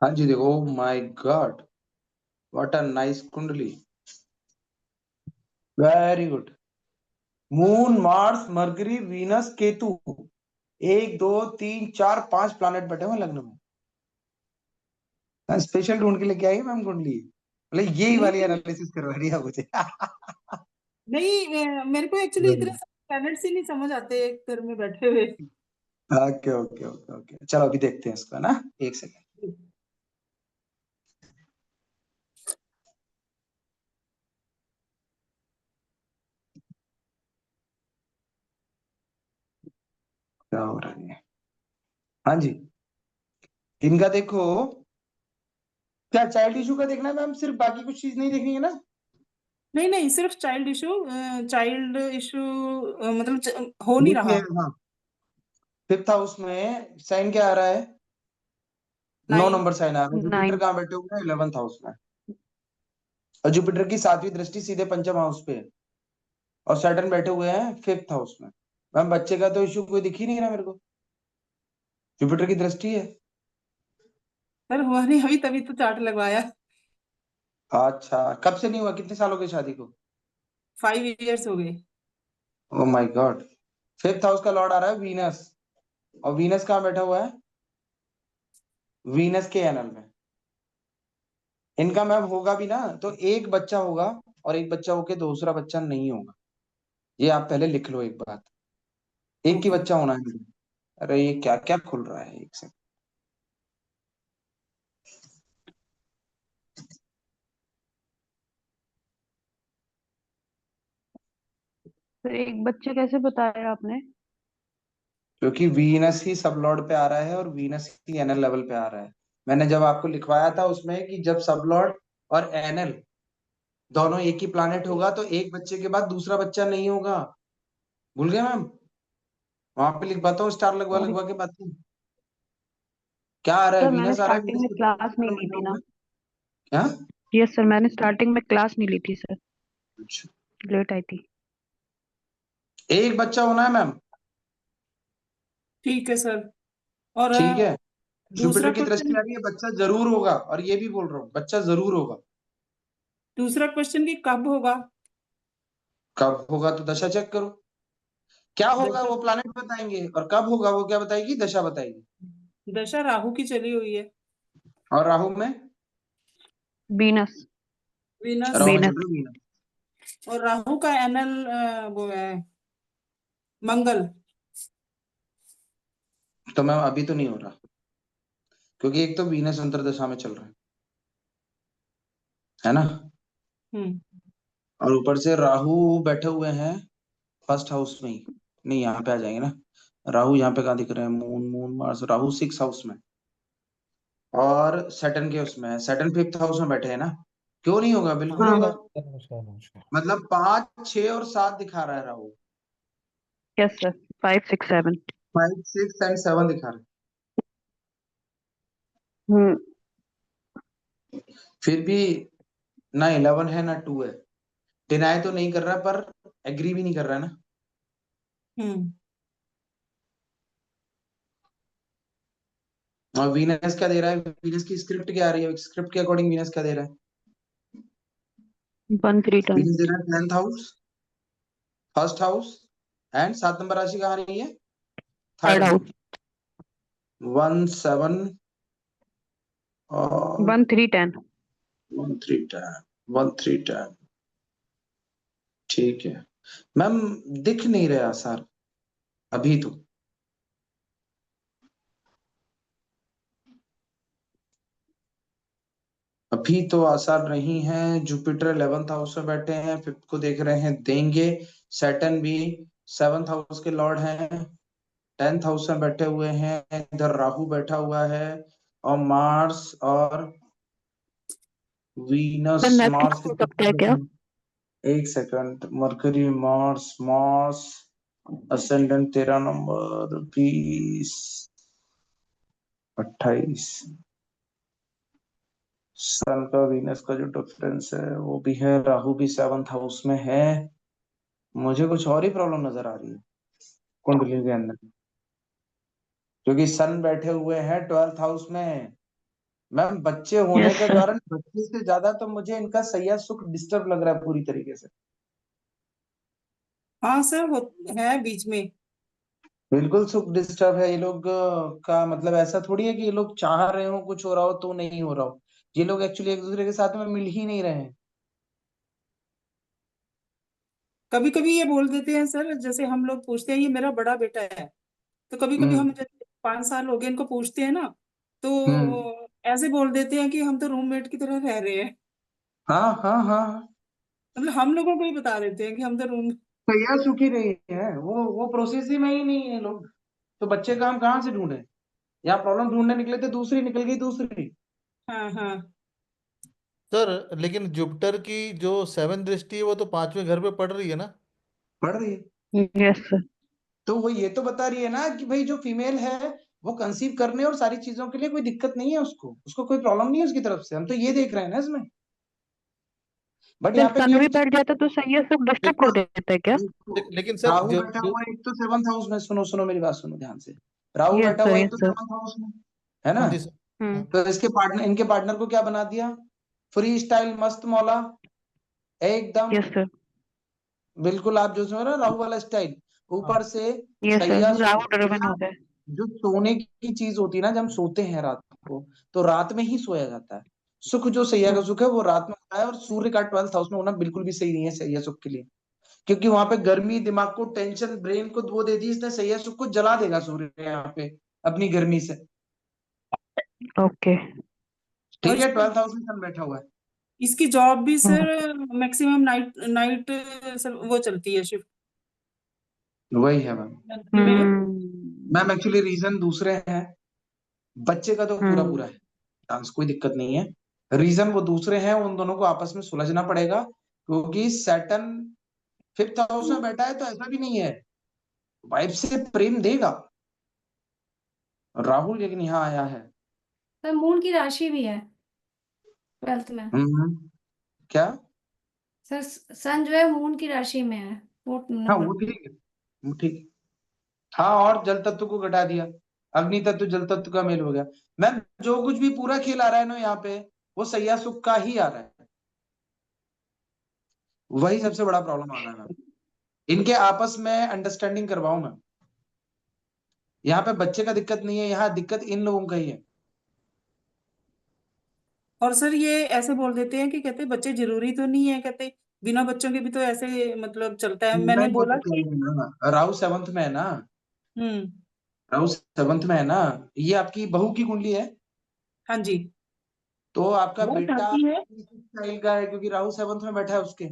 A: हाँ जी, देखो, my god, what a nice कुंडली, very good. Moon, Mars, Mercury, Venus, Ketu, 1 2 3 4 5 planet बैठे हुए लग्न में। स्पेशल ढूंढ के लेके आई मैम कुंडली, मतलब यही वाली एनालिसिस करवा रही है मुझे।
G: नहीं, मेरे को एक्चुअली इतने प्लैनेट्स ही नहीं समझ आते एक घर में बैठे हुए।
A: ओके ओके ओके ओके, चलो अभी देखते हैं इसका ना, एक सेकंड। क्या हो रहा है? हाँ जी, इनका देखो, क्या चाइल्ड इशू का देखना है मैम सिर्फ, बाकी कुछ चीज नहीं देखनी है ना?
G: नहीं नहीं, सिर्फ चाइल्ड इशू। चाइल्ड इशू मतलब हो नहीं रहा।
A: हाँ, 5th हाउस में साइन क्या आ रहा है? 9
G: 9।
A: नंबर साइन आ रहा है। जुपिटर
E: 9।
A: कहाँ बैठे हुए हैं? 11th हाउस में। और जुपिटर की 7वीं दृष्टि सीधे पंचम हाउस पे है। और सैटर्न बैठे हुए हैं 5th हाउस में। मैम बच्चे का तो इशू कोई दिख ही नहीं रहा मेरे को, जुपिटर की दृष्टि है।
G: सर हुआ नहीं अभी, तभी तो चार्ट लगवाया।
A: अच्छा, कब से नहीं हुआ, कितने साल हो गए शादी को?
G: 5 इयर्स हो गए।
A: Oh my God. 5th house का लॉर्ड आ रहा है वीनस, और वीनस कहाँ बैठा हुआ है? वीनस के एनल में। इनका मैम होगा भी ना तो एक बच्चा होगा और एक बच्चा होके दूसरा बच्चा नहीं होगा। ये आप पहले लिख लो एक बात, एक ही
G: ओके
A: बच्चा होना है। अरे ये क्या क्या खुल रहा है, एक सेकंड।
E: तो एक बच्चा कैसे बताया आपने?
A: क्योंकि वीनस ही सब लॉर्ड पे आ रहा है और वीनस ही एनएल लेवल पे आ रहा है। मैंने जब आपको लिखवाया था उसमें कि जब सब लॉर्ड और एनएल दोनों एक ही प्लानेट होगा तो एक बच्चे के बाद दूसरा बच्चा नहीं होगा। भूल गए मैम? वहां पे लिखवाता हूँ स्टार लगवा
E: सॉरी
A: लगवा के बात नहीं। क्या आ रहा है?
E: सर, मैंने
A: वीनस आ रहा है,
E: स्टार्टिंग
A: वीनस
E: में
A: कितना
E: क्लास नहीं
A: कितना
E: ली
A: बचा
E: थी
A: हुआ
E: ना।
A: है? क्या?
E: यस सर, मैंने स्टार्टिंग में क्लास नहीं ली थी सर,
A: अच्छा।
E: लेट आई थी।
A: एक बच्चा होना है मैम।
G: ठीक है सर। और
A: ठीक है,
G: दूसरा
A: जुपिटर की दृष्टि
G: क्वेश्चन,
A: आ रही है, बच्चा जरूर होगा, और ये भी बोल रहा हूँ बच्चा जरूर होगा।
G: दूसरा क्वेश्चन कि कब होगा?
A: कब होगा तो दशा चेक करो। क्या होगा
G: दशा,
A: वो प्लानिट बताएंगे, और कब होगा वो क्या बताएगी? दशा बताएगी।
G: दशा राहु की चली हुई है।
A: और राहु में?
E: बीनस।
G: वीनस।
A: राहु में
E: बीनस।
A: चल रही वीनस।
G: और राहु का एनल वो है मंगल।
A: तो मैम अभी तो नहीं हो रहा, क्योंकि एक तो वीनस अंतरदशा में चल रहा है ना,
G: हम्म
A: और ऊपर से राहु बैठे हुए हैं फर्स्ट हाउस में ही। नहीं, यहाँ पे आ जाएंगे ना। राहु यहाँ पे कहाँ दिख रहे हैं? Moon moon Mars, Rahu six house में, और सैटर्न के उसमें है। सैटर्न फिफ्थ हाउस में बैठे हैं ना, क्यों नहीं होगा? बिल्कुल
E: हाँ
A: होगा।
B: नमस्कार नमस्कार।
A: मतलब 5, 6 और 7 दिखा रहा है राहु।
E: Yes sir, 5 6 7।
A: 5, 6 एंड 7 दिखा रहा है।
E: हम्म।
A: फिर भी ना 11 है ना 2 है। डिनाई तो नहीं कर रहा, पर एग्री भी नहीं कर रहा है ना।
G: हम्म
A: और वीनस क्या दे रहा है? वीनस की स्क्रिप्ट क्या आ रही है? स्क्रिप्ट के अकॉर्डिंग वीनस क्या दे रहा है?
E: 1 3 10।
A: वीनस दे रहा है 10th house, first house, and 7 number राशि कहाँ आ रही है? थर्ड
E: थर्ड
A: में।
E: हाउस।
A: 1 7 और
E: 1 3 10।
A: 1 3 10, 1 3 10। ठीक है मैम, दिख नहीं रहा सर अभी तो। अभी तो आसार नहीं है। जुपिटर 11th हाउस में बैठे हैं, फिफ्थ को देख रहे हैं, देंगे। सैटर्न भी 7th हाउस के लॉर्ड हैं, 10th हाउस में बैठे हुए हैं। इधर राहु बैठा हुआ है, और मार्स और वीनस।
E: सर नेपच्यून
A: मार्स
E: हो
A: कितने
E: सकता है
A: बैठे
E: क्या?
A: हैं? एक second, mercury Mars, Mars ascendant 13 number, 20 28। सन का वीनस का जो डिफरेंस है वो भी है, राहु भी 7th हाउस में है। मुझे कुछ और ही प्रॉब्लम नजर आ रही है कुंडली के अंदर, क्योंकि सन बैठे हुए हैं 12th हाउस में। मैम बच्चे होने
E: यस
A: के
E: सर।
A: कारण बच्चे से ज्यादा तो मुझे इनका सैया सुख डिस्टर्ब लग रहा है पूरी तरीके से।
G: हाँ सर, वो है बीच में।
A: बिल्कुल सुख डिस्टर्ब है। ये लोग का मतलब ऐसा थोड़ी है कि ये लोग चाह रहे हो कुछ हो रहा हो तो नहीं हो रहा हो। ये लोग एक्चुअली एक दूसरे के साथ में मिल ही नहीं रहे हैं।
G: कभी कभी ये बोल देते हैं सर, जैसे हम लोग पूछते हैं ये मेरा बड़ा बेटा है, तो कभी कभी
A: हम्म
G: हम जैसे 5 साल हो गए इनको पूछते हैं ना, तो
A: हम्म।
G: ऐसे बोल देते हैं कि हम तो रूममेट की तरह रह रहे हैं।
A: हाँ हाँ हाँ।
G: मतलब हम लोगों को ही बता देते हैं कि हम तो रूम।
A: सैया सुख ही नहीं है, वो प्रोसेस ही में ही नहीं है लोग। तो बच्चे का हम कहाँ से ढूंढे? यहाँ प्रॉब्लम ढूंढने निकले थे, दूसरी निकल गई दूसरी।
G: हाँ हाँ।
B: सर लेकिन जुपिटर की जो 7 दृष्टि है वो तो 5वें घर पे पड़ रही है ना।
A: पढ़ रही है,
E: यस सर।
A: तो वो ये तो बता रही है ना कि भाई जो फीमेल है वो कंसीव करने और सारी चीजों के लिए कोई दिक्कत नहीं है, उसको उसको कोई प्रॉब्लम नहीं है उसकी तरफ से। हम तो ये देख रहे हैं ना इसमें। बट
E: सर
A: यहाँ पे
E: सन
A: ये
E: भी
A: भी
E: बैठ जाता तो सही है, सब डिस्टर्ब कर
A: देखो,
E: देता है क्या?
B: लेकिन सर
A: राहु
B: जो
A: बैठा
B: जो
A: हुआ है एक तो 7th हाउस में, सुनो सुनो मेरी बात सुनो ध्यान से। राहु
E: यस
A: बैठा
E: सर।
A: हुआ है एक
E: यस
A: तो
E: सर।
A: 7th हाउस में, है ना।
B: हाँ जी सर।
E: हम्म।
B: हाँ।
A: तो इसके पार्टनर, इनके पार्टनर को क्या बना दिया? फ्री स्टाइल मस्त मौला एकदम।
E: Yes sir.
A: बिल्कुल आप जो सुन रहे हो राहु वाला स्टाइल, ऊपर
B: हाँ।
A: से
E: यस
A: सैया
E: सर, राहु ड्रिवन
A: सैया।
E: हो गए।
A: जो सोने की चीज होती है ना, जब हम सोते हैं रात को तो रात में ही सोया जाता है। सुख जो सैया का सुख है वो रात में होता है, और सूर्य का 12th हाउस में होना बिल्कुल भी सही नहीं है सैया सुख के लिए, क्योंकि वहां पे गर्मी, दिमाग को टेंशन, ब्रेन को वो दे दी इसने, सैया सुख को जला देगा सूर्य यहाँ पे अपनी गर्मी से।
E: ओके।
G: और
A: ठीक है, 12th हाउस में सन बैठा हुआ है।
G: इसकी जॉब भी sir maximum night night sir वो चलती है शिफ्ट
A: वही है मैम। मैम एक्चुअली रीजन दूसरे हैं, बच्चे का तो पूरा पूरा है चांस, कोई दिक्कत नहीं है। रीजन वो दूसरे हैं, उन दोनों को आपस में सुलझना पड़ेगा, क्योंकि सैटर्न 5th हाउस में बैठा है तो ऐसा भी नहीं है, वाइफ से प्रेम देगा। राहुल लेकिन यहाँ आया है।
F: सर मून की राशि भी है 12th में।
A: क्या?
F: सर सन जो है मून की राशि में है 4th
A: हाँ
F: नंबर।
A: वो ठीक है, वो ठीक। हाँ, और जल तत्व को घटा दिया, अग्नि तत्व जल तत्व का मेल हो गया। मैम जो कुछ भी पूरा खेल आ रहा है ना यहाँ पे, वो सैया सुख का ही आ रहा है, वही सबसे बड़ा प्रॉब्लम आ रहा है मैम। इनके आपस में अंडरस्टैंडिंग करवाओ मैम। यहाँ पे बच्चे का दिक्कत नहीं है, यहाँ दिक्कत इन लोगों का ही है।
G: और सर ये ऐसे बोल देते हैं कि कहते बच्चे जरूरी तो नहीं है, कहते बिना बच्चों के भी तो ऐसे मतलब चलता है। मैंने
A: नहीं, वो
G: बोला
A: तो
G: कि
A: कह रही हूँ ना, राहु 7th में है ना,
G: हम्म
A: राहु 7th में है ना, ये आपकी बहू की कुंडली है,
G: हाँ जी,
A: तो आपका
G: वो
A: बेटा
G: चाहती है,
A: स्टाइल का है, क्योंकि राहु 7th में बैठा है उसके।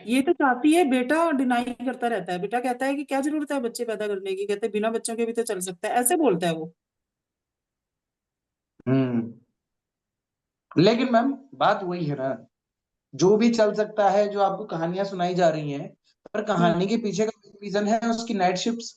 G: ये तो चाहती है, बेटा डिनाई करता रहता है। बेटा कहता है कि क्या जरूरत है बच्चे पैदा करने की, कहते बिना बच्चों के भी तो चल सकता है, ऐसे बोलता है वो।
A: लेकिन मैम बात वही है ना, जो भी चल सकता है, जो आपको कहानियां सुनाई जा रही हैं, पर
G: हम्म
A: कहानी के पीछे का रीजन है उसकी नाइट शिफ्ट्स,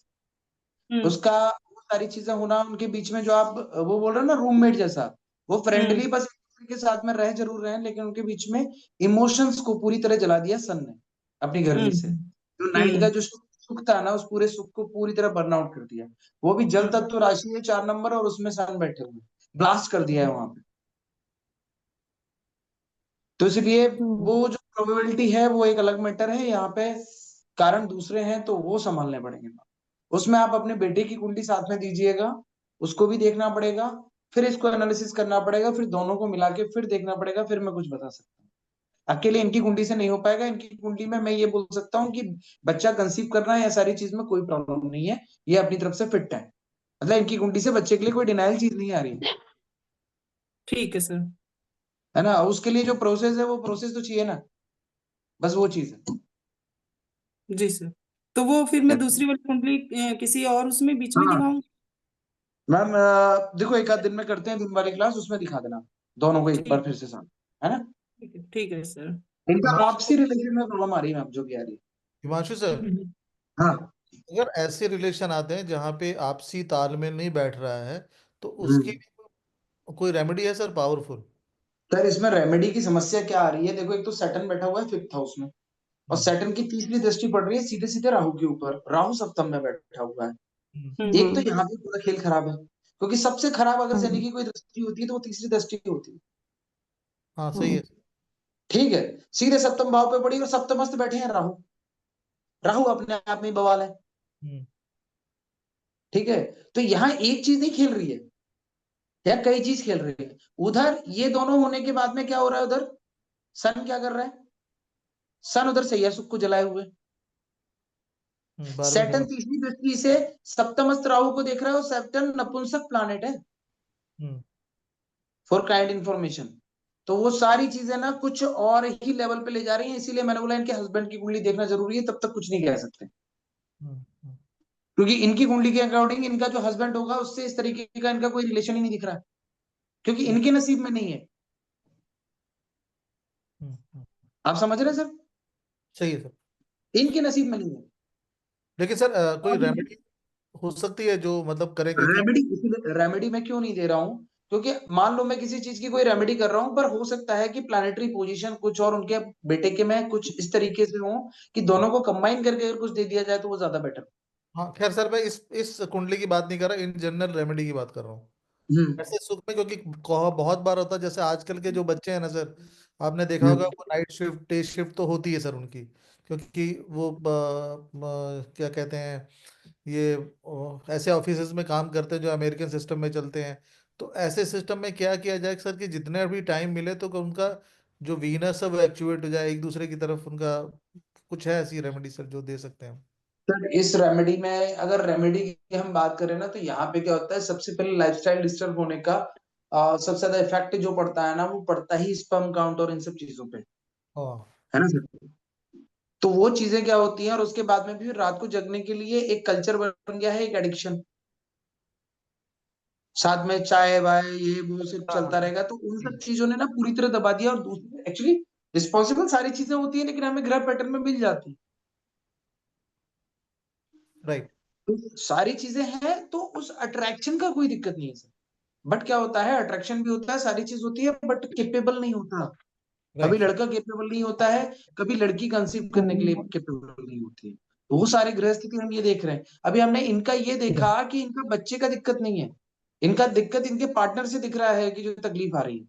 G: हम्म
A: उसका वो सारी चीजें होना उनके बीच में, जो आप वो बोल रहे हो ना रूममेट जैसा, वो फ्रेंडली
G: हम्म
A: बस एक दूसरे के साथ में रह जरूर रहे हैं, लेकिन उनके बीच में इमोशंस को पूरी तरह जला दिया सन ने अपनी गर्मी से।
G: हम्म
A: जो नाइट का जो सुख था ना, उस पूरे सुख को पूरी तरह बर्न आउट कर दिया। वो भी जल तत्व राशि है 4 नंबर, और उसमें सन बैठे हुए, ब्लास्ट कर दिया है वहां पे। तो इसलिए वो जो प्रोबेबिलिटी है वो एक अलग मैटर है, यहाँ पे कारण दूसरे हैं तो वो संभालने पड़ेंगे। उसमें आप अपने बेटे की कुंडली साथ में दीजिएगा, उसको भी देखना पड़ेगा, फिर इसको एनालिसिस करना पड़ेगा, फिर दोनों को मिला के फिर देखना पड़ेगा, फिर मैं कुछ बता सकता हूँ। अकेले इनकी कुंडली से नहीं हो पाएगा। इनकी कुंडली में मैं ये बोल सकता हूँ कि बच्चा कंसीव करना है, या सारी चीज में कोई प्रॉब्लम नहीं है, ये अपनी तरफ से फिट है, मतलब इनकी कुंडली से बच्चे के लिए कोई डिनाइल चीज नहीं आ रही है।
G: ठीक है सर।
A: है ना, उसके लिए जो प्रोसेस है वो प्रोसेस तो चाहिए ना, बस वो चीज है।
G: जी सर, तो वो फिर मैं दूसरी वाली कुंडली किसी और उसमें बीच में
A: हाँ
G: दिखाऊं?
A: मैम, देखो एक आध दिन में करते हैं दिन वाली क्लास, उसमें दिखा देना दोनों को एक बार
G: ठीक
A: फिर से साथ, है ना।
G: ठीक है सर।
A: इनका आपसी
B: हिमांशु
A: रिलेशन में प्रॉब्लम आ रही है मैम, जो भी आ रही है।
B: हिमांशु सर,
A: हाँ।
B: अगर ऐसे रिलेशन आते हैं जहाँ पे आपसी तालमेल नहीं बैठ रहा है, तो उसके
A: हम्म।
B: लिए कोई रेमेडी है सर पावरफुल?
A: सर इसमें रेमेडी की समस्या क्या आ रही है, देखो एक तो सैटर्न बैठा हुआ है 5th हाउस में, और
B: हम्म
A: सैटर्न की तीसरी दृष्टि पड़ रही है सीधे सीधे राहु के ऊपर, राहु सप्तम में बैठा हुआ है। एक तो यहाँ पे पूरा खेल खराब है, क्योंकि सबसे खराब अगर शनि की कोई दृष्टि होती है तो वो तीसरी दृष्टि होती है।
B: हाँ सही है।
A: ठीक है, सीधे सप्तम भाव पे पड़ी और सप्तमस्त बैठे हैं राहु, राहु अपने आप में ही बवाल है।
B: हम्म
A: ठीक है, तो यहाँ एक चीज नहीं खेल रही है, या कई चीज खेल रही है। उधर ये दोनों होने के बाद में क्या हो रहा है, उधर सन क्या कर रहा है, सन उधर सैया सुख को जलाए हुए,
B: 12वें
A: सैटर्न
B: घर।
A: तीसरी दृष्टि से सप्तमस्त राहु को देख रहा है, और सैटर्न नपुंसक प्लैनेट है
B: हम्म
A: फॉर काइंड इंफॉर्मेशन। तो वो सारी चीजें ना कुछ और ही लेवल पे ले जा रही हैं, इसीलिए मैंने बोला इनके हस्बैंड की कुंडली देखना जरूरी है, तब तक कुछ नहीं कह सकते,
B: हम्म।
A: क्योंकि इनकी कुंडली के अकॉर्डिंग इनका जो हस्बैंड होगा उससे इस तरीके का इनका कोई रिलेशन ही नहीं दिख रहा है, क्योंकि
B: हम्म,
A: इनके नसीब में नहीं है।
B: हम्म।
A: आप समझ रहे हैं सर,
B: सही है सर।
A: इनके नसीब में नहीं है।
B: लेकिन सर कोई
A: अब
B: रेमेडी हो सकती है जो मतलब करे, क्योंकि
A: रेमेडी, इसीलिए रेमेडी मैं क्यों नहीं दे रहा हूं, क्योंकि मान लो मैं किसी चीज की कोई रेमेडी कर रहा हूं, पर हो सकता है कि प्लानिटरी पोजीशन कुछ और उनके बेटे के में कुछ इस तरीके से हो कि दोनों को कंबाइन करके अगर कुछ दे दिया जाए तो वो ज्यादा बेटर।
B: हाँ खैर सर, मैं इस कुंडली की बात नहीं कर रहा, इन जनरल रेमेडी की बात कर रहा हूँ।
A: हम्म
B: ऐसे सुख में, क्योंकि बहुत बार होता है, जैसे आजकल के जो बच्चे हैं ना सर, आपने देखा होगा
A: हम्म
B: वो नाइट शिफ्ट डे शिफ्ट तो होती है सर उनकी, क्योंकि वो क्या कहते हैं, ये ऐसे ऑफिसेज में काम करते हैं जो अमेरिकन सिस्टम में चलते हैं, तो ऐसे सिस्टम में क्या किया जाए सर कि जितने भी टाइम मिले तो उनका जो वीनस है वो एक्चुएट हो जाए एक दूसरे की तरफ, उनका कुछ है ऐसी रेमेडी सर जो दे सकते हैं हम?
A: सर इस रेमेडी में अगर रेमेडी की हम बात करें ना, तो यहाँ पे क्या होता है, सबसे पहले लाइफस्टाइल डिस्टर्ब होने का सबसे ज्यादा इफेक्ट जो पड़ता है ना, वो पड़ता ही स्पर्म काउंट और इन सब चीजों पे,
B: हाँ
A: है ना सर। तो वो चीजें क्या होती हैं, और उसके बाद में भी रात को जगने के लिए एक कल्चर बन गया है, एक एडिक्शन, साथ में चाय वाय ये वो सब चलता रहेगा, तो उन सब चीजों ने ना पूरी तरह दबा दिया। और दूसरी एक्चुअली रिस्पॉन्सिबल सारी चीजें होती है, लेकिन हमें ग्रह पैटर्न में मिल जाती है।
B: राइट।
A: तो सारी चीजें हैं, तो उस अट्रैक्शन का कोई दिक्कत नहीं है सर। बट क्या होता है, अट्रैक्शन भी होता है, सारी चीज होती है, बट केपेबल नहीं होता। कभी
B: राइट।
A: लड़का केपेबल नहीं होता है, कभी लड़की कंसीव करने के लिए केपेबल नहीं होती है। तो वो सारी ग्रह स्थिति हम ये देख रहे हैं। अभी हमने इनका ये देखा कि इनका बच्चे का दिक्कत नहीं है, इनका दिक्कत इनके पार्टनर से दिख रहा है कि जो तकलीफ आ रही है।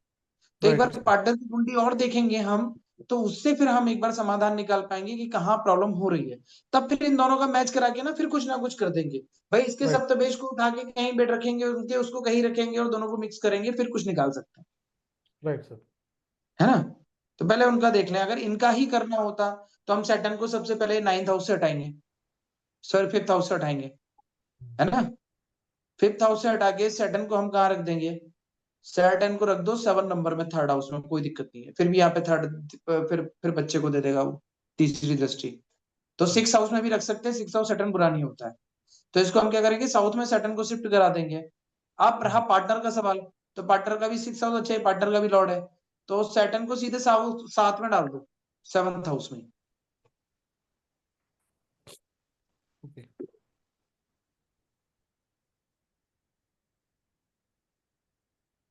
A: तो एक बार
B: राइट।
A: पार्टनर की कुंडली और देखेंगे हम, तो उससे फिर हम एक बार समाधान निकाल पाएंगे कि कहाँ प्रॉब्लम हो रही है। तब फिर इन दोनों का मैच करा के ना फिर कुछ ना कुछ कर देंगे। भाई इसके
B: राइट।
A: सप्तमेश को उठा के कहीं बेड रखेंगे, उनके उसको कहीं रखेंगे, और दोनों को मिक्स करेंगे, फिर कुछ निकाल सकते हैं,
B: राइट सर।
A: है ना। तो पहले उनका देख लें। अगर इनका ही करना होता तो हम सैटर्न को सबसे पहले 9th हाउस से हटाएंगे, सॉरी 5th हाउस से हटाएंगे, है ना। 5th हाउस से हटा के सैटर्न को हम कहाँ रख देंगे, सैटर्न को रख दो 7 नंबर में, 3rd हाउस में, कोई दिक्कत नहीं है। फिर भी यहाँ पे थर्ड, फिर बच्चे को दे देगा वो तीसरी दृष्टि। तो 6th हाउस में भी रख सकते हैं, 6th हाउस सैटर्न बुरा नहीं होता है। तो इसको हम क्या करेंगे, साउथ में सैटर्न को शिफ्ट करा देंगे। अब रहा पार्टनर का सवाल, तो पार्टनर का भी 6th हाउस अच्छा है, पार्टनर का भी लॉर्ड है, तो सैटर्न को सीधे साउथ साथ में डाल दो, 7th हाउस में।
B: ओके।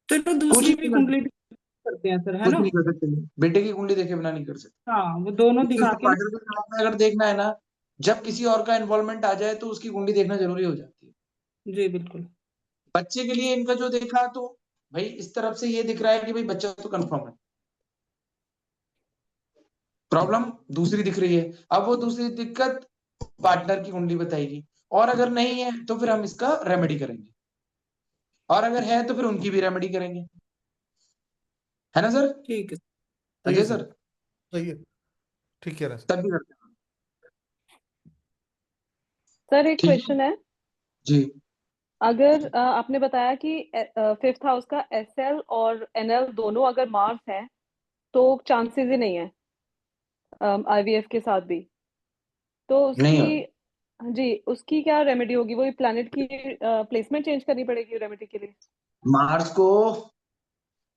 G: तो
A: कुछ
G: दूसरी
A: नहीं
G: भी
A: कर
G: कुंडली
A: सकते,
G: करते हैं सर, है
A: कुछ
G: ना।
A: नहीं कर सकते, बेटे की कुंडली देखे बिना नहीं कर सकते।
G: हाँ, वो दोनों
A: क्योंकि
G: दिखा
A: उसको
G: के ना।
A: पार्टनर के साथ में अगर देखना है ना, जब किसी और का इन्वॉल्वमेंट आ जाए तो उसकी कुंडली देखना जरूरी हो जाती है।
G: जी बिल्कुल।
A: बच्चे के लिए इनका जो देखा, तो भाई इस तरफ से ये दिख रहा है कि भाई बच्चा तो कंफर्म है, प्रॉब्लम दूसरी दिख रही है। अब वो दूसरी दिक्कत पार्टनर की कुंडली बताएगी, और अगर नहीं है तो फिर हम इसका रेमेडी करेंगे, और अगर है तो फिर उनकी भी रेमेडी करेंगे, है ना सर।
G: ठीक है।
B: सही है
A: अजय
B: सर।
A: सर,
B: सही है। ठीक कह रहे हैं सर।
A: तब भी करते हैं।
D: सर एक
A: ठीक है
D: क्वेश्चन है।
A: जी।
D: अगर आपने बताया कि 5th हाउस का SL और NL दोनों अगर मार्स है तो चांसेस ही नहीं है IVF के साथ भी, तो
A: नहीं
D: उसकी,
A: हो,
D: हाँ जी, उसकी क्या रेमेडी होगी? वही प्लैनेट की प्लेसमेंट चेंज करनी पड़ेगी रेमेडी के लिए?
A: मार्स को,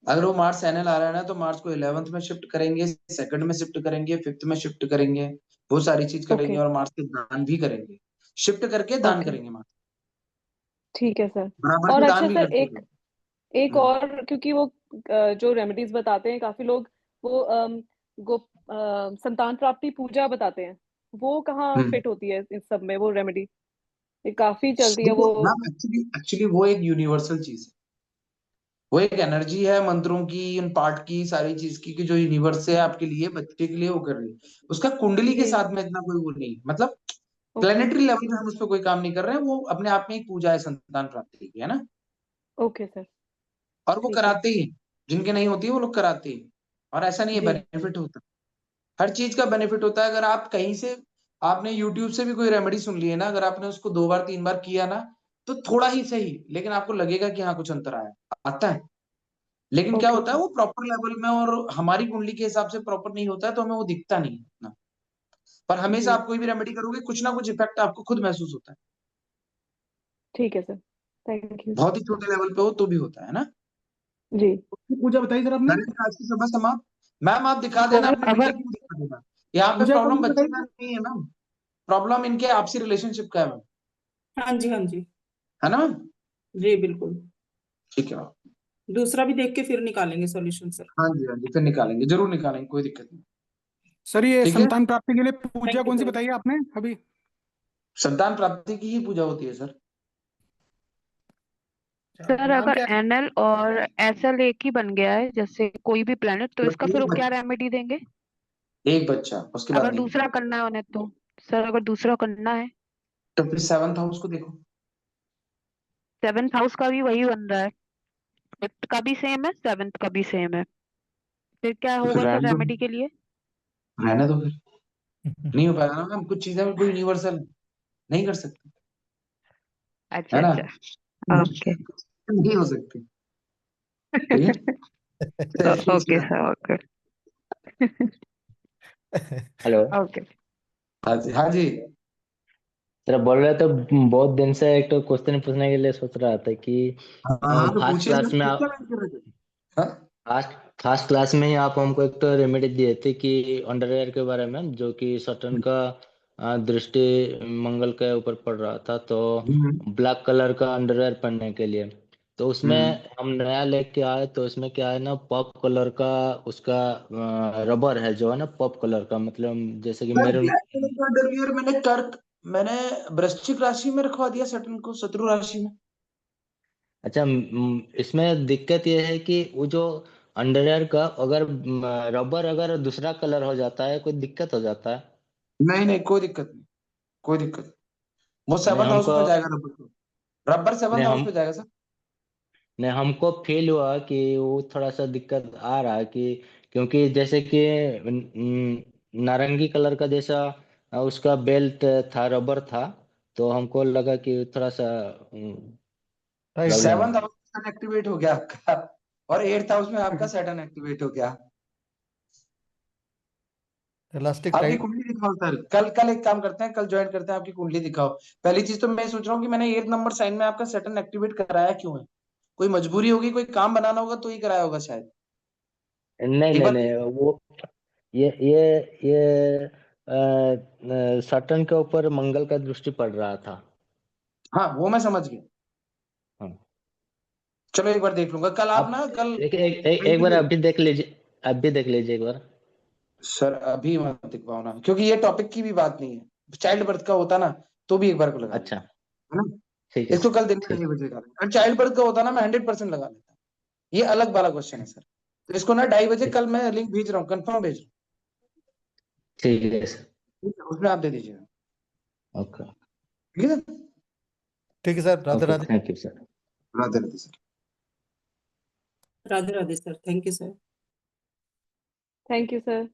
A: अगर वो मार्स एनएल आ रहा है ना, तो मार्स को 11th में शिफ्ट करेंगे, 2nd में शिफ्ट करेंगे, 5th में शिफ्ट करेंगे, वो सारी चीज करेंगे,
D: ओके।
A: और मार्स के दान भी करेंगे, शिफ्ट करके दान
D: ओके,
A: करेंगे मार्स,
D: ठीक है सर।
A: बराबर
D: और
A: से
D: अच्छा
A: दान भी
D: सर,
A: करते
D: एक
A: हैं।
D: एक और, क्योंकि वो जो रेमेडीज बताते हैं काफी लोग, वो संतान प्राप्ति पूजा बताते हैं, वो कहाँ
A: हम्म।
D: फिट होती है इस सब में वो रेमेडी? ये काफी चलती है
A: देखो
D: वो।
A: ना, एक्चुअली एक्चुअली वो एक यूनिवर्सल चीज है, वो एक एनर्जी है मंत्रों की, उन पाठ की, सारी चीज की, कि जो यूनिवर्स है आपके लिए, बच्चे के लिए वो कर रही है। उसका कुंडली के
D: जी।
A: साथ में इतना कोई वो नहीं, मतलब
D: ओके।
A: प्लेनेटरी लेवल पे हम उस पर कोई काम नहीं कर रहे हैं, वो अपने आप में एक पूजा है संतान प्राप्ति की, है ना।
D: Okay sir.
A: और वो
D: ठीक है।
A: कराते ही, जिनके नहीं होती है वो लोग कराते ही। और ऐसा नहीं है,
D: जी।
A: बेनिफिट होता है, हर चीज का बेनिफिट होता है। अगर आप कहीं से, आपने यूट्यूब से भी कोई रेमेडी सुन ली है ना, अगर आपने उसको 2 बार 3 बार किया ना, तो थोड़ा ही सही, लेकिन आपको लगेगा कि हाँ कुछ अंतर आया, आता है। लेकिन क्या
D: ओके
A: होता है,
D: सर।
A: वो प्रॉपर लेवल में और हमारी कुंडली के हिसाब से प्रॉपर नहीं होता है, तो हमें वो दिखता नहीं है इतना। पर हमेशा
D: जी।
A: आप कोई भी रेमेडी करोगे, कुछ ना कुछ इफेक्ट आपको खुद महसूस होता है,
D: ठीक है सर। Thank you.
A: बहुत ही छोटे लेवल पे हो तो भी होता है ना।
D: जी।
J: पूजा बताई सर आपने।
A: नरेंद्र, आज की सभा समाप्त। मैम आप दिखा देना
E: सर
A: अपने बेटे
E: अगर
A: की, भी दिखा देना। यहाँ पे
J: पूजा कौन
A: प्रॉब्लम
J: सी
A: बच्चे का
J: बताई।
A: नहीं है मैम, प्रॉब्लम इनके आपसी रिलेशनशिप का है मैम,
G: हाँ जी, हाँ जी।
A: है ना मैम।
G: जी बिल्कुल।
A: ठीक है मैम।
G: दूसरा भी देख के फिर निकालेंगे सॉल्यूशन सर।
A: हाँ जी, हाँ जी, फिर निकालेंगे, जरूर निकालेंगे, कोई दिक्कत नहीं।
J: सर ये
A: ठीक है,
J: संतान प्राप्ति के लिए पूजा
G: थैंक यू
J: कौन सी
G: सर।
J: बताई आपने अभी।
A: संतान प्राप्ति की ही पूजा होती है सर।
E: सर
J: नाम
E: अगर
J: क्या है।
E: NL और SL एक ही बन गया है, जैसे कोई भी प्लेनेट, तो
A: तो
E: इसका
A: एक
E: फिर क्या
A: बच्चा,
E: रेमेडी देंगे?
A: एक बच्चा, उसके बाद
E: अगर
A: नहीं।
E: दूसरा करना है उन्हें तो? सर अगर दूसरा करना है,
A: तो फिर 7th हाउस को देखो।
E: 7th हाउस का भी वही बन रहा है। फिफ्थ का भी सेम है, सेवेंथ का भी सेम है, फिर क्या
A: तो फिर
E: होगा सर
A: रहने दो,
E: रेमेडी के लिए?
A: रहने दो फिर। नहीं हो पाएगा ना, हम कुछ चीजें कोई यूनिवर्सल नहीं कर सकते,
E: अच्छा
A: है ना?
E: अच्छा, ओके।
A: नहीं हो सकती, ठीक है?
E: Okay sir, okay.
I: Hello
E: okay.
A: हाँ जी, हाँ जी।
I: सर बोल रहे तो बहुत दिन से एक तो क्वेश्चन पूछने के लिए सोच रहा था कि
A: हाँ हाँ, तो
I: फर्स्ट
A: पूछिए
I: क्लास
A: सर,
I: में
A: पूछिए
I: आप
A: ना, क्या हाँ
I: फर्स्ट फर्स्ट क्लास में ही आप हमको एक तो रेमेडी दिए थे कि अंडरवेयर के बारे में, जो कि सटन का दृष्टि मंगल के ऊपर पड़ रहा था, तो
A: हम्म,
I: ब्लैक कलर का अंडरवेयर पहनने के लिए। तो उसमें
A: हम्म।
I: हम नया लेके आए, तो इसमें क्या है ना, पॉप कलर का उसका रबर है जो है ना, पॉप कलर का, मतलब जैसे कि
A: सर
I: मेरे।
A: ब्लैक कलर का अंडरवियर मैंने वृश्चिक राशि में रखवा दिया सटन को, शत्रु राशि में।
I: अच्छा, इसमें दिक्कत ये है कि वो जो अंडरवेयर का अगर रबर अगर दूसरा कलर हो जाता है, कोई दिक्कत हो जाता है?
A: नहीं नहीं, कोई दिक्कत नहीं, कोई दिक्कत नहीं। वो
I: नहीं
A: सेवंथ हाउस
I: हमको
A: में जाएगा रबर को, रबर
I: नहीं
A: सेवंथ हाउस
I: हम
A: में जाएगा सर।
I: नहीं हमको फील हुआ कि वो थोड़ा सा दिक्कत आ रहा है कि, क्योंकि जैसे कि नारंगी कलर का जैसा उसका बेल्ट था, रबर था, तो हमको लगा कि थोड़ा सा
B: टाइट है।
I: प्रॉब्लम
A: सेवंथ
I: है।
A: हाउस में एक्टिवेट हो गया आपका, और एट्थ हाउस में आपका सैटर्न एक्टिवेट हो गया।
B: इलास्टिक
A: आपकी
B: टाइट।
A: कुंडली दिखाओ सर, कल कल एक काम करते हैं, कल ज्वाइन करते हैं, आपकी कुंडली दिखाओ। पहली चीज तो मैं सोच रहा हूँ कि मैंने 8 नंबर साइन में आपका सैटर्न एक्टिवेट कराया क्यों है? कोई मजबूरी होगी, कोई काम बनाना होगा तो ही कराया होगा शायद।
I: नहीं
A: एक
I: नहीं
A: बार
I: नहीं, वो ये सटन के ऊपर मंगल का दृष्टि पड़ रहा था।
A: हाँ, वो मैं समझ गया।
I: हाँ।
A: चलो एक बार देख लूंगा कल, आप ना
I: आप
A: कल
I: एक बार अभी देख लीजिए, आप भी देख लीजिए एक बार।
A: सर अभी मत दिखवाओ ना, क्योंकि ये टॉपिक की भी बात नहीं है, चाइल्ड बर्थ का होता ना तो भी एक बार को लगा
I: अच्छा,
A: लेता, है ना?
I: ठीक है
A: इसको
I: सर,
A: कल दिन में
I: ठीक
A: 2:30 बजे का, और चाइल्ड बर्थ का होता ना मैं 100% लगा लेता। ये अलग वाला क्वेश्चन है सर, तो इसको ना 2:30 बजे
I: ठीक
A: कल मैं लिंक भेज रहा हूँ, कंफर्म भेज रहा
I: ठीक है सर।
A: हूँ, ठीक है? उसमें आप दे दीजिएगा,
I: ओके।
A: ठीक है सर?
B: ठीक है sir, Radhe
I: okay,
B: Radhe.
I: Thank you sir.
A: Radhe Radhe sir.
G: Radhe Radhe sir, thank you sir.
D: Thank you sir.